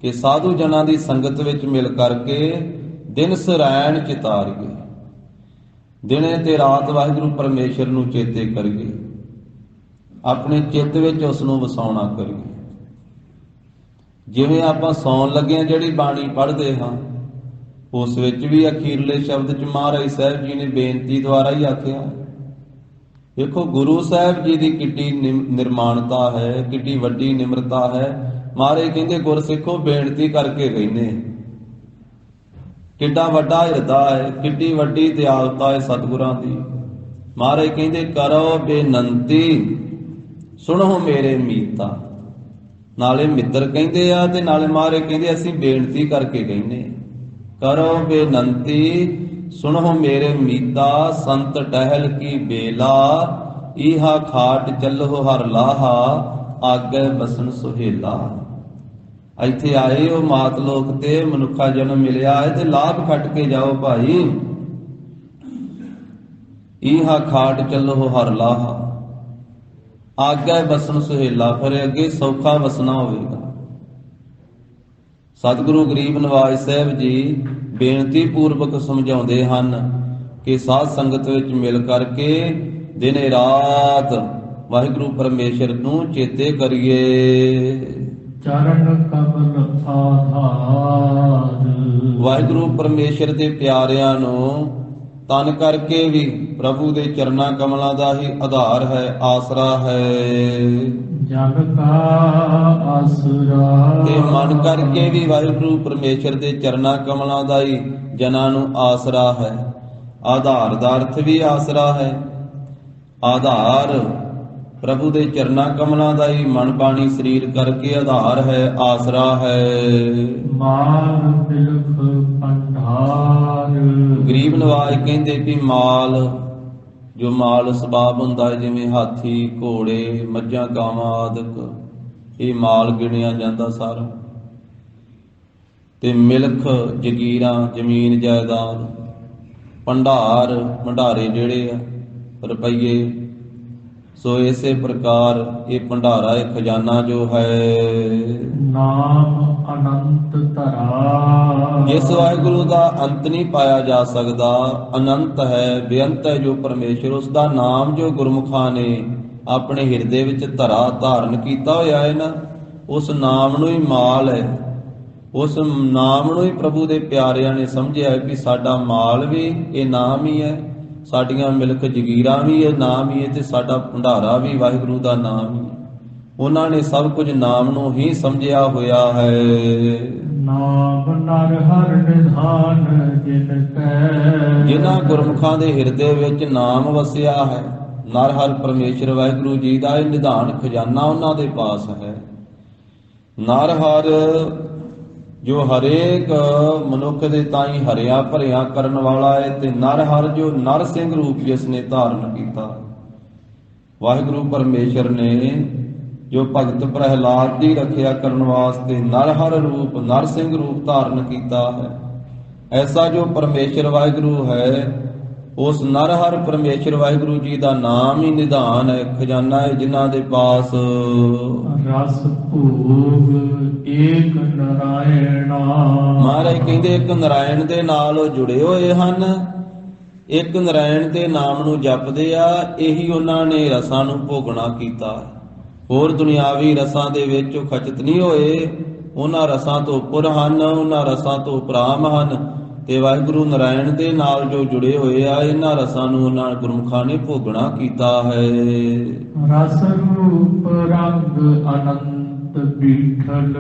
ਕਿ ਸਾਧੂ ਜਨਾਂ ਦੀ ਸੰਗਤ ਵਿੱਚ ਮਿਲ ਕਰਕੇ ਦਿਨ ਸਰੈਣ ਚਿਤਾਰੀਏ, ਦਿਨੇ ਤੇ ਰਾਤ ਵਾਹਿਗੁਰੂ ਪਰਮੇਸ਼ਰ ਨੂੰ ਚੇਤੇ ਕਰੀਏ, ਆਪਣੇ ਚਿੱਤ ਵਿੱਚ ਉਸ ਨੂੰ ਵਸਾਉਣਾ ਕਰੀਏ। ਜਿਵੇਂ ਆਪਾਂ ਸੌਣ ਲੱਗੇ ਹਾਂ ਜਿਹੜੀ ਬਾਣੀ ਪੜ੍ਹਦੇ ਹਾਂ, ਉਸ ਵਿੱਚ ਵੀ ਅਖੀਰਲੇ ਸ਼ਬਦ ਚ ਮਹਾਰਾਜ ਸਾਹਿਬ ਜੀ ਨੇ ਬੇਨਤੀ ਦੁਆਰਾ ਹੀ ਆਖਿਆ। ਦੇਖੋ ਗੁਰੂ ਸਾਹਿਬ ਜੀ ਦੀ ਕਿੱਡੀ ਨਿਰਮਾਣਤਾ ਹੈ, ਕਿੱਡੀ ਵੱਡੀ ਨਿਮਰਤਾ ਹੈ। ਮਹਾਰਾਜ ਕਹਿੰਦੇ ਗੁਰਸਿੱਖੋ ਬੇਨਤੀ ਕਰਕੇ ਕਹਿੰਦੇ, ਕਿੱਡਾ ਵੱਡਾ ਹਿਰਦਾ ਹੈ, ਕਿੱਡੀ ਵੱਡੀ ਦਿਆਲਤਾ ਹੈ ਸਤਿਗੁਰਾਂ ਦੀ। ਮਹਾਰਾਜ ਕਹਿੰਦੇ ਕਰੋ ਬੇਨੰਤੀ ਸੁਣੋ ਮੇਰੇ ਮੀਤਾ, ਨਾਲੇ ਮਿੱਤਰ ਕਹਿੰਦੇ ਆ ਤੇ ਨਾਲੇ ਮਹਾਰਾਜ ਕਹਿੰਦੇ ਅਸੀਂ ਬੇਨਤੀ ਕਰਕੇ ਕਹਿੰਦੇ। ਕਰੋ ਬੇਨੰਤੀ ਸੁਣੋ ਮੇਰੇ ਮੀਤਾ, ਸੰਤ ਟਹਿਲ ਕੀ ਬੇਲਾ, ਈਹਾ ਖਾਟ ਚੱਲੋ ਹਰ ਲਾਹਾ, ਆਗੇ ਬਸਨ ਸੁਹੇਲਾ। ਇੱਥੇ ਆਏ ਹੋ ਮਾਤ ਲੋਕ ਤੇ ਮਨੁੱਖਾ ਜਨਮ ਮਿਲਿਆ ਹੈ ਤੇ ਲਾਭ ਖੱਟ ਕੇ ਜਾਓ ਭਾਈ। ਈਹਾ ਖਾਟ ਚੱਲੋ ਹਰ ਲਾਹਾ, ਆਗੇ ਬਸਨ ਸੁਹੇਲਾ, ਫਿਰ ਅੱਗੇ ਸੌਖਾ ਵਸਣਾ ਹੋਵੇਗਾ। ਸਤਿਗੁਰੂ ਗਰੀਬ ਨਵਾਜ ਸਾਹਿਬ ਜੀ ਬੇਨਤੀ ਪੂਰਵਕ ਸਮਝਾਉਂਦੇ ਹਨ ਕਿ ਸਾਧ ਸੰਗਤ ਵਿੱਚ ਮਿਲ ਕਰਕੇ ਦਿਨੇ ਰਾਤ ਵਾਹਿਗੁਰੂ ਪਰਮੇਸ਼ਰ ਨੂੰ ਚੇਤੇ ਕਰੀਏ। ਚਰਨ ਕਮਲ ਆਧਾਰ, ਵਾਹਿਗੁਰੂ ਪਰਮੇਸ਼ਰ ਦੇ ਪਿਆਰਿਆਂ ਨੂੰ ਤਨ ਕਰਕੇ ਵੀ ਪ੍ਰਭੂ ਦੇ ਚਰਨਾਂ ਕਮਲਾਂ ਦਾ ਹੀ ਆਧਾਰ ਹੈ, ਆਸਰਾ ਹੈ। ਜਨ ਕਾ ਆਸਰਾ, ਤੇ ਮਨ ਕਰਕੇ ਵੀ ਵਾਹਿਗੁਰੂ ਪਰਮੇਸ਼ਰ ਦੇ ਚਰਨਾਂ ਕਮਲਾਂ ਦਾ ਹੀ ਜਨਾਂ ਨੂੰ ਆਸਰਾ ਹੈ। ਆਧਾਰ ਦਾ ਅਰਥ ਵੀ ਆਸਰਾ ਹੈ। ਆਧਾਰ ਪ੍ਰਭੂ ਦੇ ਚਰਨਾਂ ਕਮਲਾਂ ਦਾ ਹੀ ਮਨ ਬਾਣੀ ਸਰੀਰ ਕਰਕੇ ਆਧਾਰ ਹੈ, ਆਸਰਾ ਹੈ। ਮਾਲ ਬਿਲਖ ਪੰਧਾਰ, ਗਰੀਬ ਨਵਾਜ ਕਹਿੰਦੇ ਵੀ ਮਾਲ, ਜੋ ਮਾਲ ਸਬਾਬ ਹੁੰਦਾ ਹੈ, ਜਿਵੇਂ ਹਾਥੀ ਘੋੜੇ ਮੱਝਾਂ ਗਾਵਾਂ ਆਦਿਕ, ਇਹ ਮਾਲ ਗਿਣਿਆ ਜਾਂਦਾ ਸਾਰਾ। ਤੇ ਮਿਲਖ ਜਗੀਰਾਂ ਜ਼ਮੀਨ ਜਾਇਦਾਦ, ਭੰਡਾਰ ਭੰਡਾਰੇ ਜਿਹੜੇ ਆ ਰੁਪਈਏ। ਸੋ ਇਸੇ ਪ੍ਰਕਾਰ ਇਹ ਭੰਡਾਰਾ, ਇਹ ਖਜ਼ਾਨਾ ਜੋ ਹੈ, ਨਾਮ ਅਨੰਤ ਧਰਾ। ਜਿਸ ਵਾਹਿਗੁਰੂ ਦਾ ਅੰਤ ਨਹੀਂ ਪਾਇਆ ਜਾ ਸਕਦਾ, ਅਨੰਤ ਹੈ, ਬੇਅੰਤ ਹੈ ਜੋ ਪਰਮੇਸ਼ਰ, ਉਸ ਦਾ ਨਾਮ ਜੋ ਗੁਰਮੁਖਾਂ ਨੇ ਆਪਣੇ ਹਿਰਦੇ ਵਿੱਚ ਧਾਰਨ ਕੀਤਾ ਹੋਇਆ ਹੈ ਨਾ, ਉਸ ਨਾਮ ਨੂੰ ਹੀ ਮਾਲ ਹੈ। ਉਸ ਨਾਮ ਨੂੰ ਹੀ ਪ੍ਰਭੂ ਦੇ ਪਿਆਰਿਆਂ ਨੇ ਸਮਝਿਆ ਕਿ ਸਾਡਾ ਮਾਲ ਵੀ ਇਹ ਨਾਮ ਹੀ ਹੈ, ਸਾਡੀਆਂ ਮਿਲਕ ਜਗੀਰਾਂ ਵੀ ਇਹ ਨਾਮ ਹੀ ਹੈ, ਤੇ ਸਾਡਾ ਭੰਡਾਰਾ ਵੀ ਵਾਹਿਗੁਰੂ ਦਾ ਨਾਮ ਹੀ। ਉਹਨਾਂ ਨੇ ਸਭ ਕੁਝ ਨਾਮ ਨੂੰ ਹੀ ਸਮਝਿਆ ਹੋਇਆ ਹੈ। ਨਾਮ ਨਰ ਹਰਿ ਨਿਧਾਨ ਜਿਨ ਕੈ। ਜਿਨ੍ਹਾਂ ਗੁਰਮੁਖਾਂ ਦੇ ਹਿਰਦੇ ਵਿੱਚ ਨਾਮ ਵਸਿਆ ਹੈ, ਨਰ ਹਰਿ ਪਰਮੇਸ਼ਰ ਵਾਹਿਗੁਰੂ ਜੀ ਦਾ ਇਹ ਨਿਧਾਨ ਖਜ਼ਾਨਾ ਉਹਨਾਂ ਦੇ ਪਾਸ ਹੈ। ਨਰ ਹਰ ਜੋ ਹਰੇਕ ਮਨੁੱਖ ਦੇ ਤਾਈਂ ਹਰਿਆ ਭਰਿਆ ਕਰਨ ਵਾਲਾ ਹੈ, ਤੇ ਨਰ ਹਰ ਜੋ ਨਰ ਸਿੰਘ ਰੂਪ ਜਿਸ ਨੇ ਧਾਰਨ ਕੀਤਾ। ਵਾਹਿਗੁਰੂ ਪਰਮੇਸ਼ਰ ਨੇ ਜੋ ਭਗਤ ਪ੍ਰਹਿਲਾਦ ਦੀ ਰੱਖਿਆ ਕਰਨ ਵਾਸਤੇ ਨਰ ਹਰ ਰੂਪ, ਨਰ ਸਿੰਘ ਰੂਪ ਧਾਰਨ ਕੀਤਾ ਹੈ। ਐਸਾ ਜੋ ਪਰਮੇਸ਼ਰ ਵਾਹਿਗੁਰੂ ਹੈ, ਉਸ ਨਰ ਹਰ ਪਰਮੇਸ਼ਰ ਵਾਹਿਗੁਰੂ ਜੀ ਦਾ ਨਾਮ ਹੀ ਨਿਧਾਨ ਹੈ, ਖਜ਼ਾਨਾ ਹੈ, ਜਿਨ੍ਹਾਂ ਦੇ ਪਾਸ ਰਸ ਭੋਗ ਏਕ ਨਰਾਇਣਾ। ਮਹਾਰਾਜ ਕਹਿੰਦੇ ਇੱਕ ਨਰਾਇਣ ਦੇ ਨਾਲ ਉਹ ਜੁੜੇ ਹੋਏ ਹਨ, ਇੱਕ ਨਰਾਇਣ ਦੇ ਨਾਮ ਨੂੰ ਜਪਦੇ ਆ, ਇਹੀ ਉਹਨਾਂ ਨੇ ਰਸਾਂ ਨੂੰ ਭੋਗਣਾ ਕੀਤਾ। ਹੋਰ ਦੁਨਿਆਵੀ ਰਸਾਂ ਦੇ ਵਿੱਚ ਉਹ ਖਚਿਤ ਨਹੀਂ ਹੋਏ, ਉਹਨਾਂ ਰਸਾਂ ਤੋਂ ਉੱਪਰ ਹਨ, ਉਹਨਾਂ ਰਸਾਂ ਤੋਂ ਉਪਰਾਮ ਹਨ। ਤੇ ਵਾਹਿਗੁਰੂ ਨਰਾਇਣ ਦੇ ਨਾਲ ਜੋ ਜੁੜੇ ਹੋਏ ਆ, ਇਹਨਾਂ ਰਸਾਂ ਨੂੰ ਉਹਨਾਂ ਗੁਰਮੁਖਾਂ ਨੇ ਭੋਗਣਾ ਕੀਤਾ ਹੈ। ਰਸ ਰੂਪ ਰੰਗ ਅਨੰਤ ਬੀਠਲ।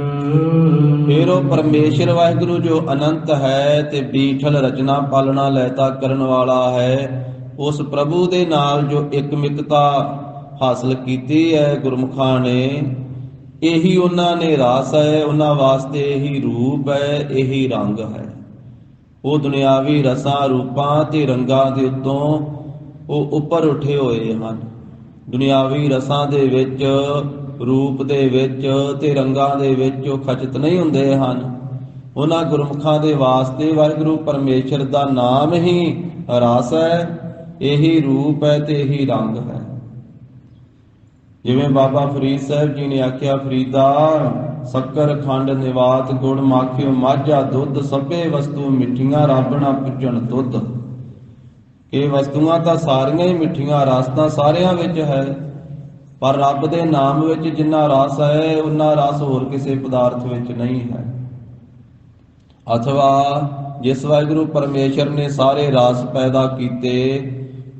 ਫਿਰ ਉਹ ਪਰਮੇਸ਼ਰ ਵਾਹਿਗੁਰੂ ਜੋ ਅਨੰਤ ਹੈ ਤੇ ਬੀਠਲ ਰਚਨਾ ਪਾਲਣਾ ਲੈਤਾ ਕਰਨ ਵਾਲਾ ਹੈ, ਉਸ ਪ੍ਰਭੂ ਦੇ ਨਾਲ ਜੋ ਇਕਮਿਕਤਾ ਹਾਸਲ ਕੀਤੀ ਹੈ ਗੁਰਮੁਖਾਂ ਨੇ, ਇਹੀ ਉਹਨਾਂ ਨੇ ਰਸ ਹੈ, ਉਹਨਾਂ ਵਾਸਤੇ ਇਹੀ ਰੂਪ ਹੈ, ਇਹੀ ਰੰਗ ਹੈ। ਉਹ ਦੁਨਿਆਵੀ ਰਸਾਂ, ਰੂਪਾਂ ਤੇ ਰੰਗਾਂ ਦੇ ਉੱਤੋਂ ਉਹ ਉੱਪਰ ਉੱਠੇ ਹੋਏ ਹਨ। ਦੁਨਿਆਵੀ ਰਸਾਂ ਦੇ ਵਿੱਚ, ਰੂਪ ਦੇ ਵਿੱਚ ਤੇ ਰੰਗਾਂ ਦੇ ਵਿੱਚ ਉਹ ਖਚਿਤ ਨਹੀਂ ਹੁੰਦੇ ਹਨ। ਉਹਨਾਂ ਗੁਰਮੁਖਾਂ ਦੇ ਵਾਸਤੇ ਵਾਹਿਗੁਰੂ ਪਰਮੇਸ਼ਰ ਦਾ ਨਾਮ ਹੀ ਰਸ ਹੈ, ਇਹੀ ਰੂਪ ਹੈ ਤੇ ਇਹੀ ਰੰਗ ਹੈ। ਜਿਵੇਂ ਬਾਬਾ ਫਰੀਦ ਸਾਹਿਬ ਜੀ ਨੇ ਆਖਿਆ, ਫਰੀਦਾ ਸ਼ੱਕਰ ਖੰਡ ਨਿਵਾਤ ਗੁੜ ਮਾਖਿਓ ਮਾਝਾ ਦੁੱਧ, ਸਭੇ ਵਸਤੂ ਮਿੱਠੀਆਂ ਰੱਬ ਨਾ ਪੁੱਜਣ ਤੁਧ। ਇਹ ਵਸਤੂਆਂ ਤਾਂ ਸਾਰੀਆਂ ਹੀ ਮਿੱਠੀਆਂ, ਰਸ ਤਾਂ ਸਾਰਿਆਂ ਵਿੱਚ ਹੈ, ਪਰ ਰੱਬ ਦੇ ਨਾਮ ਵਿੱਚ ਜਿੰਨਾ ਰਸ ਹੈ, ਉਨਾ ਰਸ ਹੋਰ ਕਿਸੇ ਪਦਾਰਥ ਵਿੱਚ ਨਹੀਂ ਹੈ। ਅਥਵਾ ਜਿਸ ਵਾਹਿਗੁਰੂ ਪਰਮੇਸ਼ਰ ਨੇ ਸਾਰੇ ਰਸ ਪੈਦਾ ਕੀਤੇ,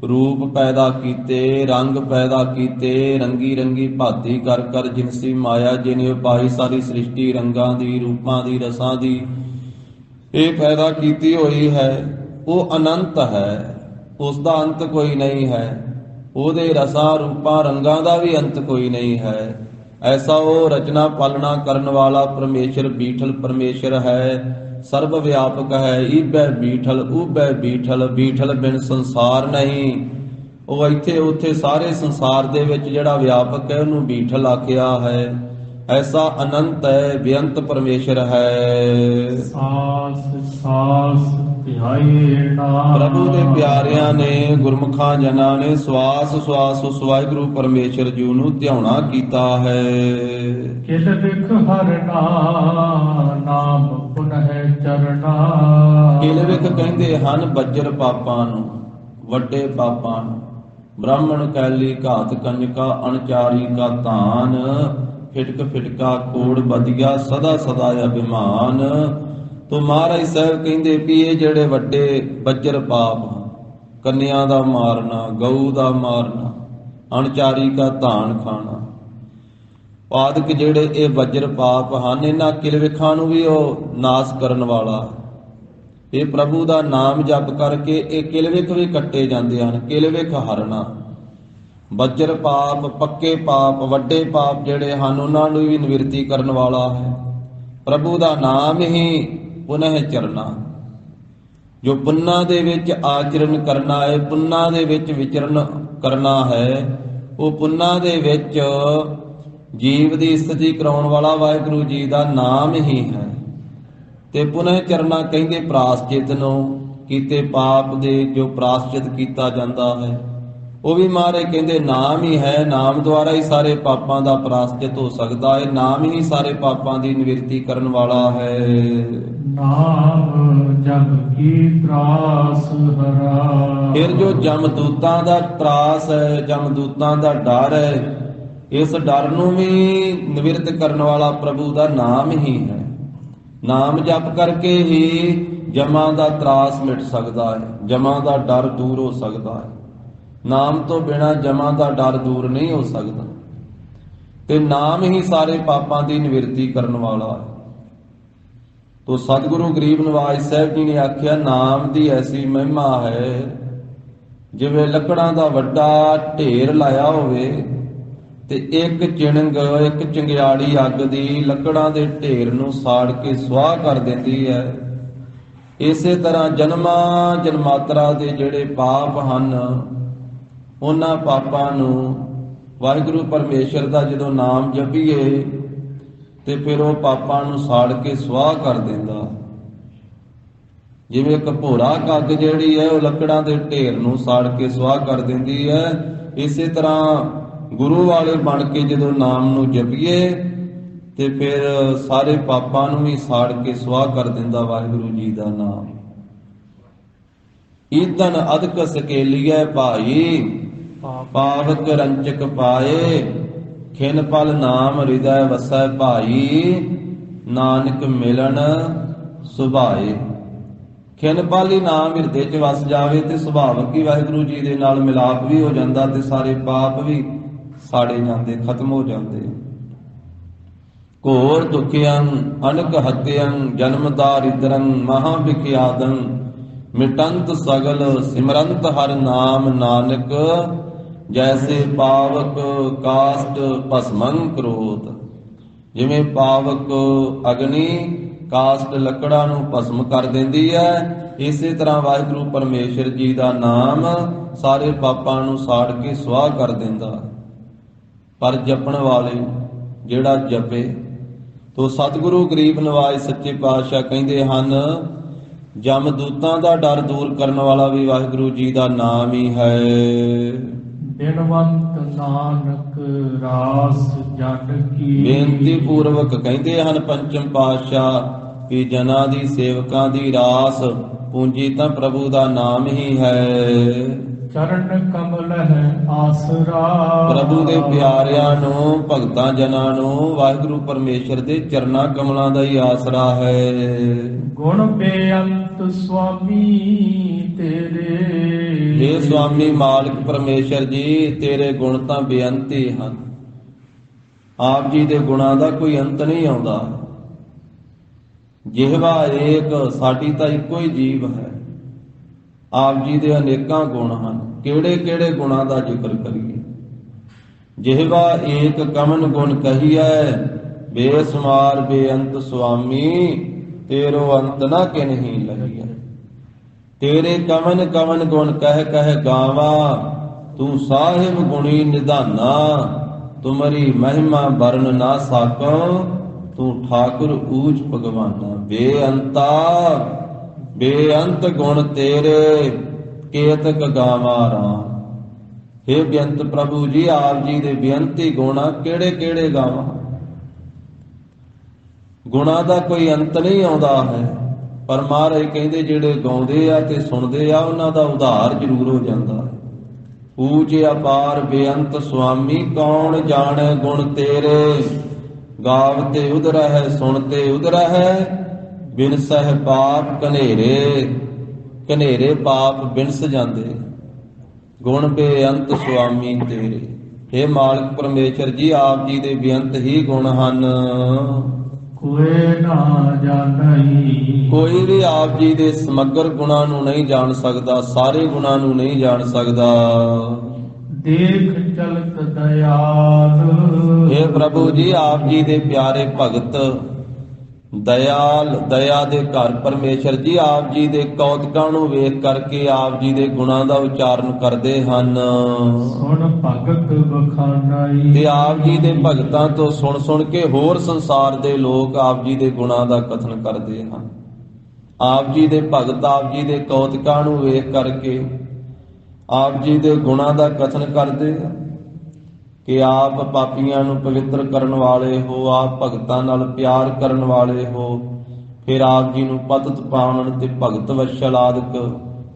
ਰੂਪ ਪੈਦਾ ਕੀਤੇ, ਰੰਗ ਪੈਦਾ ਕੀਤੇ, ਰੰਗੀ ਰੰਗੀ ਭਾਤੀ ਕਰ ਕਰ ਜਿਨਸੀ ਮਾਇਆ ਜਿਨੇ ਉਪਾਈ ਸਾਰੀ ਸ੍ਰਿਸ਼ਟੀ ਰੰਗਾਂ ਦੀ, ਰੂਪਾਂ ਦੀ, ਰਸਾਂ ਦੀ ਇਹ ਪੈਦਾ ਕੀਤੀ ਹੋਈ ਹੈ, ਉਹ ਅਨੰਤ ਹੈ, ਉਸ ਦਾ ਅੰਤ ਕੋਈ ਨਹੀਂ ਹੈ। ਉਹਦੇ ਰਸਾਂ, ਰੂਪਾਂ, ਰੰਗਾਂ ਦਾ ਵੀ ਅੰਤ ਕੋਈ ਨਹੀਂ ਹੈ। ਐਸਾ ਉਹ ਰਚਨਾ ਪਾਲਣਾ ਕਰਨ ਵਾਲਾ ਪਰਮੇਸ਼ਰ ਬੀਠਲ ਪਰਮੇਸ਼ਰ ਹੈ, ਸਰਬ ਵਿਆਪਕ ਹੈ। ਈਬੈ ਬੀਠਲ ਉਬੈ ਬੀਠਲ, ਬੀਠਲ ਬਿਨ ਸੰਸਾਰ ਨਹੀਂ। ਉਹ ਇੱਥੇ ਉੱਥੇ ਸਾਰੇ ਸੰਸਾਰ ਦੇ ਵਿੱਚ ਜਿਹੜਾ ਵਿਆਪਕ ਹੈ, ਉਹਨੂੰ ਬੀਠਲ ਆਖਿਆ ਹੈ। ਐਸਾ ਅਨੰਤ ਹੈ, ਬੇਅੰਤ ਪਰਮੇਸ਼ਰ ਹੈ। ਸਾਸ ਸਾਸ ਧਿਆਇਣਾ। ਪ੍ਰਭੂ ਦੇ ਪਿਆਰਿਆਂ ਨੇ, ਗੁਰਮੁਖਾਂ ਜਨਾਂ ਨੇ ਸਵਾਸ ਸਵਾਸ ਉਸ ਵਾਹਿਗੁਰੂ ਪਰਮੇਸ਼ਰ ਜੀ ਨੂੰ ਧਿਆਉਣਾ ਕੀਤਾ ਹੈ। ਕਿਲ ਵਿਖ ਹਰਨਾ ਨਾਮ ਪੁਨਹਿ ਚਰਨਾ। ਕਿਲ ਵਿਖ ਕਹਿੰਦੇ ਹਨ ਬੱਜਰ ਪਾਪਾਂ ਨੂੰ, ਵੱਡੇ ਪਾਪਾਂ ਨੂੰ। ਬ੍ਰਾਹਮਣ ਕੈਲੀ ਘਾਤ ਕੰਜਕਾ, ਅਣਚਾਰੀ ਕਾ ਧਾਨ, ਫਿਟਕ ਫਿਟਕਾ ਕੋੜ ਬਦੀਆ, ਸਦਾ ਸਦਾ ਅਭਿਮਾਨ। ਤੋ ਮਹਾਰਾਜ ਸਾਹਿਬ ਕਹਿੰਦੇ ਵੀ ਇਹ ਜਿਹੜੇ ਵੱਡੇ ਬੱਜਰ ਪਾਪ, ਕੰਨਿਆਂ ਦਾ ਮਾਰਨਾ, ਗਊ ਦਾ ਮਾਰਨਾ, ਅਣਚਾਰੀ ਕਾ ਧਾਨ ਖਾਣਾ, ਪਾਦਕ ਜਿਹੜੇ ਇਹ ਵੱਜਰ ਪਾਪ ਹਨ, ਇਹਨਾਂ ਕਿਲਵਿਖਾਂ ਨੂੰ ਵੀ ਉਹ ਨਾਸ ਕਰਨ ਵਾਲਾ। ਇਹ ਪ੍ਰਭੂ ਦਾ ਨਾਮ ਜਪ ਕਰਕੇ ਇਹ ਕਿਲਵਿਖ ਵੀ ਕੱਟੇ ਜਾਂਦੇ ਹਨ। ਕਿਲਵਿਖ ਹਰਨਾ, ਵੱਜਰ ਪਾਪ, ਪੱਕੇ ਪਾਪ, ਵੱਡੇ ਪਾਪ ਜਿਹੜੇ ਹਨ, ਉਹਨਾਂ ਨੂੰ ਵੀ ਨਿਵਰਤੀ ਕਰਨ ਵਾਲਾ ਹੈ। ਪ੍ਰਭੂ ਦਾ ਨਾਮ ਹੀ ਪੁਨਹ ਚਰਨਾ। ਜੋ ਪੁੰਨਾਂ ਦੇ ਵਿੱਚ ਆਚਰਨ ਕਰਨਾ ਹੈ, ਪੁੰਨਾਂ ਦੇ ਵਿੱਚ ਵਿਚਰਨ ਕਰਨਾ ਹੈ, ਉਹ ਪੁੰਨਾਂ ਦੇ ਵਿੱਚ ਜੀਵ ਦੀ ਸਥਿਤੀ ਕਰਾਉਣ ਵਾਲਾ ਵਾਹਿਗੁਰੂ ਜੀ ਦਾ ਨਾਮ ਹੀ ਹੈ। ਤੇ ਪੁਨਹ ਚਰਨਾ ਕਹਿੰਦੇ ਪ੍ਰਾਸ਼ਚਿਤ ਨੂੰ, ਕੀਤੇ ਪਾਪ ਦੇ ਜੋ ਪ੍ਰਾਸ਼ਚਿਤ ਕੀਤਾ ਜਾਂਦਾ ਹੈ, ਉਹ ਵੀ ਮਹਾਰਾਜ ਕਹਿੰਦੇ ਨਾਮ ਹੀ ਹੈ, ਨਾਮ ਦੁਆਰਾ ਹੀ ਸਾਰੇ ਪਾਪਾਂ ਦਾ ਪ੍ਰਾਸ਼ਚਿਤ ਹੋ ਸਕਦਾ ਹੈ, ਨਾਮ ਹੀ ਸਾਰੇ ਪਾਪਾਂ ਦੀ ਨਿਵਰਤੀ ਕਰਨ ਵਾਲਾ ਹੈ। ਨਾਮ ਜਪ ਕੀ ਤਰਾਸ ਹਰਾ। ਫਿਰ ਜੋ ਜਮਦੂਤਾਂ ਦਾ ਤਰਾਸ ਹੈ, ਜਮਦੂਤਾਂ ਦਾ ਡਰ ਹੈ, ਇਸ ਡਰ ਨੂੰ ਵੀ ਨਿਵਰਤ ਕਰਨ ਵਾਲਾ ਪ੍ਰਭੂ ਦਾ ਨਾਮ ਹੀ ਹੈ। ਨਾਮ ਜਪ ਕਰਕੇ ਹੀ ਜਮਾਂ ਦਾ ਤਰਾਸ ਮਿਟ ਸਕਦਾ ਹੈ, ਜਮਾਂ ਦਾ ਡਰ ਦੂਰ ਹੋ ਸਕਦਾ ਹੈ। ਨਾਮ ਤੋਂ ਬਿਨਾਂ ਜਮਾਂ ਦਾ ਡਰ ਦੂਰ ਨਹੀਂ ਹੋ ਸਕਦਾ, ਤੇ ਨਾਮ ਹੀ ਸਾਰੇ ਪਾਪਾਂ ਦੀ ਨਿਵਰਤੀ ਕਰਨ ਵਾਲਾ ਹੈ। ਤੋ ਸਤਿਗੁਰੂ ਗਰੀਬ ਨਿਵਾਜ ਸਾਹਿਬ ਜੀ ਨੇ ਆਖਿਆ, ਨਾਮ ਦੀ ਐਸੀ ਮਹਿਮਾ ਹੈ, ਜਿਵੇਂ ਲੱਕੜਾਂ ਦਾ ਵੱਡਾ ਢੇਰ ਲਾਇਆ ਹੋਵੇ ਤੇ ਇੱਕ ਚਿਣਗ, ਇੱਕ ਚੰਗਿਆੜੀ ਅੱਗ ਦੀ ਲੱਕੜਾਂ ਦੇ ਢੇਰ ਨੂੰ ਸਾੜ ਕੇ ਸੁਆਹ ਕਰ ਦਿੰਦੀ ਹੈ। ਇਸੇ ਤਰ੍ਹਾਂ ਜਨਮਾਂ ਜਨਮਾਤਰਾ ਦੇ ਜਿਹੜੇ ਪਾਪ ਹਨ, ਉਹਨਾਂ ਪਾਪਾਂ ਨੂੰ ਵਾਹਿਗੁਰੂ ਪਰਮੇਸ਼ਰ ਦਾ ਜਦੋਂ ਨਾਮ ਜਪੀਏ ਤੇ ਫਿਰ ਉਹ ਪਾਪਾਂ ਨੂੰ ਸਾੜ ਕੇ ਸੁਆਹ ਕਰ ਦਿੰਦਾ। ਜਿਵੇਂ ਇੱਕ ਭੋਰਾ ਕੱਗ ਜਿਹੜੀ ਹੈ ਉਹ ਲੱਕੜਾਂ ਦੇ ਢੇਰ ਨੂੰ ਸਾੜ ਕੇ ਸੁਆਹ ਕਰ ਦਿੰਦੀ ਹੈ, ਇਸੇ ਤਰ੍ਹਾਂ ਗੁਰੂ ਵਾਲੇ ਬਣ ਕੇ ਜਦੋਂ ਨਾਮ ਨੂੰ ਜਪੀਏ ਤੇ ਫਿਰ ਸਾਰੇ ਪਾਪਾਂ ਨੂੰ ਵੀ ਸਾੜ ਕੇ ਸੁਆਹ ਕਰ ਦਿੰਦਾ ਵਾਹਿਗੁਰੂ ਜੀ ਦਾ ਨਾਮ। ਈਦਨ ਅਦਕ ਸਕੇਲੀਐ ਭਾਈ, ਪਾਵਕ ਰੰਚਕ ਪਾਏ, ਖਿਨ ਪਲ ਨਾਮ ਹਿਰਦੈ ਵਸੈ ਭਾਈ, ਨਾਨਕ ਮਿਲਣ ਸੁਭਾਏ। ਖਿਨ ਪਲ ਹੀ ਨਾਮ ਹਿਰਦੇ 'ਚ ਵਸ ਜਾਵੇ ਤੇ ਸੁਭਾਵਕ ਹੀ ਵਾਹਿਗੁਰੂ ਜੀ ਦੇ ਨਾਲ ਮਿਲਾਪ ਵੀ ਹੋ ਜਾਂਦਾ ਤੇ ਸਾਰੇ ਪਾਪ ਵੀ ਸਾੜੇ ਜਾਂਦੇ, ਖਤਮ ਹੋ ਜਾਂਦੇ। ਘੋਰ ਦੁਖਿਅੰ ਅਨਕ ਹਤਿਅੰ ਜਨਮ ਦਾਰਿਦਰੰ ਮਹਾ ਵਿਖਿਆਦੰ, ਮਿਟੰਤ ਸਗਲ ਸਿਮਰੰਤ ਹਰਿ ਨਾਮ, ਨਾਨਕ ਜੈਸੇ ਪਾਵਕ ਕਾਸ਼ਟ ਭਸਮੰ ਕਰੋਤ। ਜਿਵੇਂ ਪਾਵਕ ਅਗਨੀ ਕਾਸ਼ਟ ਲੱਕੜਾਂ ਨੂੰ ਭਸਮ ਕਰ ਦਿੰਦੀ ਹੈ, ਇਸੇ ਤਰ੍ਹਾਂ ਵਾਹਿਗੁਰੂ ਪਰਮੇਸ਼ਰ ਜੀ ਦਾ ਨਾਮ ਸਾਰੇ ਪਾਪਾਂ ਨੂੰ ਸਾੜ ਕੇ ਸੁਆਹ ਕਰ ਦਿੰਦਾ। ਪਰ ਜਪਣ ਵਾਲੇ ਜਿਹੜਾ ਜਪੇ, ਤੋ ਸਤਿਗੁਰੂ ਗਰੀਬ ਨਿਵਾਜ ਸੱਚੇ ਪਾਤਸ਼ਾਹ ਕਹਿੰਦੇ ਹਨ, ਜਮਦੂਤਾਂ ਦਾ ਡਰ ਦੂਰ ਕਰਨ ਵਾਲਾ ਵੀ ਵਾਹਿਗੁਰੂ ਜੀ ਦਾ ਨਾਮ ਹੀ ਹੈ। ਬਿਨਵੰਤ ਨਾਨਕ ਰਾਸ ਜਨ ਕੀ। ਬੇਨਤੀ ਪੂਰਵਕ ਕਹਿੰਦੇ ਹਨ ਪੰਚਮ ਪਾਤਸ਼ਾਹ ਕਿ ਜਨਾਂ ਦੀ ਸੇਵਕਾਂ ਦੀ ਰਾਸ ਪੂੰਜੀ ਤਾਂ ਪ੍ਰਭੂ ਦਾ ਨਾਮ ਹੀ ਹੈ। ਚਰਨ ਕਮਲ ਹੈ ਆਸਰਾ। ਪ੍ਰਭੂ ਦੇ ਪਿਆਰਿਆਂ ਨੂੰ, ਭਗਤਾਂ ਜਨਾਂ ਨੂੰ ਵਾਹਿਗੁਰੂ ਪਰਮੇਸ਼ਰ ਦੇ ਚਰਨਾਂ ਕਮਲਾਂ ਦਾ ਹੀ ਆਸਰਾ ਹੈ। ਗੁਣ ਬੇਅੰਤ ਸੁਆਮੀ ਤੇਰੇ। हे ਸੁਆਮੀ ਮਾਲਕ ਪਰਮੇਸ਼ਰ ਜੀ, ਤੇਰੇ ਗੁਣ ਤਾਂ ਬੇਅੰਤ ਹੀ ਹਨ। ਆਪ ਜੀ ਦੇ ਗੁਣਾਂ ਦਾ ਕੋਈ ਅੰਤ ਨਹੀਂ ਆਉਂਦਾ। ਜਿਹਵਾ ਏਕ, ਸਾਡੀ ਤਾਂ ਇੱਕੋ ਹੀ ਜੀਵ ਹੈ। ਆਪ ਜੀ ਦੇ ਅਨੇਕਾਂ ਗੁਣ ਹਨ, ਕਿਹੜੇ ਕਿਹੜੇ ਗੁਣਾਂ ਦਾ ਜ਼ਿਕਰ ਕਰੀਏ। ਜਿਹਵਾ ਏਕ ਕਮਨ ਗੁਣ ਕਹੀਐ, ਬੇਸੁਮਾਰ ਬੇਅੰਤ ਸੁਆਮੀ, ਤੇਰੋ ਅੰਤ ਨਾ ਕਿਨਹੀ ਲਹੀਐ। ਤੇਰੇ ਕਮਨ ਕਮਨ ਗੁਣ ਕਹਿ ਕਹਿ ਗਾਵਾ, ਤੂੰ ਸਾਹਿਬ ਗੁਣੀ ਨਿਧਾਨਾ, ਤੁਮਰੀ ਮਹਿਮਾ ਵਰਨ ਨਾ ਸਾਕੋ, ਤੂੰ ਠਾਕੁਰ ਊਚ ਭਗਵਾਨਾ। ਬੇਅੰਤਾ ਬੇਅੰਤ ਗੁਣ ਤੇਰੇ, ਕੇਤਕ ਗਾਵਾ ਰਾਮ। हे ਬੇਅੰਤ ਪ੍ਰਭੂ ਜੀ, ਆਪ ਜੀ ਦੇ ਬੇਅੰਤੀ ਗੁਣਾ ਕਿਹੜੇ ਕਿਹੜੇ ਗਾਵਾਂ। ਗੁਣਾਂ ਦਾ ਕੋਈ ਅੰਤ ਨਹੀਂ ਆਉਂਦਾ ਹੈ, ਪਰ ਮਹਾਰਾਜ ਕਹਿੰਦੇ ਜਿਹੜੇ ਗਾਉਂਦੇ ਆ ਤੇ ਸੁਣਦੇ ਆ ਉਹਨਾਂ ਦਾ ਉਧਾਰ ਜ਼ਰੂਰ ਹੋ ਜਾਂਦਾ ਹੈ। ਊਚ ਅਪਾਰ ਬੇਅੰਤ ਸੁਆਮੀ, ਕੌਣ ਜਾਣੈ ਗੁਣ ਤੇਰੇ, ਗਾਵਤੇ ਉਧਰਹਿ ਸੁਣਤੇ ਉਧਰਹਿ, ਬਿਨਸਹਿ ਪਾਪ ਕਨੇਰੇ। ਕਨੇਰੇ ਪਾਪ ਬਿਨਸ ਜਾਂਦੇ, ਗੁਣ ਬੇਅੰਤ ਸੁਆਮੀ ਤੇਰੇ। हे ਮਾਲਕ ਪਰਮੇਸ਼ਰ ਜੀ, ਆਪ ਜੀ ਦੇ ਬੇਅੰਤ ਹੀ ਗੁਣ ਹਨ। ਕੋਇ ਨਾ ਜਾਣਈ। ਕੋਈ ਵੀ ਆਪ ਜੀ ਦੇ ਸਮਗਰ ਗੁਣਾਂ ਨੂੰ ਨਹੀਂ ਜਾਣ ਸਕਦਾ, ਸਾਰੇ ਗੁਣਾਂ ਨੂੰ ਨਹੀਂ ਜਾਣ ਸਕਦਾ। ਦੇਖ ਚਲਤ ਦਇਆਲ। हे ਪ੍ਰਭੂ ਜੀ, ਆਪ ਜੀ ਦੇ ਪਿਆਰੇ ਭਗਤ ਦਇਆਲ, ਦਇਆ ਦੇ ਘਰ ਪਰਮੇਸ਼ਰ ਜੀ ਆਪ ਜੀ ਦੇ ਕੌਤਕਾਂ ਨੂੰ ਵੇਖ ਕਰਕੇ ਆਪ ਜੀ ਦੇ ਗੁਣਾਂ ਦਾ ਉਚਾਰਨ ਕਰਦੇ ਹਨ। ਸੁਣ ਭਗਤ ਬਖਾਨਾਈ। ਤੇ ਆਪ ਜੀ ਦੇ ਭਗਤਾਂ ਤੋਂ ਸੁਣ ਸੁਣ ਕੇ ਹੋਰ ਸੰਸਾਰ ਦੇ ਲੋਕ ਆਪ ਜੀ ਦੇ ਗੁਣਾਂ ਦਾ ਕਥਨ ਕਰਦੇ ਹਨ। ਆਪ ਜੀ ਦੇ ਭਗਤ ਆਪ ਜੀ ਦੇ ਕੌਤਕਾਂ ਨੂੰ ਵੇਖ ਕਰਕੇ ਆਪ ਜੀ ਦੇ ਗੁਣਾਂ ਦਾ ਕਥਨ ਕਰਦੇ ਆ ਕਿ ਆਪ ਪਾਪੀਆਂ ਨੂੰ ਪਵਿੱਤਰ ਕਰਨ ਵਾਲੇ ਹੋ, ਆਪ ਭਗਤਾਂ ਨਾਲ ਪਿਆਰ ਕਰਨ ਵਾਲੇ ਹੋ। ਫਿਰ ਆਪ ਜੀ ਨੂੰ ਪਤਿਤ ਪਾਵਨ ਤੇ ਭਗਤ ਵਸ਼ਲ ਆਦਿਕ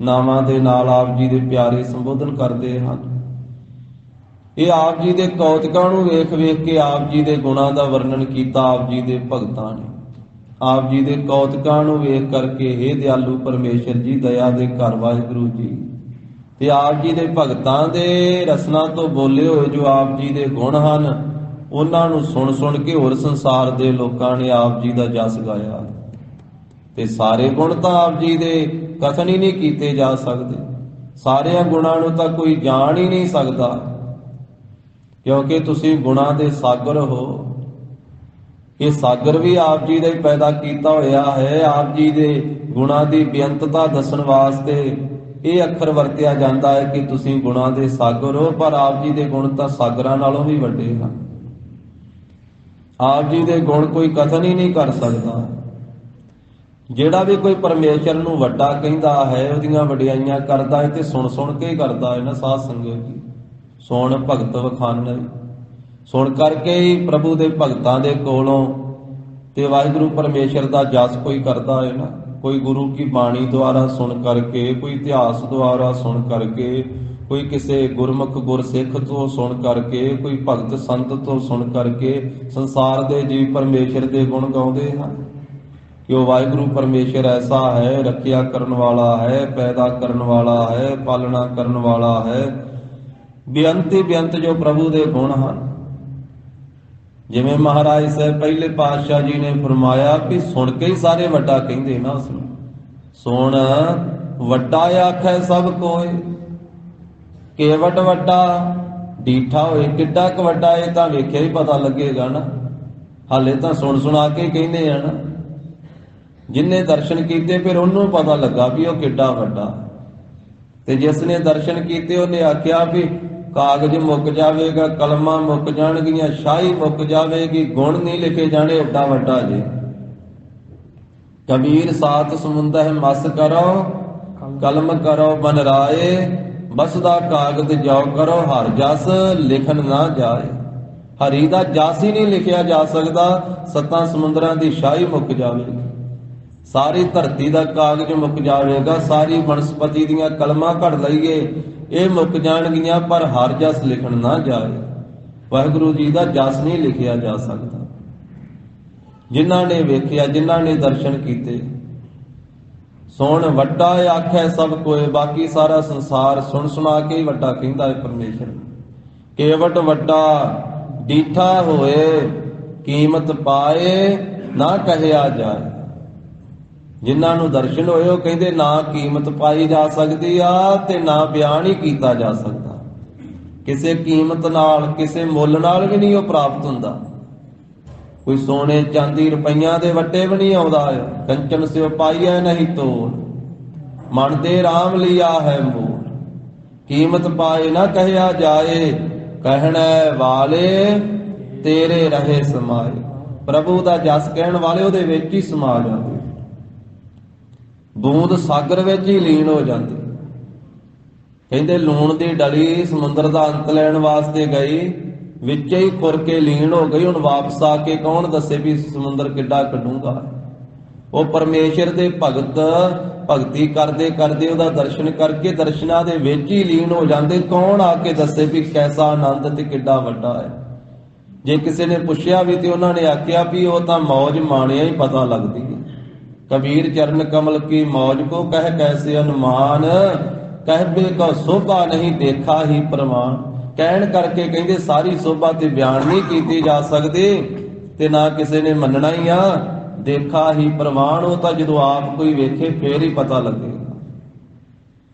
ਨਾਵਾਂ ਦੇ ਨਾਲ ਆਪ ਜੀ ਦੇ ਪਿਆਰੇ ਸੰਬੋਧਨ ਕਰਦੇ ਹਨ। ਇਹ ਆਪ ਜੀ ਦੇ ਕੌਤਕਾਂ ਨੂੰ ਵੇਖ ਵੇਖ ਕੇ ਆਪ ਜੀ ਦੇ ਗੁਣਾਂ ਦਾ ਵਰਣਨ ਕੀਤਾ ਆਪ ਜੀ ਦੇ ਭਗਤਾਂ ਨੇ। ਆਪ ਜੀ ਦੇ ਕੌਤਕਾਂ ਨੂੰ ਵੇਖ ਕਰਕੇ ਹੇ ਦਿਆਲੂ ਪਰਮੇਸ਼ਰ ਜੀ, ਦਇਆ ਦੇ ਘਰ ਵਾਹਿਗੁਰੂ ਜੀ, ਤੇ ਆਪ ਜੀ ਦੇ ਭਗਤਾਂ ਦੇ ਰਸਨਾ ਤੋਂ ਬੋਲੇ ਹੋਏ ਜੋ ਆਪ ਜੀ ਦੇ ਗੁਣ ਹਨ, ਉਹਨਾਂ ਨੂੰ ਸੁਣ ਸੁਣ ਕੇ ਹੋਰ ਸੰਸਾਰ ਦੇ ਲੋਕਾਂ ਨੇ ਆਪ ਜੀ ਦਾ ਜਸ ਗਾਇਆ। ਤੇ ਸਾਰੇ ਗੁਣ ਤਾਂ ਆਪ ਜੀ ਦੇ ਕਥਨ ਹੀ ਨਹੀਂ ਕੀਤੇ ਜਾ ਸਕਦੇ। ਸਾਰਿਆਂ ਗੁਣਾਂ ਨੂੰ ਤਾਂ ਕੋਈ ਜਾਣ ਹੀ ਨਹੀਂ ਸਕਦਾ, ਕਿਉਂਕਿ ਤੁਸੀਂ ਗੁਣਾਂ ਦੇ ਸਾਗਰ ਹੋ। ਇਹ ਸਾਗਰ ਵੀ ਆਪ ਜੀ ਦਾ ਹੀ ਪੈਦਾ ਕੀਤਾ ਹੋਇਆ ਹੈ। ਆਪ ਜੀ ਦੇ ਗੁਣਾਂ ਦੀ ਬੇਅੰਤਤਾ ਦੱਸਣ ਵਾਸਤੇ ਇਹ ਅੱਖਰ ਵਰਤਿਆ ਜਾਂਦਾ ਹੈ ਕਿ ਤੁਸੀਂ ਗੁਣਾਂ ਦੇ ਸਾਗਰ ਹੋ, ਪਰ ਆਪ ਜੀ ਦੇ ਗੁਣ ਤਾਂ ਸਾਗਰਾਂ ਨਾਲੋਂ ਵੀ ਵੱਡੇ ਹਨ। ਆਪ ਜੀ ਦੇ ਗੁਣ ਕੋਈ ਕਥਨ ਹੀ ਨਹੀਂ ਕਰ ਸਕਦਾ। ਜਿਹੜਾ ਵੀ ਕੋਈ ਪਰਮੇਸ਼ਰ ਨੂੰ ਵੱਡਾ ਕਹਿੰਦਾ ਹੈ, ਉਹਦੀਆਂ ਵਡਿਆਈਆਂ ਕਰਦਾ ਹੈ ਤੇ ਸੁਣ ਸੁਣ ਕੇ ਹੀ ਕਰਦਾ ਹੈ ਨਾ ਸਾਧ ਸੰਗਤ ਜੀ। ਸੁਣ ਭਗਤ ਵਖਾਨੈ, ਸੁਣ ਕਰਕੇ ਹੀ ਪ੍ਰਭੂ ਦੇ ਭਗਤਾਂ ਦੇ ਕੋਲੋਂ ਤੇ ਵਾਹਿਗੁਰੂ ਪਰਮੇਸ਼ਰ ਦਾ ਜਸ ਕੋਈ ਕਰਦਾ ਹੈ ਨਾ। ਕੋਈ ਗੁਰੂ ਕੀ ਬਾਣੀ ਦੁਆਰਾ ਸੁਣ ਕਰਕੇ, ਕੋਈ ਇਤਿਹਾਸ ਦੁਆਰਾ ਸੁਣ ਕਰਕੇ, ਕੋਈ ਕਿਸੇ ਗੁਰਮੁਖ ਗੁਰਸਿੱਖ ਤੋਂ ਸੁਣ ਕਰਕੇ, ਕੋਈ ਭਗਤ ਸੰਤ ਤੋਂ ਸੁਣ ਕਰਕੇ ਸੰਸਾਰ ਦੇ ਜੀਵ ਪਰਮੇਸ਼ਰ ਦੇ ਗੁਣ ਗਾਉਂਦੇ ਹਨ ਕਿ ਉਹ ਵਾਹਿਗੁਰੂ ਪਰਮੇਸ਼ਰ ਐਸਾ ਹੈ, ਰੱਖਿਆ ਕਰਨ ਵਾਲਾ ਹੈ, ਪੈਦਾ ਕਰਨ ਵਾਲਾ ਹੈ, ਪਾਲਣਾ ਕਰਨ ਵਾਲਾ ਹੈ। ਬੇਅੰਤੀ ਬੇਅੰਤ ਜੋ ਪ੍ਰਭੂ ਦੇ ਗੁਣ ਹਨ। ਜਿਵੇਂ ਮਹਾਰਾਜ ਸਾਹਿਬ ਪਹਿਲੇ ਪਾਤਸ਼ਾਹ ਜੀ ਨੇ ਫਰਮਾਇਆ ਕਿ ਸੁਣ ਕੇ ਹੀ ਸਾਰੇ ਵੱਡਾ ਕਹਿੰਦੇ ਨਾ ਉਸਨੂੰ। ਸੁਣ ਵੱਡਾ ਆਖੈ ਸਭ ਕੋਏ, ਕੇਵਟ ਵੱਡਾ ਡੀਠਾ ਹੋਏ। ਕਿੱਡਾ ਕੁ ਵੱਡਾ ਇਹ ਤਾਂ ਵੇਖਿਆ ਹੀ ਪਤਾ ਲੱਗੇਗਾ ਨਾ। ਹਾਲੇ ਤਾਂ ਸੁਣ ਸੁਣਾ ਕੇ ਕਹਿੰਦੇ ਆ ਨਾ। ਜਿਨਨੇ ਦਰਸ਼ਨ ਕੀਤੇ ਫਿਰ ਉਹਨੂੰ ਪਤਾ ਲੱਗਾ ਵੀ ਉਹ ਕਿੱਡਾ ਵੱਡਾ। ਤੇ ਜਿਸ ਨੇ ਦਰਸ਼ਨ ਕੀਤੇ ਉਹਨੇ ਆਖਿਆ ਵੀ ਕਾਗਜ਼ ਮੁੱਕ ਜਾਵੇਗਾ, ਕਲਮਾਂ ਮੁੱਕ ਜਾਣਗੀਆਂ, ਸ਼ਾਹੀ ਮੁੱਕ ਜਾਵੇਗੀ, ਗੁਣ ਨਹੀਂ ਲਿਖੇ ਜਾਣੇ ਏਡਾ ਵੱਡਾ ਜੇ। ਕਬੀਰ ਸਾਤ ਸਮੁੰਦਰ ਮਸ ਕਰੋ, ਕਲਮ ਕਰੋ ਬਨ ਰਾਏ, ਬਸਦਾ ਕਾਗਜ਼ ਜਾਓ ਕਰੋ, ਹਰ ਜਸ ਲਿਖਣ ਨਾ ਜਾਏ। ਹਰੀ ਦਾ ਜਸ ਹੀ ਨਹੀਂ ਲਿਖਿਆ ਜਾ ਸਕਦਾ। ਸੱਤਾਂ ਸਮੁੰਦਰਾਂ ਦੀ ਸ਼ਾਹੀ ਮੁੱਕ ਜਾਵੇਗੀ, ਸਾਰੀ ਧਰਤੀ ਦਾ ਕਾਗਜ਼ ਮੁੱਕ ਜਾਵੇਗਾ, ਸਾਰੀ ਬਨਸਪਤੀ ਦੀਆਂ ਕਲਮਾਂ ਘੜ ਲਈਏ ਇਹ ਮੁੱਕ ਜਾਣਗੀਆਂ, ਪਰ ਹਰ ਜਸ ਲਿਖਣ ਨਾ ਜਾਏ। ਵਾਹਿਗੁਰੂ ਜੀ ਦਾ ਜਸ ਨਹੀਂ ਲਿਖਿਆ ਜਾ ਸਕਦਾ। ਜਿਨ੍ਹਾਂ ਨੇ ਵੇਖਿਆ, ਜਿਨ੍ਹਾਂ ਨੇ ਦਰਸ਼ਨ ਕੀਤੇ। ਸੁਣ ਵੱਡਾ ਆਖੈ ਸਭ ਕੋਏ, ਬਾਕੀ ਸਾਰਾ ਸੰਸਾਰ ਸੁਣ ਸੁਣਾ ਕੇ ਹੀ ਵੱਡਾ ਕਹਿੰਦਾ ਹੈ ਪਰਮੇਸ਼ਰ। ਕੇਵਟ ਵੱਡਾ ਡੀਠਾ ਹੋਏ, ਕੀਮਤ ਪਾਏ ਨਾ ਕਹਿਆ ਜਾਏ। ਜਿਨ੍ਹਾਂ ਨੂੰ ਦਰਸ਼ਨ ਹੋਏ ਉਹ ਕਹਿੰਦੇ ਨਾ ਕੀਮਤ ਪਾਈ ਜਾ ਸਕਦੀ ਆ ਤੇ ਨਾ ਬਿਆਨ ਹੀ ਕੀਤਾ ਜਾ ਸਕਦਾ। ਕਿਸੇ ਕੀਮਤ ਨਾਲ, ਕਿਸੇ ਮੁੱਲ ਨਾਲ ਵੀ ਨਹੀਂ ਉਹ ਪ੍ਰਾਪਤ ਹੁੰਦਾ। ਕੋਈ ਸੋਨੇ ਚਾਂਦੀ ਰੁਪਈਆਂ ਦੇ ਵੱਟੇ ਵੀ ਨਹੀਂ ਆਉਂਦਾ। ਕੰਚਨ ਸਿਓ ਪਾਈਐ ਨਹੀਂ ਤੋਲ, ਮਨ ਦੇ ਰਾਮ ਲਿਆ ਹੈ ਮੂਲ। ਕੀਮਤ ਪਾਏ ਨਾ ਕਹਿਆ ਜਾਏ, ਕਹਿਣੈ ਵਾਲੇ ਤੇਰੇ ਰਹੇ ਸਮਾਏ। ਪ੍ਰਭੂ ਦਾ ਜਸ ਕਹਿਣ ਵਾਲੇ ਉਹਦੇ ਵਿੱਚ ਹੀ ਸਮਾ ਜਾਂਦੇ। ਬੂੰਦ ਸਾਗਰ ਵਿੱਚ ਹੀ ਲੀਨ ਹੋ ਜਾਂਦੀ। ਕਹਿੰਦੇ ਲੂਣ ਦੀ ਡਲੀ ਸਮੁੰਦਰ ਦਾ ਅੰਤ ਲੈਣ ਵਾਸਤੇ ਗਈ, ਵਿੱਚ ਹੀ ਖੁਰ ਕੇ ਲੀਨ ਹੋ ਗਈ। ਹੁਣ ਵਾਪਸ ਆ ਕੇ ਕੌਣ ਦੱਸੇ ਵੀ ਸਮੁੰਦਰ ਕਿੱਡਾ ਕੱਢੂਗਾ। ਉਹ ਪਰਮੇਸ਼ਰ ਦੇ ਭਗਤ ਭਗਤੀ ਕਰਦੇ ਕਰਦੇ ਉਹਦਾ ਦਰਸ਼ਨ ਕਰਕੇ ਦਰਸ਼ਨਾਂ ਦੇ ਵਿੱਚ ਹੀ ਲੀਨ ਹੋ ਜਾਂਦੇ। ਕੌਣ ਆ ਕੇ ਦੱਸੇ ਵੀ ਕੈਸਾ ਆਨੰਦ ਤੇ ਕਿੱਡਾ ਵੱਡਾ ਹੈ। ਜੇ ਕਿਸੇ ਨੇ ਪੁੱਛਿਆ ਵੀ ਤੇ ਉਹਨਾਂ ਨੇ ਆਖਿਆ ਵੀ ਉਹ ਤਾਂ ਮੌਜ ਮਾਣਿਆ ਹੀ ਪਤਾ ਲੱਗਦੀ ਹੈ। कबीर चरण कमल की मौज को कह कैसे अनुमान, कहबे को शोभा नहीं देखा ही प्रमाण। कहण करके कहते सारी शोभा ते बयान नहीं की जा सकती ते ना किसी ने मनना ही आ। देखा ही प्रमाण, वो तो जो आप कोई वेखे फिर ही पता लगेगा।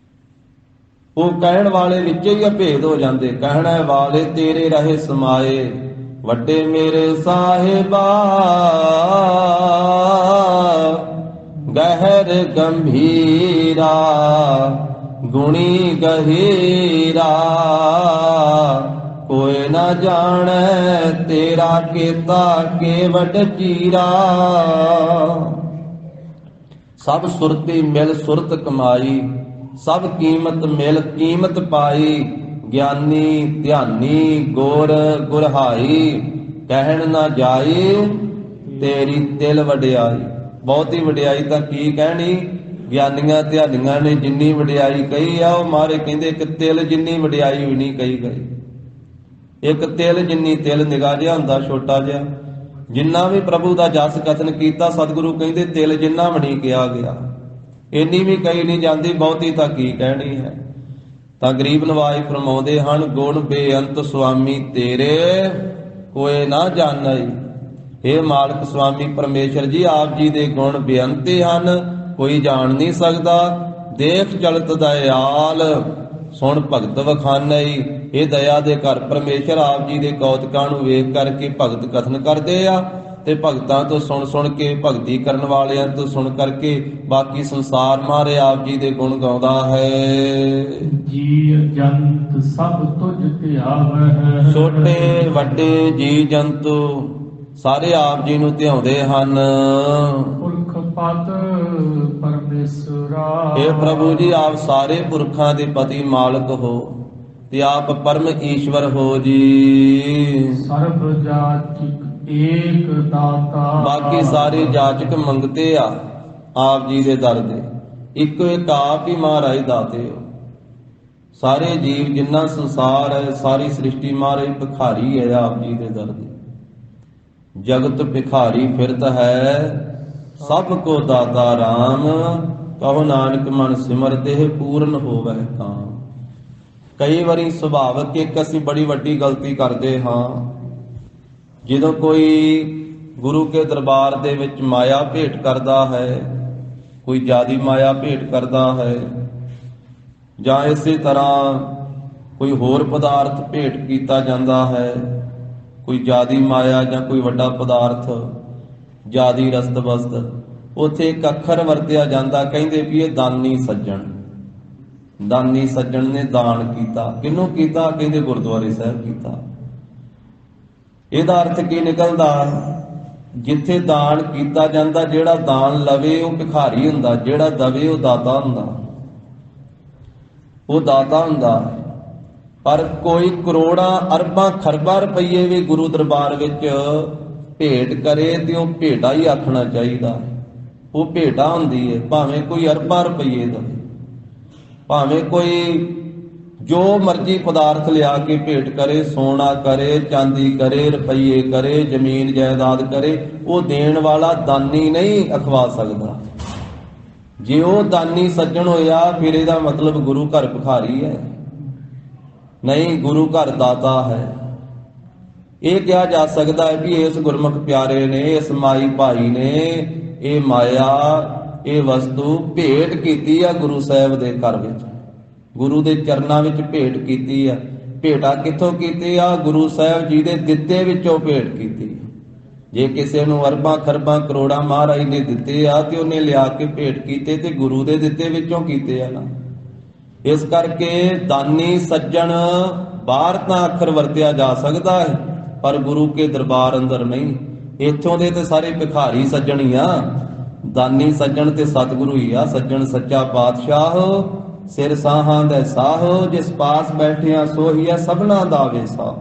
वो कहण वाले विच ही अभेद हो जाते। कहने वाले तेरे रहे समाए, वड्डे मेरे साहिबा गहर गंभीरा, गुणी गहीरा, कोई न जाने तेरा केता केवट चीरा। सब सुरती मिल सुरत कमाई, ਸਭ ਕੀਮਤ ਮਿਲ ਕੀਮਤ ਪਾਈ। ਗਿਆਨੀ ਧਿਆਨੀ ਗੁਰ ਗੁਰਹਾਈ, ਕਹਿਣ ਨਾ ਜਾਈ ਤੇਰੀ ਤਿਲ ਵਡਿਆਈ। ਬਹੁਤੀ ਵਡਿਆਈ ਤਾਂ ਕੀ ਕਹਿਣੀ, ਗਿਆਨੀਆਂ ਧਿਆਨੀਆਂ ਨੇ ਜਿੰਨੀ ਵਡਿਆਈ ਕਹੀ ਆ, ਉਹ ਮਹਾਰਾਜ ਕਹਿੰਦੇ ਇੱਕ ਤਿਲ ਜਿੰਨੀ ਵਡਿਆਈ ਵੀ ਨਹੀਂ ਕਹੀ ਗਈ। ਇੱਕ ਤਿਲ ਜਿੰਨੀ, ਤਿਲ ਨਿਗਾਹ ਜਿਹਾ ਹੁੰਦਾ ਛੋਟਾ ਜਿਹਾ, ਜਿੰਨਾ ਵੀ ਪ੍ਰਭੂ ਦਾ ਜਸ ਕਥਨ ਕੀਤਾ ਸਤਿਗੁਰੂ ਕਹਿੰਦੇ ਤਿਲ ਜਿੰਨਾ ਵੀ ਨਹੀਂ ਕਿਹਾ ਗਿਆ। ਇੰਨੀ ਵੀ ਕਹੀ ਨਹੀਂ ਜਾਂਦੀ, ਬਹੁਤੀ ਤਾਂ ਕੀ ਕਹਿਣੀ ਹੈ। ਤਾਂ ਗਰੀਬ ਨਵਾਜ ਫਰਮਾਉਂਦੇ ਹਨ, ਗੁਣ ਬੇਅੰਤ ਸੁਆਮੀ ਤੇਰੇ ਕੋਏ ਨਾ ਜਾਣਈ। ਇਹ ਮਾਲਕ ਸੁਆਮੀ ਪਰਮੇਸ਼ਰ ਜੀ, ਆਪ ਜੀ ਦੇ ਗੁਣ ਬੇਅੰਤੇ ਹਨ, ਕੋਈ ਜਾਣ ਨਹੀਂ ਸਕਦਾ। ਦੇਖ ਚਲਤ ਦਇਆਲ, ਸੁਣ ਭਗਤ ਵਖਾਨਈ। ਇਹ ਦਇਆ ਦੇ ਘਰ ਪਰਮੇਸ਼ਰ ਆਪ ਜੀ ਦੇ ਕੌਤਕਾਂ ਨੂੰ ਵੇਖ ਕਰਕੇ ਭਗਤ ਕਥਨ ਕਰਦੇ ਆ, ਤੇ ਭਗਤਾਂ ਤੋਂ ਸੁਣ ਸੁਣ ਕੇ, ਭਗਤੀ ਕਰਨ ਵਾਲਿਆਂ ਤੋਂ ਸੁਣ ਕਰਕੇ ਬਾਕੀ ਸੰਸਾਰ ਮਾਰੇ ਆਪ ਜੀ ਦੇ ਗੁਣ ਗਾਉਂਦਾ ਹੈ। ਜੀ ਜੰਤ ਸਭ ਤੁਝ ਧਿਆਵਹਿ, ਛੋਟੇ ਵੱਡੇ ਜੀ ਜੰਤੂ ਸਾਰੇ ਆਪ ਜੀ ਨੂੰ ਧਿਆਉਂਦੇ ਹਨ। ਪੁਰਖ ਪਤ ਪਰਮੇਸ਼ਰਾ, ਇਹ ਪ੍ਰਭੂ ਜੀ ਆਪ ਸਾਰੇ ਪੁਰਖਾਂ ਦੇ ਪਤੀ ਮਾਲਕ ਹੋ, ਤੇ ਆਪ ਪਰਮ ਈਸ਼ਵਰ ਹੋ ਜੀ। ਸਰਬ ਜਾਚਕ ਏਕ ਦਾਤਾ, ਬਾਕੀ ਸਾਰੇ ਜਾਚਕ ਮੰਗਤੇ ਆ ਆਪ ਜੀ ਦੇ ਦਰ ਦੇ, ਇੱਕੋ ਇੱਕ ਆਪ ਹੀ ਮਹਾਰਾਜ ਦਾਤੇ ਹੋ। ਸਾਰੇ ਜੀਵ ਜਿੰਨਾ ਸੰਸਾਰ ਹੈ, ਸਾਰੀ ਸ੍ਰਿਸ਼ਟੀ ਮਹਾਰਾਜ ਭਿਖਾਰੀ ਹੈ ਆਪ ਜੀ ਦੇ ਦਰ ਦੇ। ਜਗਤ ਭਿਖਾਰੀ ਫਿਰਤ ਹੈ, ਸਭ ਕੋ ਦਾਤਾ ਰਾਮ। ਕਹੋ ਨਾਨਕ ਮਨ ਸਿਮਰ ਦੇਹ ਪੂਰਨ ਹੋਵੈ ਕਾਮ। ਕਈ ਵਾਰੀ ਸੁਭਾਵਕ ਇੱਕ ਅਸੀਂ ਬੜੀ ਵੱਡੀ ਗਲਤੀ ਕਰਦੇ ਹਾਂ। ਜਦੋਂ ਕੋਈ ਗੁਰੂ ਕੇ ਦਰਬਾਰ ਦੇ ਵਿੱਚ ਮਾਇਆ ਭੇਟ ਕਰਦਾ ਹੈ, ਕੋਈ ਜਿਆਦੀ ਮਾਇਆ ਭੇਟ ਕਰਦਾ ਹੈ, ਜਾਂ ਇਸੇ ਤਰ੍ਹਾਂ ਕੋਈ ਹੋਰ ਪਦਾਰਥ ਭੇਟ ਕੀਤਾ ਜਾਂਦਾ ਹੈ, ਕੋਈ ਜਿਆਦੀ ਮਾਇਆ ਜਾਂ ਕੋਈ ਵੱਡਾ ਪਦਾਰਥ, ਜਿਆਦੀ ਰਸਤ ਵਸਤ, ਉੱਥੇ ਇੱਕ ਅੱਖਰ ਵਰਤਿਆ ਜਾਂਦਾ, ਕਹਿੰਦੇ ਵੀ ਇਹ ਦਾਨੀ ਸੱਜਣ। ਦਾਨੀ ਸੱਜਣ ਨੇ ਦਾਨ ਕੀਤਾ। ਕਿਹਨੂੰ ਕੀਤਾ? ਕਹਿੰਦੇ ਗੁਰਦੁਆਰੇ ਸਾਹਿਬ ਕੀਤਾ। ਇਹਦਾ ਅਰਥ ਕੀ ਨਿਕਲਦਾ? ਜਿੱਥੇ ਦਾਨ ਕੀਤਾ ਜਾਂਦਾ, ਜਿਹੜਾ ਦਾਨ ਲਵੇ ਉਹ ਭਿਖਾਰੀ ਹੁੰਦਾ, ਜਿਹੜਾ ਦਵੇ ਉਹ ਦਾਤਾ ਹੁੰਦਾ, ਉਹ ਦਾਤਾ ਹੁੰਦਾ। ਪਰ ਕੋਈ ਕਰੋੜਾਂ ਅਰਬਾਂ ਖਰਬਾਂ ਰੁਪਈਏ ਵੀ ਗੁਰੂ ਦਰਬਾਰ ਵਿੱਚ ਭੇਟ ਕਰੇ ਤੇ ਉਹ ਭੇਟਾ ਹੀ ਆਖਣਾ ਚਾਹੀਦਾ। ਉਹ ਭੇਟਾ ਹੁੰਦੀ ਹੈ, ਭਾਵੇਂ ਕੋਈ ਅਰਬਾਂ ਰੁਪਈਏ ਦਵੇ, ਭਾਵੇਂ ਕੋਈ ਜੋ ਮਰਜ਼ੀ ਪਦਾਰਥ ਲਿਆ ਕੇ ਭੇਟ ਕਰੇ, ਸੋਨਾ ਕਰੇ, ਚਾਂਦੀ ਕਰੇ, ਰੁਪਈਏ ਕਰੇ, ਜ਼ਮੀਨ ਜਾਇਦਾਦ ਕਰੇ, ਉਹ ਦੇਣ ਵਾਲਾ ਦਾਨੀ ਨਹੀਂ ਅਖਵਾ ਸਕਦਾ। ਜੇ ਉਹ ਦਾਨੀ ਸੱਜਣ ਹੋਇਆ ਫਿਰ ਇਹਦਾ ਮਤਲਬ ਗੁਰੂ ਘਰ ਭਿਖਾਰੀ ਹੈ ਨਹੀਂ, ਗੁਰੂ ਘਰ ਦਾਤਾ ਹੈ। ਇਹ ਕਿਹਾ ਜਾ ਸਕਦਾ ਹੈ ਵੀ ਇਸ ਗੁਰਮੁਖ ਪਿਆਰੇ ਨੇ, ਇਸ ਮਾਈ ਭਾਈ ਨੇ ਇਹ ਮਾਇਆ, ਇਹ ਵਸਤੂ ਭੇਟ ਕੀਤੀ ਆ ਗੁਰੂ ਸਾਹਿਬ ਦੇ ਘਰ ਵਿੱਚ, ਗੁਰੂ ਦੇ ਚਰਨਾਂ ਵਿੱਚ ਭੇਟ ਕੀਤੀ ਆ। ਭੇਟਾ ਕਿੱਥੋਂ ਕੀਤੀ ਆ? ਗੁਰੂ ਸਾਹਿਬ ਜੀ ਦੇ ਦਿੱਤੇ ਵਿੱਚੋਂ ਭੇਟ ਕੀਤੀ। ਜੇ ਕਿਸੇ ਨੂੰ ਅਰਬਾਂ ਖਰਬਾਂ ਕਰੋੜਾਂ ਮਹਾਰਾਜ ਨੇ ਦਿੱਤੇ ਆ ਤੇ ਉਹਨੇ ਲਿਆ ਕੇ ਭੇਟ ਕੀਤੇ ਤੇ ਗੁਰੂ ਦੇ ਦਿੱਤੇ ਵਿੱਚੋਂ ਕੀਤੇ ਆ ਨਾ। ਇਸ ਕਰਕੇ ਦਾਨੀ ਸੱਜਣ ਬਾਹਰ ਤਾਂ ਅੱਖਰ ਵਰਤਿਆ ਜਾ ਸਕਦਾ ਹੈ, ਪਰ ਗੁਰੂ ਕੇ ਦਰਬਾਰ ਅੰਦਰ ਨਹੀਂ। ਇੱਥੋਂ ਦੇ ਤੇ ਸਾਰੇ ਭਿਖਾਰੀ ਸੱਜਣ ਹੀ ਆ। ਦਾਨੀ ਸੱਜਣ ਤੇ ਸਤਿਗੁਰੂ ਹੀ ਆ। ਸੱਜਣ ਸੱਚਾ ਪਾਤਸ਼ਾਹ, ਸਿਰ ਸਾਹਾਂ ਦਾ ਸਾਹ, ਜਿਸ ਪਾਸ ਬੈਠਿਆ ਸੋਹੀਆ ਸਭਨਾ ਦਾ ਵੇਸਾ।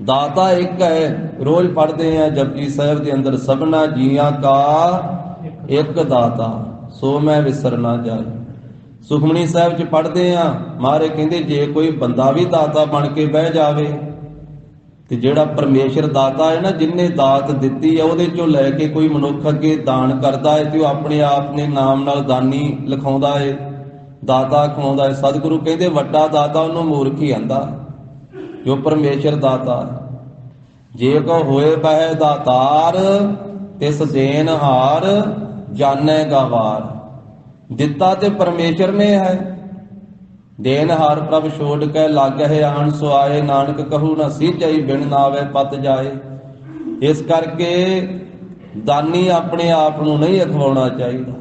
ਦਾਤਾ ਇੱਕ ਹੈ। ਰੋਜ਼ ਪੜ੍ਹਦੇ ਆ ਜਪਜੀ ਸਾਹਿਬ ਦੇ ਅੰਦਰ, ਸਭਨਾ ਜੀਆਂ ਕਾ ਇੱਕ ਦਾਤਾ, ਸੋ ਮੈਂ ਵਿਸਰ ਨਾ ਜਾਏ। ਸੁਖਮਨੀ ਸਾਹਿਬ ਚ ਪੜ੍ਹਦੇ ਆ, ਮਹਾਰਾਜ ਕਹਿੰਦੇ ਜੇ ਕੋਈ ਬੰਦਾ ਵੀ ਦਾਤਾ ਬਣ ਕੇ ਬਹਿ ਜਾਵੇ ਤੇ ਜਿਹੜਾ ਪਰਮੇਸ਼ਰ ਦਾਤਾ ਹੈ ਨਾ, ਜਿਨਨੇ ਦਾਤ ਦਿੱਤੀ ਹੈ ਉਹਦੇ ਚੋਂ ਲੈ ਕੇ ਕੋਈ ਮਨੁੱਖ ਅੱਗੇ ਦਾਨ ਕਰਦਾ ਹੈ ਤੇ ਉਹ ਆਪਣੇ ਆਪ ਨੇ ਨਾਮ ਨਾਲ ਦਾਨੀ ਲਿਖਾਉਂਦਾ ਹੈ, ਦਾਤਾ ਖਵਾਉਂਦਾ ਹੈ। ਸਤਿਗੁਰੂ ਕਹਿੰਦੇ ਵੱਡਾ ਦਾਤਾ ਉਹਨੂੰ ਮੂਰਖ ਹੀ ਆਂਦਾ, ਜੋ ਪਰਮੇਸ਼ਰ ਦਾਤਾ। ਜੇ ਕੋ ਹੋਏ ਬਹਿ ਦਾਤਾਰ, ਤਿਸ ਦੇਨ ਹਾਰ ਜਾਣੇਗਾ ਵਾਰ। ਦਿੱਤਾ ਤੇ ਪਰਮੇਸ਼ਰ ਨੇ ਹੈ, ਦੇਨ ਹਾਰ ਪ੍ਰਭ ਛੋੜ ਕੇ ਲਾਗਹਿ ਆਣ ਸੁਆਏ। ਨਾਨਕ ਕਹੂ ਨਾ ਸੀਚਈ ਬਿਨ ਨਾਵੇ ਪਤ ਜਾਏ। ਇਸ ਕਰਕੇ ਦਾਨੀ ਆਪਣੇ ਆਪ ਨੂੰ ਨਹੀਂ ਅਖਵਾਉਣਾ ਚਾਹੀਦਾ।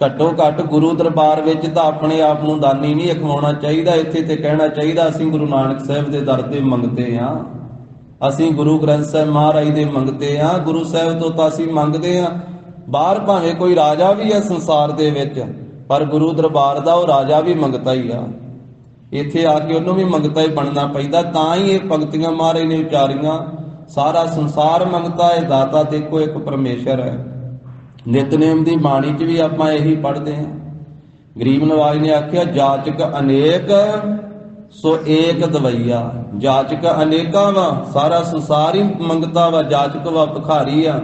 ਘੱਟੋ ਘੱਟ ਗੁਰੂ ਦਰਬਾਰ ਵਿੱਚ ਤਾਂ ਆਪਣੇ ਆਪ ਨੂੰ ਦਾਨੀ ਨਹੀਂ ਅਖਵਾਉਣਾ ਚਾਹੀਦਾ। ਇੱਥੇ ਤੇ ਕਹਿਣਾ ਚਾਹੀਦਾ ਅਸੀਂ ਗੁਰੂ ਨਾਨਕ ਸਾਹਿਬ ਦੇ ਦਰ ਤੇ ਮੰਗਤੇ ਹਾਂ, ਅਸੀਂ ਗੁਰੂ ਗ੍ਰੰਥ ਸਾਹਿਬ ਮਹਾਰਾਜ ਦੇ ਮੰਗਤੇ ਹਾਂ। ਗੁਰੂ ਸਾਹਿਬ ਤੋਂ ਤਾਂ ਅਸੀਂ ਮੰਗਦੇ ਹਾਂ। ਬਾਹਰ ਭਾਵੇਂ ਕੋਈ ਰਾਜਾ ਵੀ ਹੈ ਸੰਸਾਰ ਦੇ ਵਿੱਚ, ਪਰ ਗੁਰੂ ਦਰਬਾਰ ਦਾ ਉਹ ਰਾਜਾ ਵੀ ਮੰਗਤਾ ਹੀ ਆ। ਇੱਥੇ ਆ ਕੇ ਉਹਨੂੰ ਵੀ ਮੰਗਤਾ ਹੀ ਬਣਨਾ ਪੈਂਦਾ, ਤਾਂ ਹੀ ਇਹ ਪੰਕਤੀਆਂ ਮਹਾਰਾਜ ਨੇ ਉਚਾਰੀਆਂ। ਸਾਰਾ ਸੰਸਾਰ ਮੰਗਤਾ ਹੈ, ਦਾਤਾ ਤੇ ਇੱਕੋ ਇੱਕ ਪਰਮੇਸ਼ਰ ਹੈ। ਨਿਤਨੇਮ ਦੀ ਬਾਣੀ 'ਚ ਵੀ ਆਪਾਂ ਇਹੀ ਪੜ੍ਹਦੇ ਹਾਂ। ਗਰੀਬ ਨਵਾਜ ਨੇ ਆਖਿਆ, ਜਾਚਕ ਅਨੇਕ ਸੋ ਏਕ ਦਵਈਆ। ਜਾਚਕ ਅਨੇਕਾਂ ਵਾ, ਸਾਰਾ ਸੰਸਾਰ ਹੀ ਮੰਗਤਾ ਵਾ, ਜਾਚਕ ਵਾ, ਭਿਖਾਰੀ ਆ,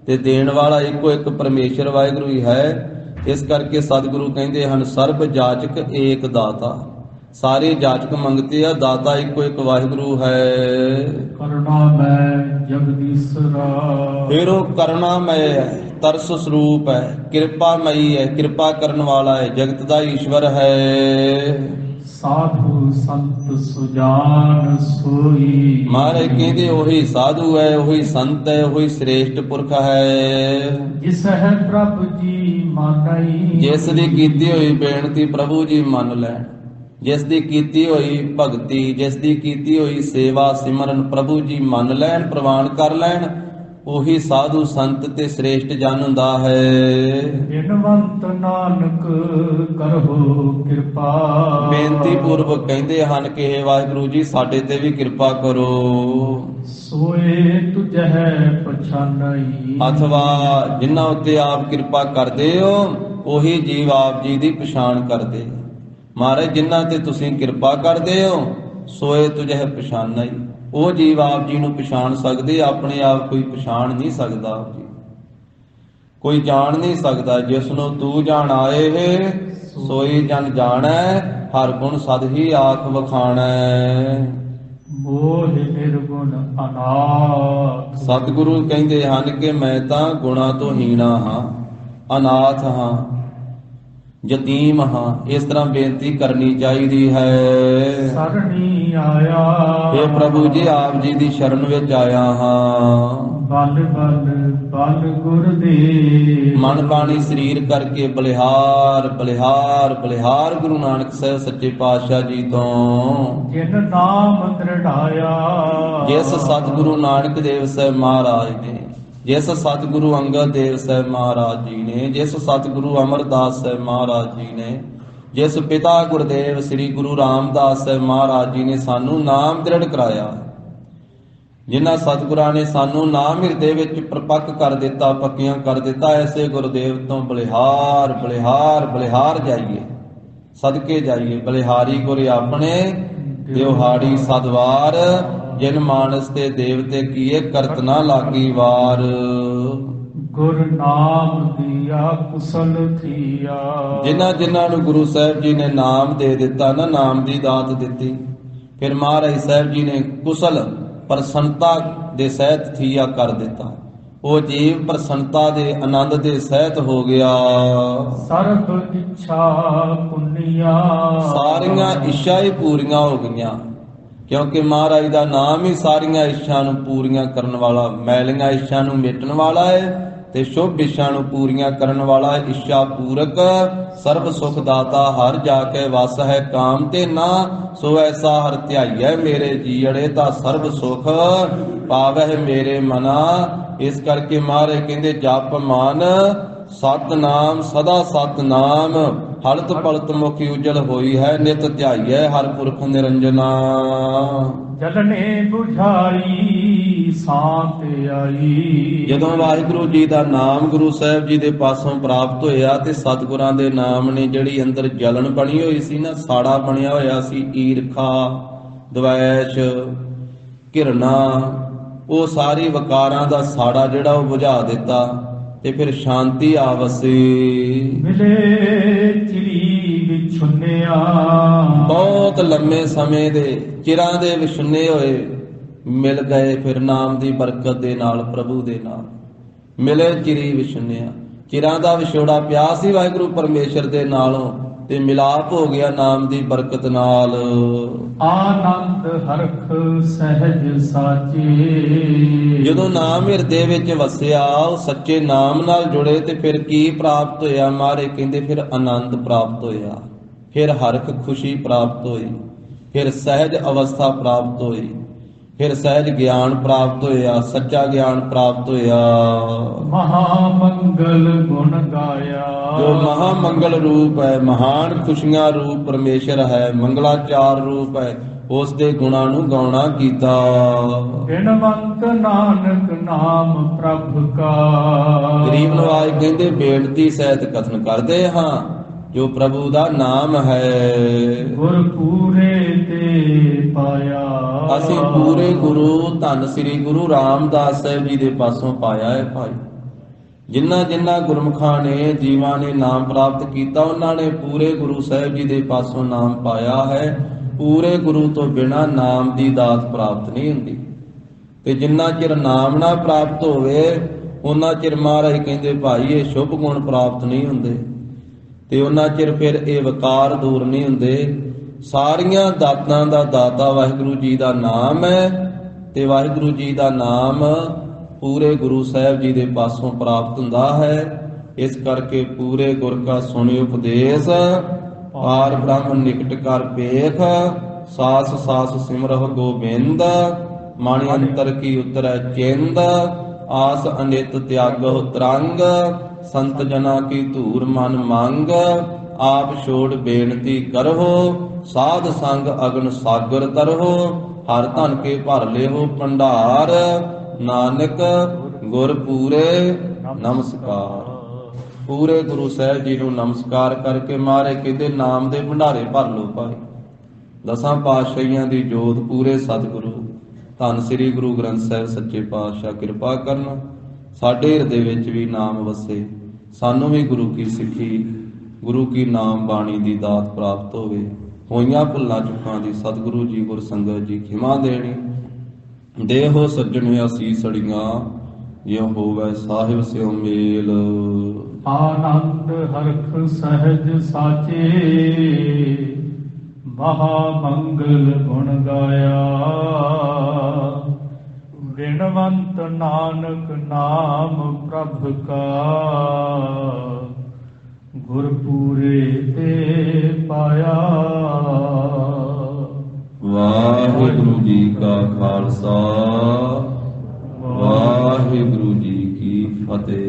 ਤੇ ਦੇਣ ਵਾਲਾ ਇੱਕੋ ਇੱਕ ਪਰਮੇਸ਼ਰ ਵਾਹਿਗੁਰੂ ਹੀ ਹੈ। ਇਸ ਕਰਕੇ ਸਤਿਗੁਰੂ ਕਹਿੰਦੇ ਹਨ, ਸਰਬ ਜਾਚਕ ਏਕ ਦਾਤਾ। ਸਾਰੇ ਜਾਚਕ ਮੰਗਤੇ ਆ, ਦਾਤਾ ਇੱਕੋ ਇੱਕ ਵਾਹਿਗੁਰੂ ਹੈ। ਕਰੁਣਾਮੈ ਜਗਦੀਸ਼ਰਾ। ਫਿਰ ਉਹ ਕਰੁਣਾਮय ਹੈ, ਤਰਸ ਸਰੂਪ ਹੈ, ਕਿਰਪਾਮਈ ਹੈ, ਕਿਰਪਾ ਕਰਨ ਵਾਲਾ ਹੈ, ਜਗਤ ਦਾ ਈਸ਼ਵਰ ਹੈ। ਸਾਧੂ ਸੰਤ ਸੁਜਾਨ ਸੋਈ। ਮਹਾਰਾਜ ਕਹਿੰਦੇ ਉਹੀ ਸਾਧੂ ਹੈ, ਉਹੀ ਸੰਤ ਹੈ, ਉਹੀ ਸ੍ਰੇਸ਼ਟ ਪੁਰਖ ਹੈ। ਜਿਸ ਹੈ ਪ੍ਰਭੂ ਜੀ ਮਾਨਈ। ਜਿਸ ਦੀ ਕੀਤੀ ਹੋਈ ਬੇਨਤੀ ਪ੍ਰਭੂ ਜੀ ਮੰਨ ਲੈਣ, ਜਿਸ ਦੀ ਕੀਤੀ ਹੋਈ ਭਗਤੀ, ਜਿਸ ਦੀ ਕੀਤੀ ਹੋਈ ਸੇਵਾ ਸਿਮਰਨ ਪ੍ਰਭੂ ਜੀ ਮੰਨ ਲੈਣ, ਪ੍ਰਵਾਨ ਕਰ ਲੈਣ, ਉਹੀ ਸਾਧੂ ਸੰਤ ਤੇ ਸ੍ਰੇਸ਼ਟ ਜਨ ਹੁੰਦਾ ਹੈ। ਬਿਨਵੰਤ ਨਾਨਕ ਕਰਹੁ ਕਿਰਪਾ। ਬੇਨਤੀ ਪੂਰਵਕ ਕਹਿੰਦੇ ਹਨ ਕਿ ਹੇ ਵਾਹਿਗੁਰੂ ਜੀ, ਸਾਡੇ ਤੇ ਵੀ ਕਿਰਪਾ ਕਰੋ। ਸੋਏ ਤੁਝੈ ਪਛਾਨਈ। ਅਥਵਾ ਜਿਨ੍ਹਾਂ ਉੱਤੇ ਆਪ ਕਿਰਪਾ ਕਰਦੇ ਹੋ, ਉਹੀ ਜੀਵ ਆਪ ਜੀ ਦੀ ਪਛਾਣ ਕਰਦੇ। ਮਹਾਰਾਜ ਜਿਨ੍ਹਾਂ ਤੇ ਤੁਸੀਂ ਕਿਰਪਾ ਕਰਦੇ ਹੋ, ਸੋਏ ਤੁਝੈ ਪਛਾਨਈ, ਉਹ ਜੀਵ ਆਪ ਜੀ ਨੂੰ ਪਛਾਣ ਸਕਦੇ। ਆਪਣੇ ਆਪ ਕੋਈ ਪਛਾਣ ਨਹੀਂ ਸਕਦਾ, ਆਪ ਜੀ ਕੋਈ ਜਾਣ ਨਹੀਂ ਸਕਦਾ। ਜਿਸ ਨੂੰ ਤੂੰ ਜਾਣ ਆਏ ਹੈ, ਸੋਈ ਜਨ ਜਾਣੈ, ਹਰ ਗੁਣ ਸਦ ਹੀ ਆਖ ਵਖਾਣੈ। ਮੋਹ ਨਿਰਗੁਣ ਅਨਾਥ। ਸਤਿਗੁਰੂ ਕਹਿੰਦੇ ਹਨ ਕਿ ਮੈਂ ਤਾਂ ਗੁਣਾ ਤੋਂ ਹੀਣਾ ਹਾਂ, ਅਨਾਥ ਹਾਂ, ਯਤੀਮ ਹਾਂ। ਇਸ ਤਰ੍ਹਾਂ ਬੇਨਤੀ ਕਰਨੀ ਚਾਹੀਦੀ ਹੈ। ਸਰਣੀ ਆਇਆ। हे ਪ੍ਰਭੂ ਜੀ, ਆਪ ਜੀ ਦੀ ਸ਼ਰਨ ਵਿੱਚ ਆਇਆ ਹਾਂ। ਬਲ ਬਲ ਬਲ ਗੁਰ ਦੇ। ਮਨ ਬਾਣੀ ਸਰੀਰ ਕਰਕੇ ਬਲਿਹਾਰ ਬਲਿਹਾਰ ਬਲਿਹਾਰ ਗੁਰੂ ਨਾਨਕ ਸਾਹਿਬ ਸੱਚੇ ਪਾਤਸ਼ਾਹ ਜੀ ਤੋਂ। ਜਿਨ ਨਾਮ ਦ੍ਰਿੜਾਇਆ। ਜਿਸ ਸਤਿਗੁਰੂ ਨਾਨਕ ਦੇਵ ਸਾਹਿਬ ਮਹਾਰਾਜ ਨੇ, ਜਿਸ ਸਤਿਗੁਰੂ ਅੰਗਦ ਦੇਵ ਸਾਹਿਬ ਮਹਾਰਾਜ ਜੀ ਨੇ, ਜਿਸ ਸਤਿਗੁਰੂ ਅਮਰਦਾਸ ਸਾਹਿਬ ਮਹਾਰਾਜ ਜੀ ਨੇ, ਜਿਸ ਪਿਤਾ ਗੁਰਦੇਵ ਸ੍ਰੀ ਗੁਰੂ ਰਾਮਦਾਸ ਸਾਹਿਬ ਮਹਾਰਾਜ ਜੀ ਨੇ ਸਾਨੂੰ ਨਾਮ ਦ੍ਰਿੜ ਕਰਾਇਆ, ਜਿਨ੍ਹਾਂ ਸਤਿਗੁਰਾਂ ਨੇ ਸਾਨੂੰ ਨਾਮ ਹਿਰਦੇ ਵਿੱਚ ਪ੍ਰਪੱਕ ਕਰ ਦਿੱਤਾ, ਪੱਕੀਆਂ ਕਰ ਦਿੱਤਾ, ਐਸੇ ਗੁਰਦੇਵ ਤੋਂ ਬਲਿਹਾਰ ਬਲਿਹਾਰ ਬਲਿਹਾਰ ਜਾਈਏ, ਸਦਕੇ ਜਾਈਏ। ਬਲਿਹਾਰੀ ਗੁਰ ਆਪਣੇ ਦਿਵਹਾੜੀ ਸਦਵਾਰ, ਜਿਨ ਮਾਨਸ ਤੇ ਦੇਵਤੇ ਕੀਏ ਕਰਤ ਨਾ ਲਾਗੀ ਵਾਰ। ਗੁਰ ਨਾਮ ਦੀਆ ਕੁਸਲ ਥੀਆ। ਜਿਨ੍ਹਾਂ ਨੂੰ ਗੁਰੂ ਸਾਹਿਬ ਜੀ ਨੇ ਨਾਮ ਦੇ ਦਿੱਤਾ ਨਾ, ਨਾਮ ਦੀ ਦਾਤ ਦਿੱਤੀ, ਫਿਰ ਮਹਾਰਾਜ ਸਾਹਿਬ ਜੀ ਨੇ ਕੁਸਲ ਪ੍ਰਸੰਨਤਾ ਦੇ ਸਹਿਤ ਥੀਆ ਕਰ ਦਿੱਤਾ। ਉਹ ਜੀਵ ਪ੍ਰਸੰਨਤਾ ਦੇ ਆਨੰਦ ਦੇ ਸਹਿਤ ਹੋ ਗਿਆ। ਸਰਬ ਇੱਛਾ ਪੁੰਨੀਆ। ਸਾਰੀਆਂ ਇੱਛਾ ਹੀ ਪੂਰੀਆਂ ਹੋ ਗਈਆਂ, ਕਿਉਂਕਿ ਮਹਾਰਾਜ ਦਾ ਨਾਮ ਹੀ ਸਾਰੀਆਂ ਇੱਛਾ ਨੂੰ ਪੂਰੀਆਂ ਕਰਨ ਵਾਲਾ, ਮੈਲੀਆਂ ਇੱਛਾ ਨੂੰ ਮਿਟਣ ਵਾਲਾ ਹੈ ਤੇ ਸ਼ੁਭ ਇੱਛਾ ਨੂੰ ਪੂਰੀਆਂ ਕਰਨ ਵਾਲਾ ਹੈ। ਇੱਛਾ ਪੂਰਕ ਸਰਬ ਸੁਖ ਦਾਤਾ, ਹਰ ਜਾ ਕੇ ਵਸ ਹੈ ਕਾਮ ਤੇ ਨਾ, ਸੋ ਐਸਾ ਹਰ ਧਿਆਈਐ ਮੇਰੇ ਜੀਅੜੇ, ਤਾਂ ਸਰਬ ਸੁਖ ਪਾਵਹਿ ਮੇਰੇ ਮਨਾ। ਇਸ ਕਰਕੇ ਮਹਾਰਾਜ ਕਹਿੰਦੇ ਜਪ ਮਨ ਸਤਨਾਮ, ਸਦਾ ਸਤਨਾਮ, ਹਲਤ ਪਲਤ ਮੁਖੀ ਉਜਲ ਹੋਈ ਹੈ, ਨਿਤ ਧਿਆਈਐ ਹਰ ਪੁਰਖ ਨਿਰੰਜਨਾ। ਜਲਨੇ ਬੁਝਾਈ ਸਾਤ ਆਈ। ਜਦੋਂ ਵਾਹਿਗੁਰੂ ਜੀ ਦਾ ਨਾਮ ਗੁਰੂ ਸਾਹਿਬ ਜੀ ਦੇ ਪਾਸੋਂ ਪ੍ਰਾਪਤ ਹੋਇਆ ਤੇ ਸਤਿਗੁਰਾਂ ਦੇ ਨਾਮ ਨੇ ਜਿਹੜੀ ਅੰਦਰ ਜਲਨ ਬਣੀ ਹੋਈ ਸੀ ਨਾ, ਸਾੜਾ ਬਣਿਆ ਹੋਇਆ ਸੀ, ਈਰਖਾ, ਦਵੈਸ਼, ਘਿਰਣਾ, ਉਹ ਸਾਰੀ ਵਿਕਾਰਾਂ ਦਾ ਸਾੜਾ ਜਿਹੜਾ ਉਹ ਬੁਝਾ ਦਿੱਤਾ ਤੇ ਫਿਰ ਸ਼ਾਂਤੀ ਆ ਵਸੀ। ਮਿਲੇ ਚਿਰੀ ਵਿਛੁੰਨਿਆ। ਬਹੁਤ ਲੰਮੇ ਸਮੇਂ ਦੇ ਚਿਰਾਂ ਦੇ ਵਿਛੁੰਨੇ ਹੋਏ ਮਿਲ ਗਏ, ਫਿਰ ਨਾਮ ਦੀ ਬਰਕਤ ਦੇ ਨਾਲ, ਪ੍ਰਭੂ ਦੇ ਨਾਲ ਮਿਲੇ ਚਿਰੀ ਵਿਛੁੰਨਿਆ। ਚਿਰਾਂ ਦਾ ਵਿਛੋੜਾ ਪਿਆ ਸੀ ਵਾਹਿਗੁਰੂ ਪਰਮੇਸ਼ਰ ਦੇ ਨਾਲੋਂ, ਤੇ ਮਿਲਾਪ ਹੋ ਗਿਆ ਨਾਮ ਦੀ ਬਰਕਤ ਨਾਲ। ਆਨੰਦ ਹਰਖ ਸਹਿਜ ਸਾਚੇ। ਜਦੋਂ ਨਾਮ ਹਿਰਦੇ ਵਿੱਚ ਵਸਿਆ, ਉਹ ਸੱਚੇ ਨਾਮ ਨਾਲ ਜੁੜੇ, ਤੇ ਫਿਰ ਕੀ ਪ੍ਰਾਪਤ ਹੋਇਆ? ਮਹਾਰਾਜ ਕਹਿੰਦੇ ਫਿਰ ਆਨੰਦ ਪ੍ਰਾਪਤ ਹੋਇਆ, ਫਿਰ ਹਰਖ ਖੁਸ਼ੀ ਪ੍ਰਾਪਤ ਹੋਈ, ਫਿਰ ਸਹਿਜ ਅਵਸਥਾ ਪ੍ਰਾਪਤ ਹੋਈ, ਫਿਰ ਸਹਿਜ ਗਿਆਨ ਪ੍ਰਾਪਤ ਹੋਇਆ, ਸੱਚਾ ਗਿਆਨ ਪ੍ਰਾਪਤ ਹੋਇਆ। ਮਹਾਮੰਗਲ ਗੁਣ ਗਾਇਆ। ਜੋ ਮਹਾਮੰਗਲ ਰੂਪ ਹੈ, ਮਹਾਨ ਖੁਸ਼ੀਆਂ ਰੂਪ ਪਰਮੇਸ਼ਰ ਹੈ, ਮੰਗਲਾਚਾਰ ਰੂਪ ਹੈ, ਉਸ ਦੇ ਗੁਣਾਂ ਨੂੰ ਗਾਉਣਾ ਕੀਤਾ। ਬਿਨਵੰਤ ਨਾਨਕ ਨਾਮ ਪ੍ਰਭ ਕਾ। ਗਰੀਬ ਨਵਾਜ ਕਹਿੰਦੇ ਬੇਨਤੀ ਸਹਿਤ ਕਥਨ ਕਰਦੇ ਹਾਂ ਜੋ ਪ੍ਰਭੂ ਦਾ ਨਾਮ ਹੈ। ਗੁਰ ਪੂਰੇ ਤੇ ਪਾਇਆ। ਅਸੀਂ ਪੂਰੇ ਗੁਰੂ ਧੰਨ ਸ੍ਰੀ ਗੁਰੂ ਰਾਮਦਾਸ ਸਾਹਿਬ ਜੀ ਦੇ ਪਾਸੋਂ ਪਾਇਆ ਹੈ ਭਾਈ। ਜਿਨ੍ਹਾਂ ਜਿਨ੍ਹਾਂ ਗੁਰਮੁਖਾਂ ਨੇ ਜੀਵਾਂ ਨੇ ਨਾਮ ਪ੍ਰਾਪਤ ਕੀਤਾ, ਉਹਨਾਂ ਨੇ ਪੂਰੇ ਗੁਰੂ ਸਾਹਿਬ ਜੀ ਦੇ ਪਾਸੋਂ ਨਾਮ ਪਾਇਆ ਹੈ। ਪੂਰੇ ਗੁਰੂ ਤੋਂ ਬਿਨਾਂ ਨਾਮ ਦੀ ਦਾਤ ਪ੍ਰਾਪਤ ਨਹੀਂ ਹੁੰਦੀ। ਤੇ ਜਿੰਨਾ ਚਿਰ ਨਾਮ ਨਾ ਪ੍ਰਾਪਤ ਹੋਵੇ ਉਹਨਾਂ ਚਿਰ ਮਹਾਰਾਜ ਕਹਿੰਦੇ ਭਾਈ ਇਹ ਸ਼ੁਭ ਗੁਣ ਪ੍ਰਾਪਤ ਨਹੀਂ ਹੁੰਦੇ, ਤੇ ਉਹਨਾਂ ਚਿਰ ਫਿਰ ਇਹ ਵਿਕਾਰ ਦੂਰ ਨਹੀਂ ਹੁੰਦੇ। ਸਾਰੀਆਂ ਦਾਤਾਂ ਦਾ ਦਾਤਾ ਵਾਹਿਗੁਰੂ ਜੀ ਦਾ ਨਾਮ ਹੈ, ਤੇ ਵਾਹਿਗੁਰੂ ਜੀ ਦਾ ਨਾਮ ਪੂਰੇ ਗੁਰੂ ਸਾਹਿਬ ਜੀ ਦੇ ਪਾਸੋਂ ਪ੍ਰਾਪਤ ਹੁੰਦਾ ਹੈ। ਇਸ ਕਰਕੇ ਪੂਰੇ ਗੁਰ ਕਾ ਸੁਣਿ ਉਪਦੇਸ਼, ਪਾਰ ਬ੍ਰਹਮ ਨਿਕਟ ਕਰ ਪੇਖ, ਸਾਸ ਸਾਸ ਸਿਮਰਹੁ ਗੋਬਿੰਦ, ਮਨ ਅੰਤਰ ਕੀ ਉਤਰੈ ਚਿੰਦ, ਆਸ ਅਨਿਤ ਤਿਆਗਹੁ ਤਰੰਗ, ਸੰਤ ਜਨਾ ਕੀ ਧੂਰ ਮਨ ਮੰਗ, ਆਪ ਛੋੜ ਬੇਨਤੀ ਕਰਹੁ, ਸਾਧ ਸੰਗ ਅਗਨ ਸਾਗਰ ਤਰਹੁ, ਹਰ ਧਨ ਕੇ ਭਰ ਲਿਓ ਭੰਡਾਰ, ਨਾਨਕ ਗੁਰ ਪੂਰੇ ਨਮਸਕਾਰ। ਪੂਰੇ ਗੁਰੂ ਸਾਹਿਬ ਜੀ ਨੂੰ ਨਮਸਕਾਰ ਕਰਕੇ ਮਾਰੇ ਕਹਿੰਦੇ ਨਾਮ ਦੇ ਭੰਡਾਰੇ ਭਰ ਲੋ ਭਾਈ। ਦਸਾਂ ਪਾਤਸ਼ਾਹੀਆਂ ਦੀ ਜੋਤ ਪੂਰੇ ਸਤਿਗੁਰੂ ਧੰਨ ਸ੍ਰੀ ਗੁਰੂ ਗ੍ਰੰਥ ਸਾਹਿਬ ਸੱਚੇ ਪਾਤਸ਼ਾਹ ਕਿਰਪਾ ਕਰਨ, ਸਾਡੇ ਹਿਰਦੇ ਵਿੱਚ ਵੀ ਨਾਮ ਵਸੇ, ਸਾਨੂੰ ਵੀ ਗੁਰੂ ਕੀ ਸਿੱਖੀ, ਗੁਰੂ ਕੀ ਨਾਮ ਬਾਣੀ ਦੀ ਦਾਤ ਪ੍ਰਾਪਤ ਹੋਵੇ। ਹੋਈਆਂ ਭੁੱਲਾਂ ਚੁੱਕਾਂ ਦੀ ਸਤਿਗੁਰੂ ਜੀ ਗੁਰ ਸੰਗਤ ਜੀ ਖਿਮਾ ਦੇਣੀ। ਦੇਹੋ ਸੱਜਣ ਅਸੀਸੜੀਆਂ, ਇਹ ਹੋਵੇ ਸਾਹਿਬ ਸਿਉ ਮੇਲ। ਆਨੰਦ ਹਰਖ ਸਹਿਜ ਸਾਚੇ, ਮਹਾਮੰਗਲ ਗੁਣ ਗਾਇਆ। ਬਿਨਵੰਤ ਨਾਨਕ ਨਾਮ ਪ੍ਰਭ ਕਾ, ਗੁਰ ਪੂਰੇ ਤੇ ਪਾਇਆ। ਵਾਹਿਗੁਰੂ ਜੀ ਕਾ ਖਾਲਸਾ, ਵਾਹਿਗੁਰੂ ਜੀ ਕੀ ਫਤਿਹ।